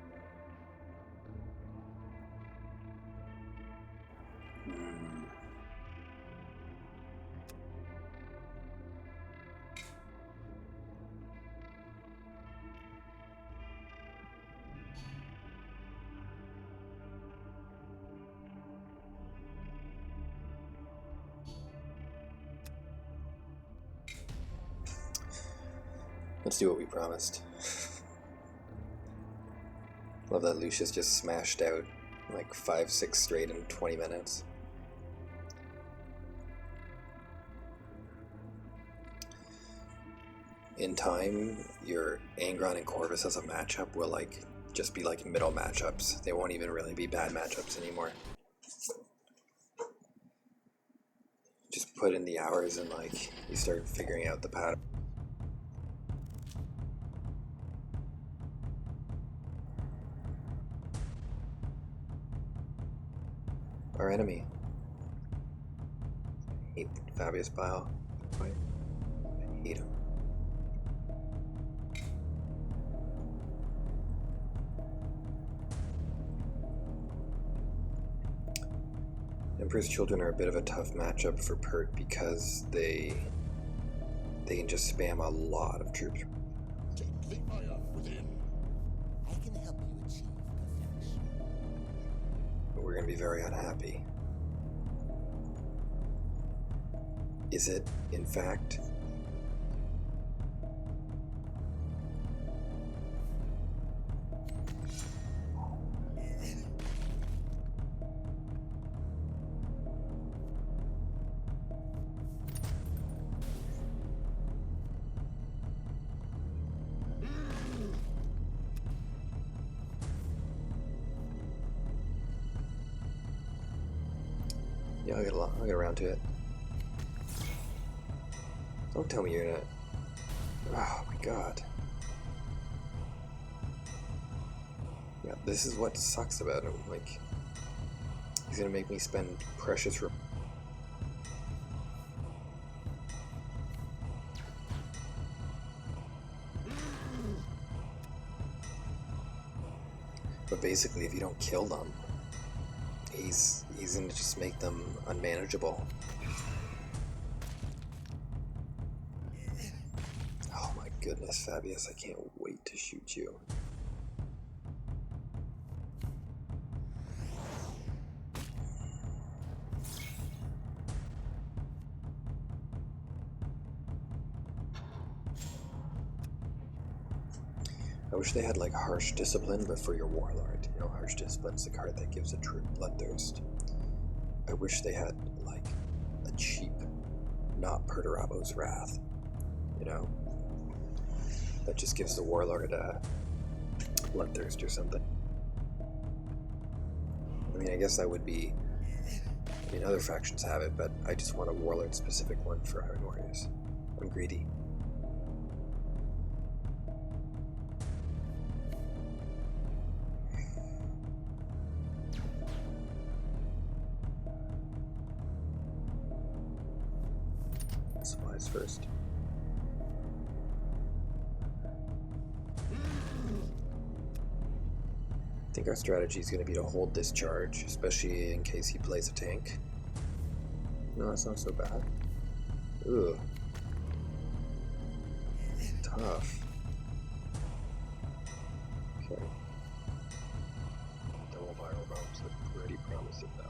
Let's do what we promised. Love that Lucius just smashed out like 5, 6 straight in 20 minutes. In time, your Angron and Corvus as a matchup will like just be like middle matchups. They won't even really be bad matchups anymore. Just put in the hours and like you start figuring out the pattern. Our enemy. I hate Fabius Bile. I hate him. Emperor's Children are a bit of a tough matchup for Pert because they can just spam a lot of troops. Take the ire within. I can help you achieve perfection. But we're going to be very unhappy. Is it, in fact, yeah, I'll get around to it. Don't tell me you're gonna... Oh my god. Yeah, this is what sucks about him. Like, he's gonna make me spend precious... But basically, if you don't kill them, he's gonna just make them unmanageable. Oh my goodness, Fabius, I can't wait to shoot you. I wish they had like Harsh Discipline, but for your Warlord. You know, Harsh Discipline's the card that gives a true Bloodthirst. I wish they had like a cheap, not Perturabo's Wrath. You know, that just gives the Warlord a Bloodthirst or something. I mean, I guess that would be. I mean, other factions have it, but I just want a Warlord specific one for Iron Warriors. I'm greedy. Supplies first. I think our strategy is going to be to hold this charge, especially in case he plays a tank. No, it's not so bad. Ugh. Tough. Okay. Double viral bombs look pretty promising though.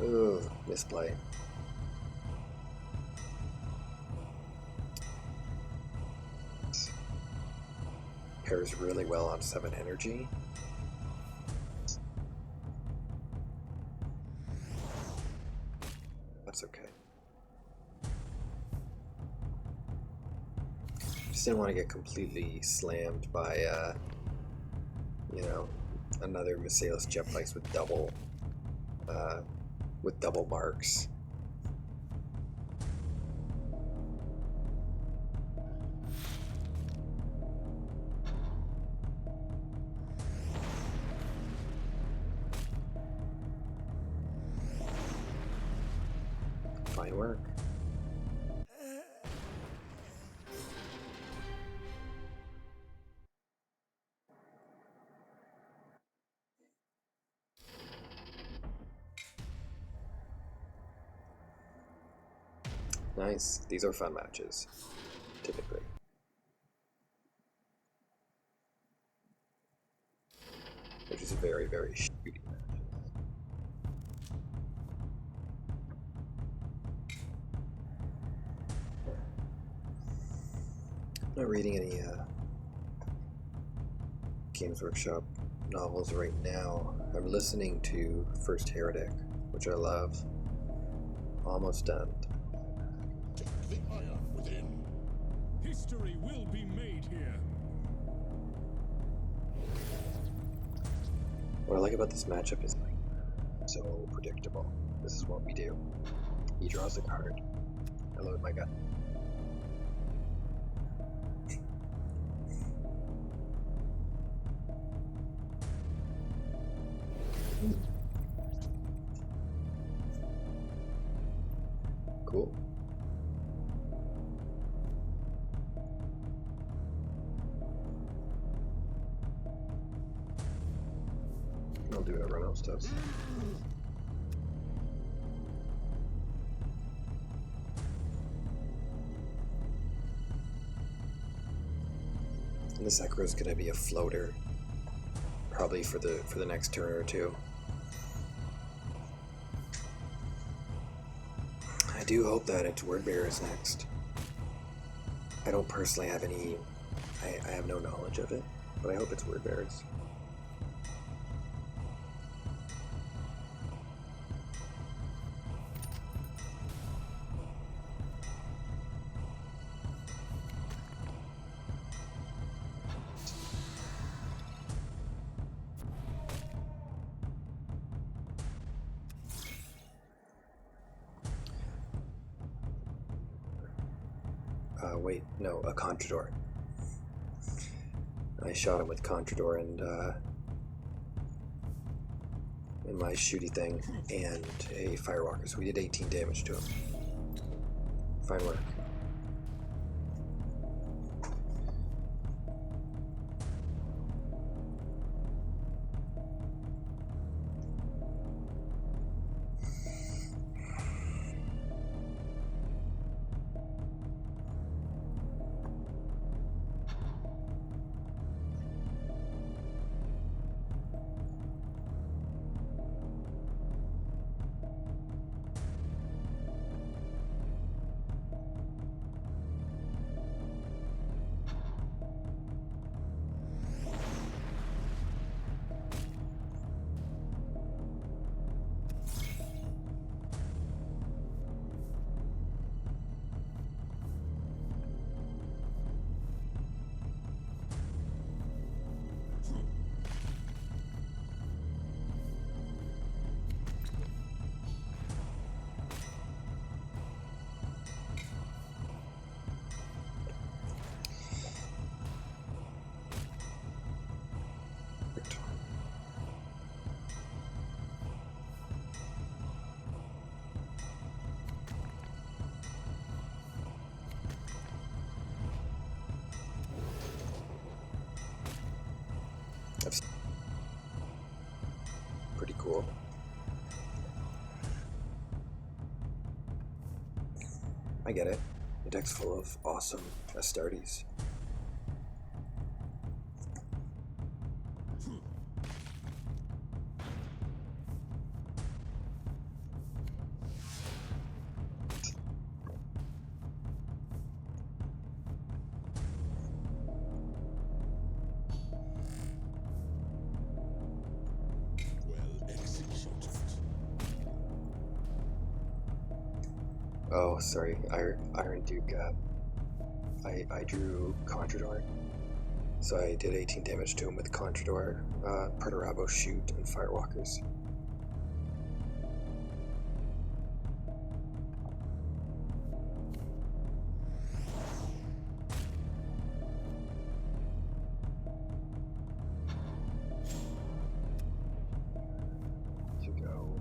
Ugh, misplay. Pairs really well on 7 energy. That's okay. Just didn't want to get completely slammed by, you know, another Misaelus Jetbikes with double marks. Fine work. Nice. These are fun matches, typically. They're just very, very shooty matches. I'm not reading any Games Workshop novels right now. I'm listening to First Heretic, which I love. Almost done. The iron within. History will be made here. What I like about this matchup is like so predictable. This is what we do. He draws a card. I load my gun. Cool. I'll do what everyone else does. And this Echo is gonna be a floater, probably for the next turn or two. I do hope that it's Wordbearer is next. I don't personally have any. I have no knowledge of it, but I hope it's Wordbearers. Wait, no, a Contrador. I shot him with Contrador and my shooty thing and a Firewalker, so we did 18 damage to him. Fine work. I get it. Your deck's full of awesome Astartes. Well executed. Oh, sorry, Iron Duke. I drew Contrador, so I did 18 damage to him with Contrador, Perturabo, Shoot, and Firewalkers. To go.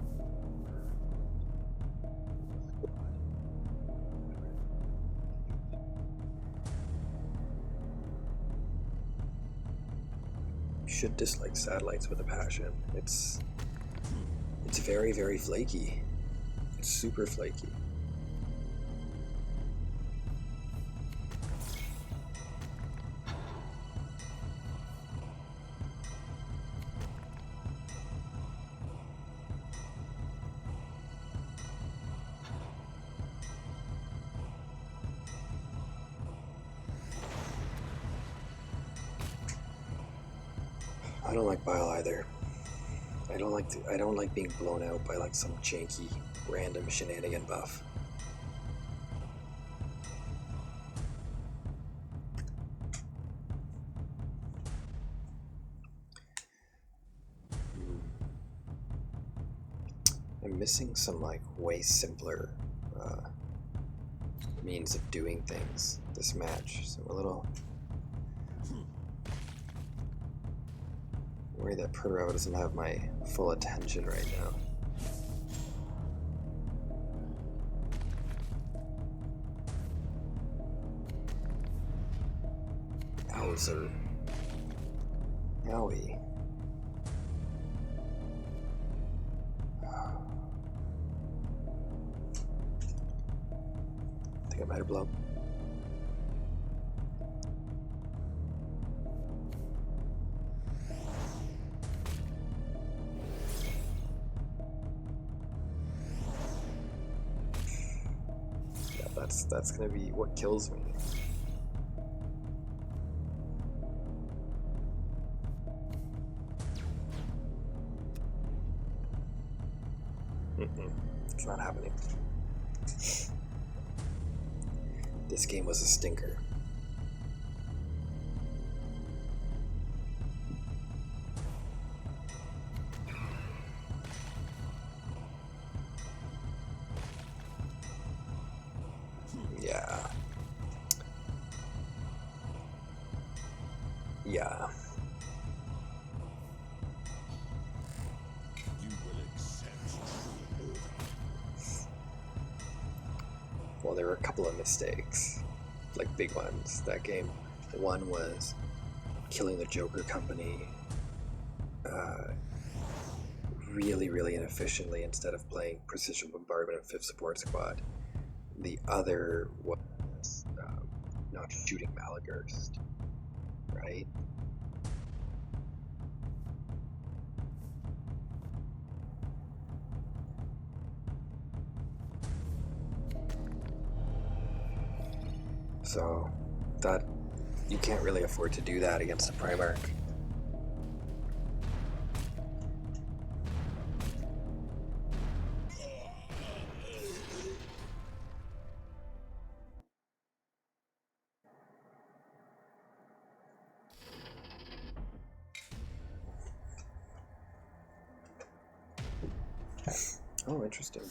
You should dislike Satellites with a passion. It's very, very flaky. It's super flaky. I don't like Bile either. I don't like being blown out by like some janky random shenanigan buff. I'm missing some like way simpler means of doing things this match, so I'm a little worried that Perturabo doesn't have my full attention right now. Yowzer. Yowie. I think I might have blown. Yeah, that's gonna be what kills me. It's not happening. This game was a stinker. Yeah. Yeah. You will accept true order. Well, there were a couple of mistakes, like big ones that game. One was killing the Joker Company really, really inefficiently instead of playing Precision Bombardment and 5th Support Squad. The other was not shooting Malagurst, right? So that you can't really afford to do that against a Primarch. Oh, interesting.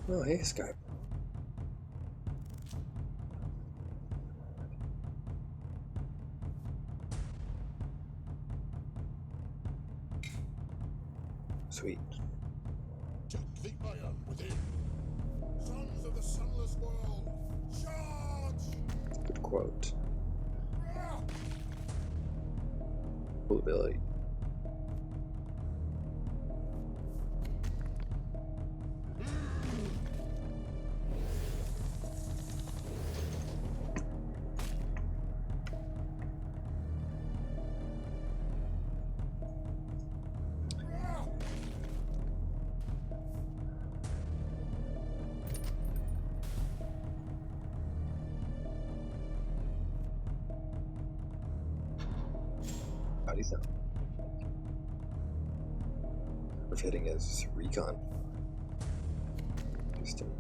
Oh, hey, Skype. Sweet. Check the iron within. Sons of the sunless world, charge! Good quote. Cool ability. he's not. Of hitting his recon. Interesting.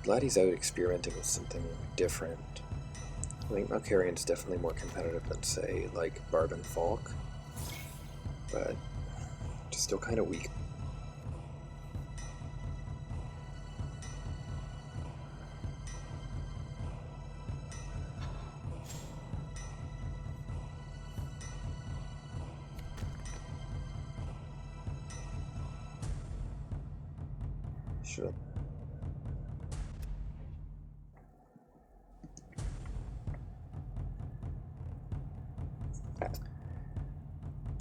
Glad he's out experimenting with something different. I think Malkarian's definitely more competitive than, say, like Barb and Falk, but just still kind of weak. Sure.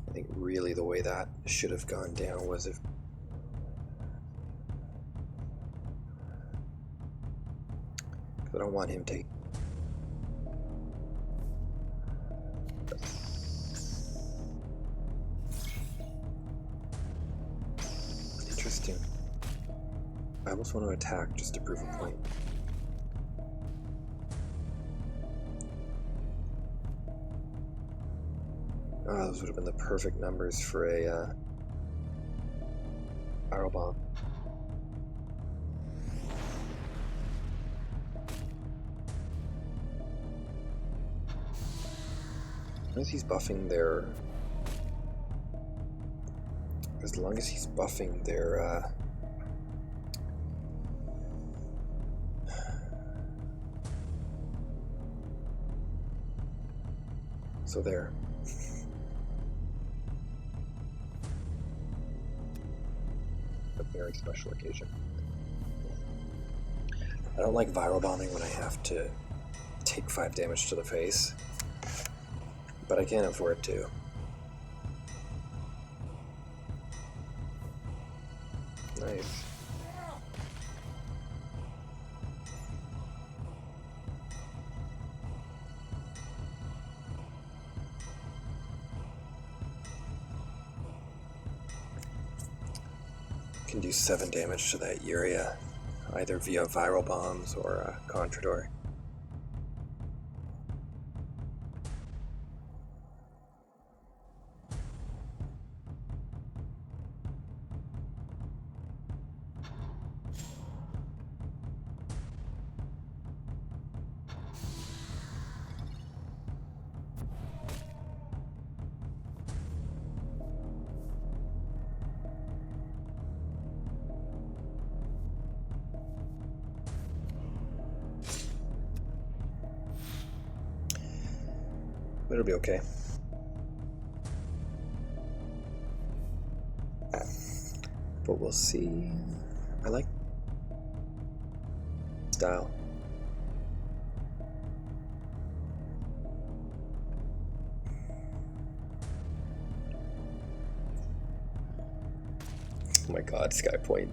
I think really the way that should have gone down was if I don't want him to. Interesting. I almost want to attack just to prove a point. Those would have been the perfect numbers for a arrow bomb. As he's buffing their, as long as he's buffing their so there. A very special occasion. I don't like viral bombing when I have to take 5 damage to the face, but I can't afford to. Nice. Can do 7 damage to that area, either via viral bombs or Contrador. It'll be okay. But we'll see. I like style. Oh my god, Sky Point.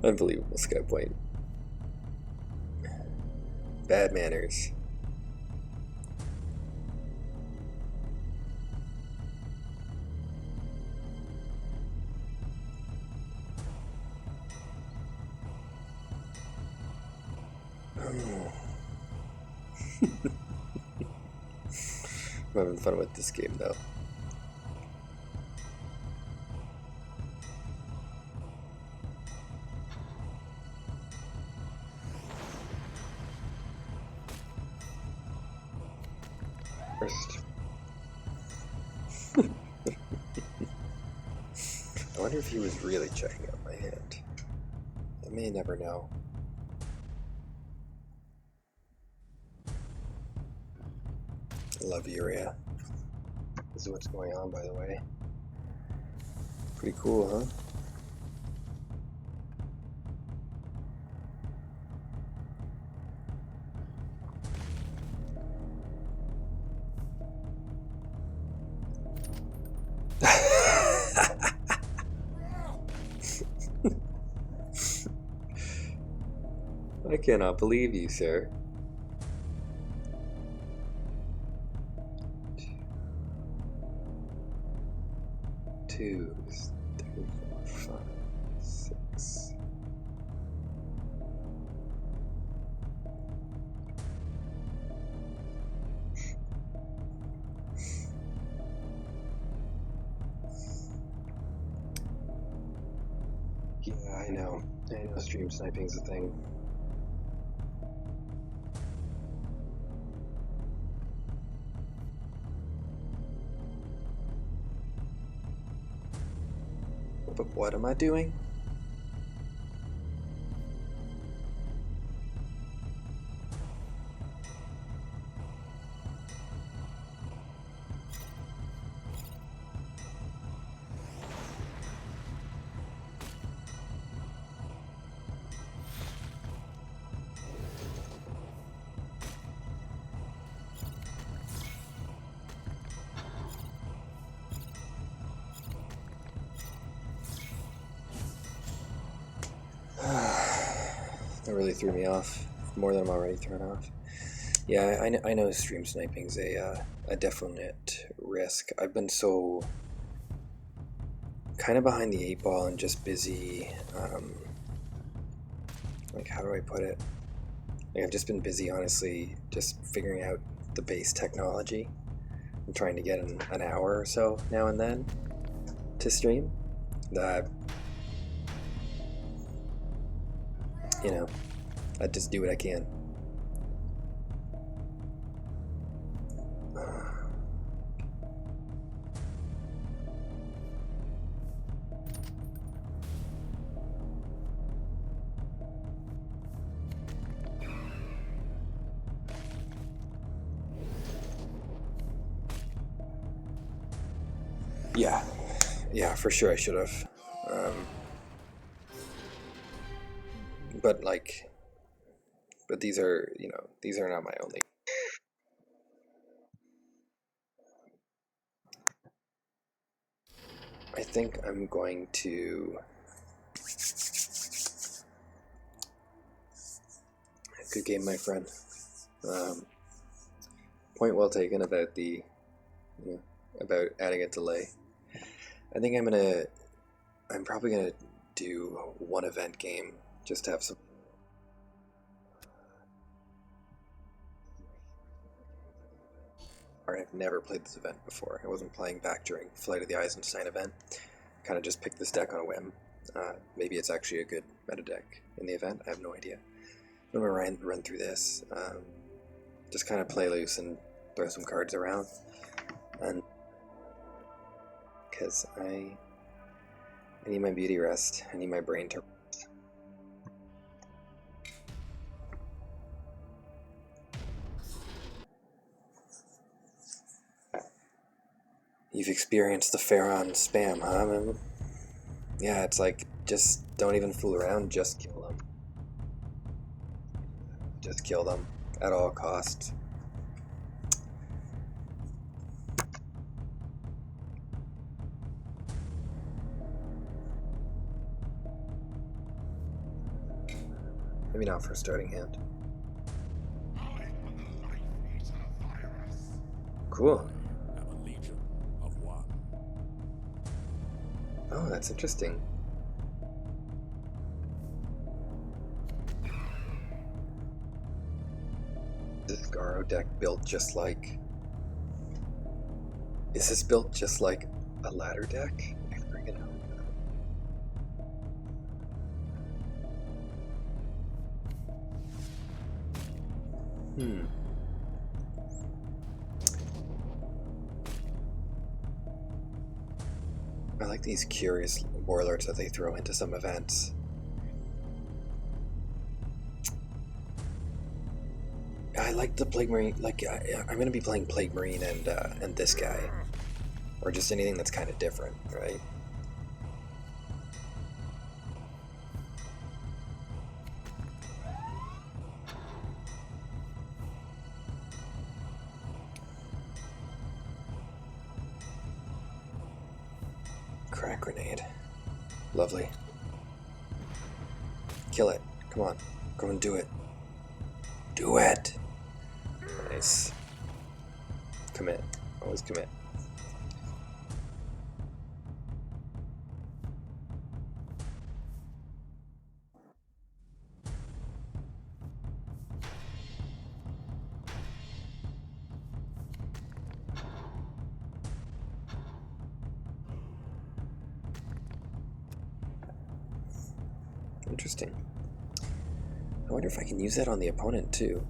Unbelievable, Sky Point. Bad manners. Oh. I'm having fun with this game though. First. I wonder if he was really checking out my hand. I may never know. I love Urea. This is what's going on, by the way. Pretty cool, huh? I cannot believe you, sir. Two, three, 4, 5, 6. Yeah, I know. I know stream sniping's a thing. But what am I doing? That really threw me off, more than I'm already thrown off. Yeah, I know stream sniping's a definite risk. I've been so kind of behind the 8 ball and just busy, like, how do I put it? Like, I've just been busy, honestly, just figuring out the base technology. I'm trying to get an hour or so now and then to stream. That, you know, I just do what I can. Yeah, for sure I should have. But like, but these are, these are not my only. I think I'm going to. Good game, my friend. Point well taken about the, about adding a delay. I think I'm probably gonna do one event game just to have some. I've never played this event before. I wasn't playing back during Flight of the Eisenstein event. Kind of just picked this deck on a whim. Maybe it's actually a good meta deck in the event. I have no idea. I'm gonna run through this. Just kind of play loose and throw some cards around, and because I need my beauty rest. I need my brain to. You've experienced the Pharaon spam, huh, man? Yeah, it's like, just don't even fool around, just kill them. Just kill them, at all costs. Maybe not for a starting hand. Cool. A legion of one. Oh, that's interesting. This Garo deck built just like... Is this built just like a ladder deck? I freaking hope not. I like these curious warlords that they throw into some events. I like the Plague Marine. Like, I'm gonna be playing Plague Marine and this guy, or just anything that's kind of different, right? Crack grenade, lovely. Kill it. Come on, go and do it. Do it. Nice. Commit. Always commit. Interesting. I wonder if I can use that on the opponent too.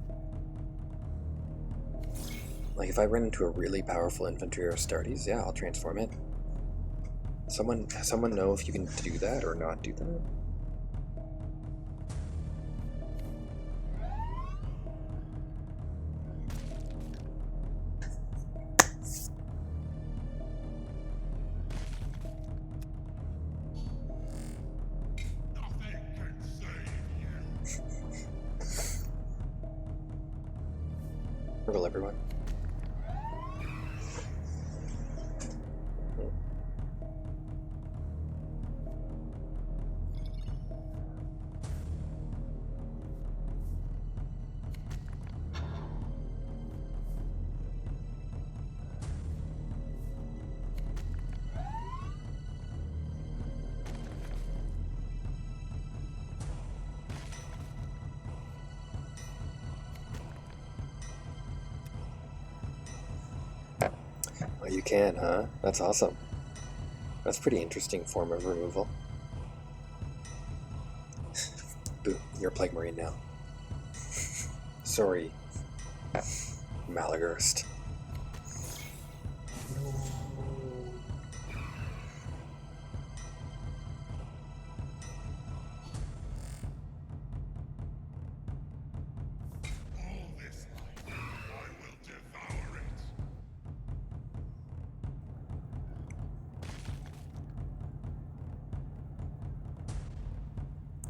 Like if I run into a really powerful infantry or Astartes, yeah, I'll transform it. Someone know if you can do that or not do that? Nothing can save you. Riddle everyone. Oh, you can, huh? That's awesome. That's a pretty interesting form of removal. Boom, you're a Plague Marine now. Sorry, Malagurst. All this life, I will devour it.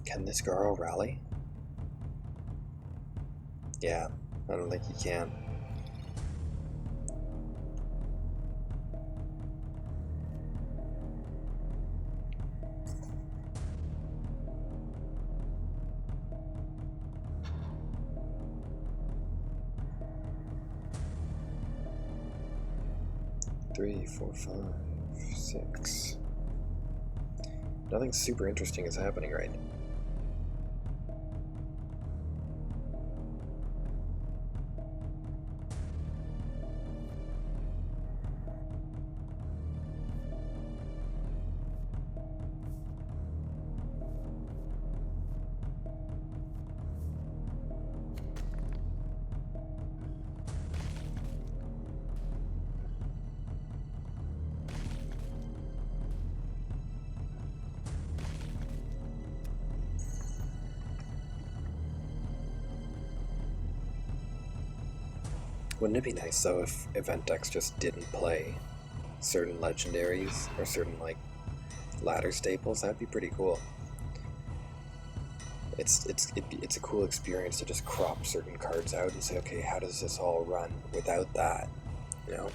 Can this girl rally? Yeah, I don't think he can. Three, 4, 5, 6. Nothing super interesting is happening right now. Wouldn't it be nice though if event decks just didn't play certain legendaries or certain like ladder staples? That'd be pretty cool. It's a cool experience to just crop certain cards out and say, okay, how does this all run without that? You know?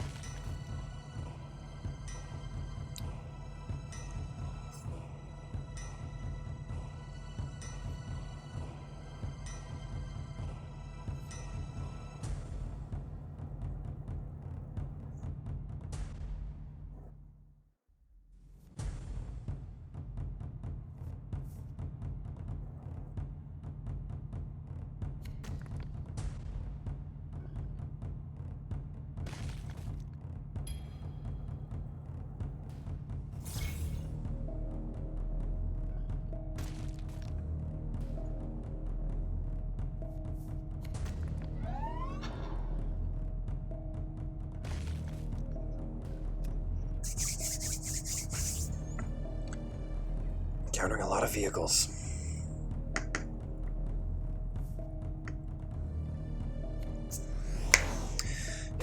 Countering a lot of vehicles.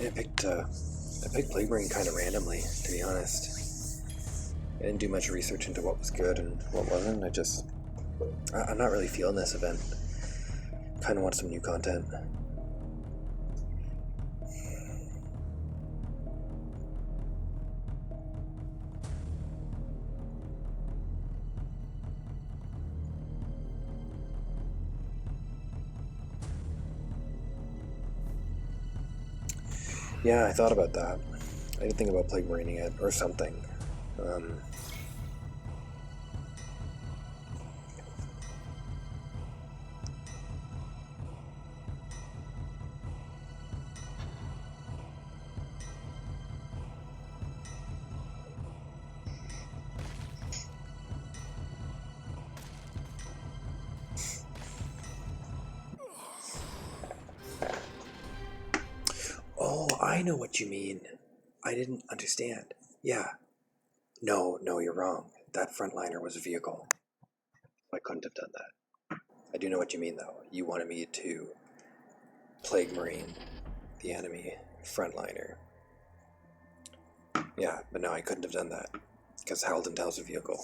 Yeah, I picked Plague Marine kind of randomly, to be honest. I didn't do much research into what was good and what wasn't. I'm not really feeling this event. Kind of want some new content. Yeah, I thought about that. I did think about plague marining it or something. Oh, I know what you mean. I didn't understand. Yeah. No, you're wrong. That frontliner was a vehicle. I couldn't have done that. I do know what you mean, though. You wanted me to plague marine the enemy frontliner. Yeah, but no, I couldn't have done that because Harold Intel's a vehicle.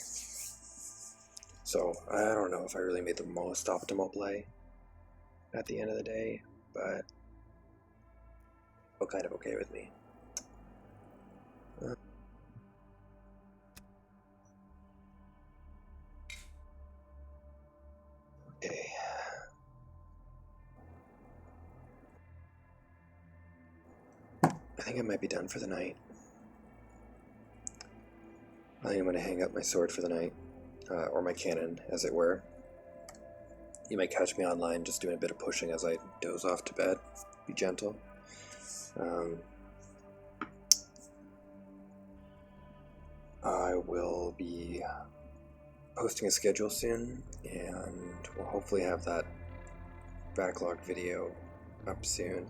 So I don't know if I really made the most optimal play at the end of the day, but kind of okay with me. Okay. I think I might be done for the night. I think I'm going to hang up my sword for the night, or my cannon, as it were. You might catch me online just doing a bit of pushing as I doze off to bed. Be gentle. I will be posting a schedule soon, and we'll hopefully have that backlog video up soon.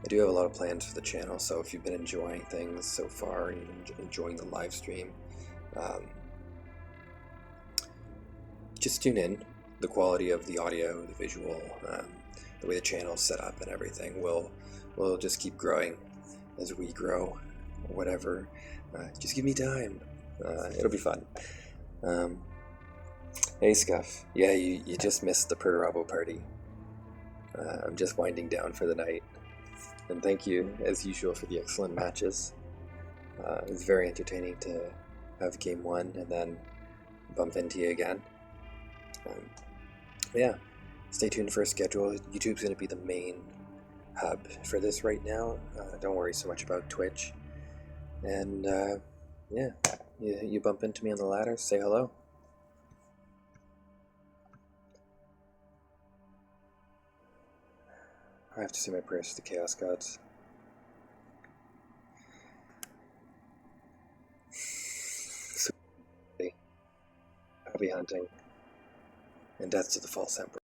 I do have a lot of plans for the channel, so if you've been enjoying things so far and enjoying the live stream, just tune in. The quality of the audio, the visual, the way the channel's set up and everything will just keep growing as we grow, or whatever. Just give me time. It'll be fun. Hey Scuff, yeah, you just missed the Perturabo party. I'm just winding down for the night. And thank you, as usual, for the excellent matches. It was very entertaining to have game one and then bump into you again. Yeah, stay tuned for a schedule. YouTube's going to be the main hub for this right now. Don't worry so much about Twitch. And yeah, you bump into me on the ladder, say hello. I have to say my prayers to the Chaos Gods. So, happy hunting, and death to the false emperor.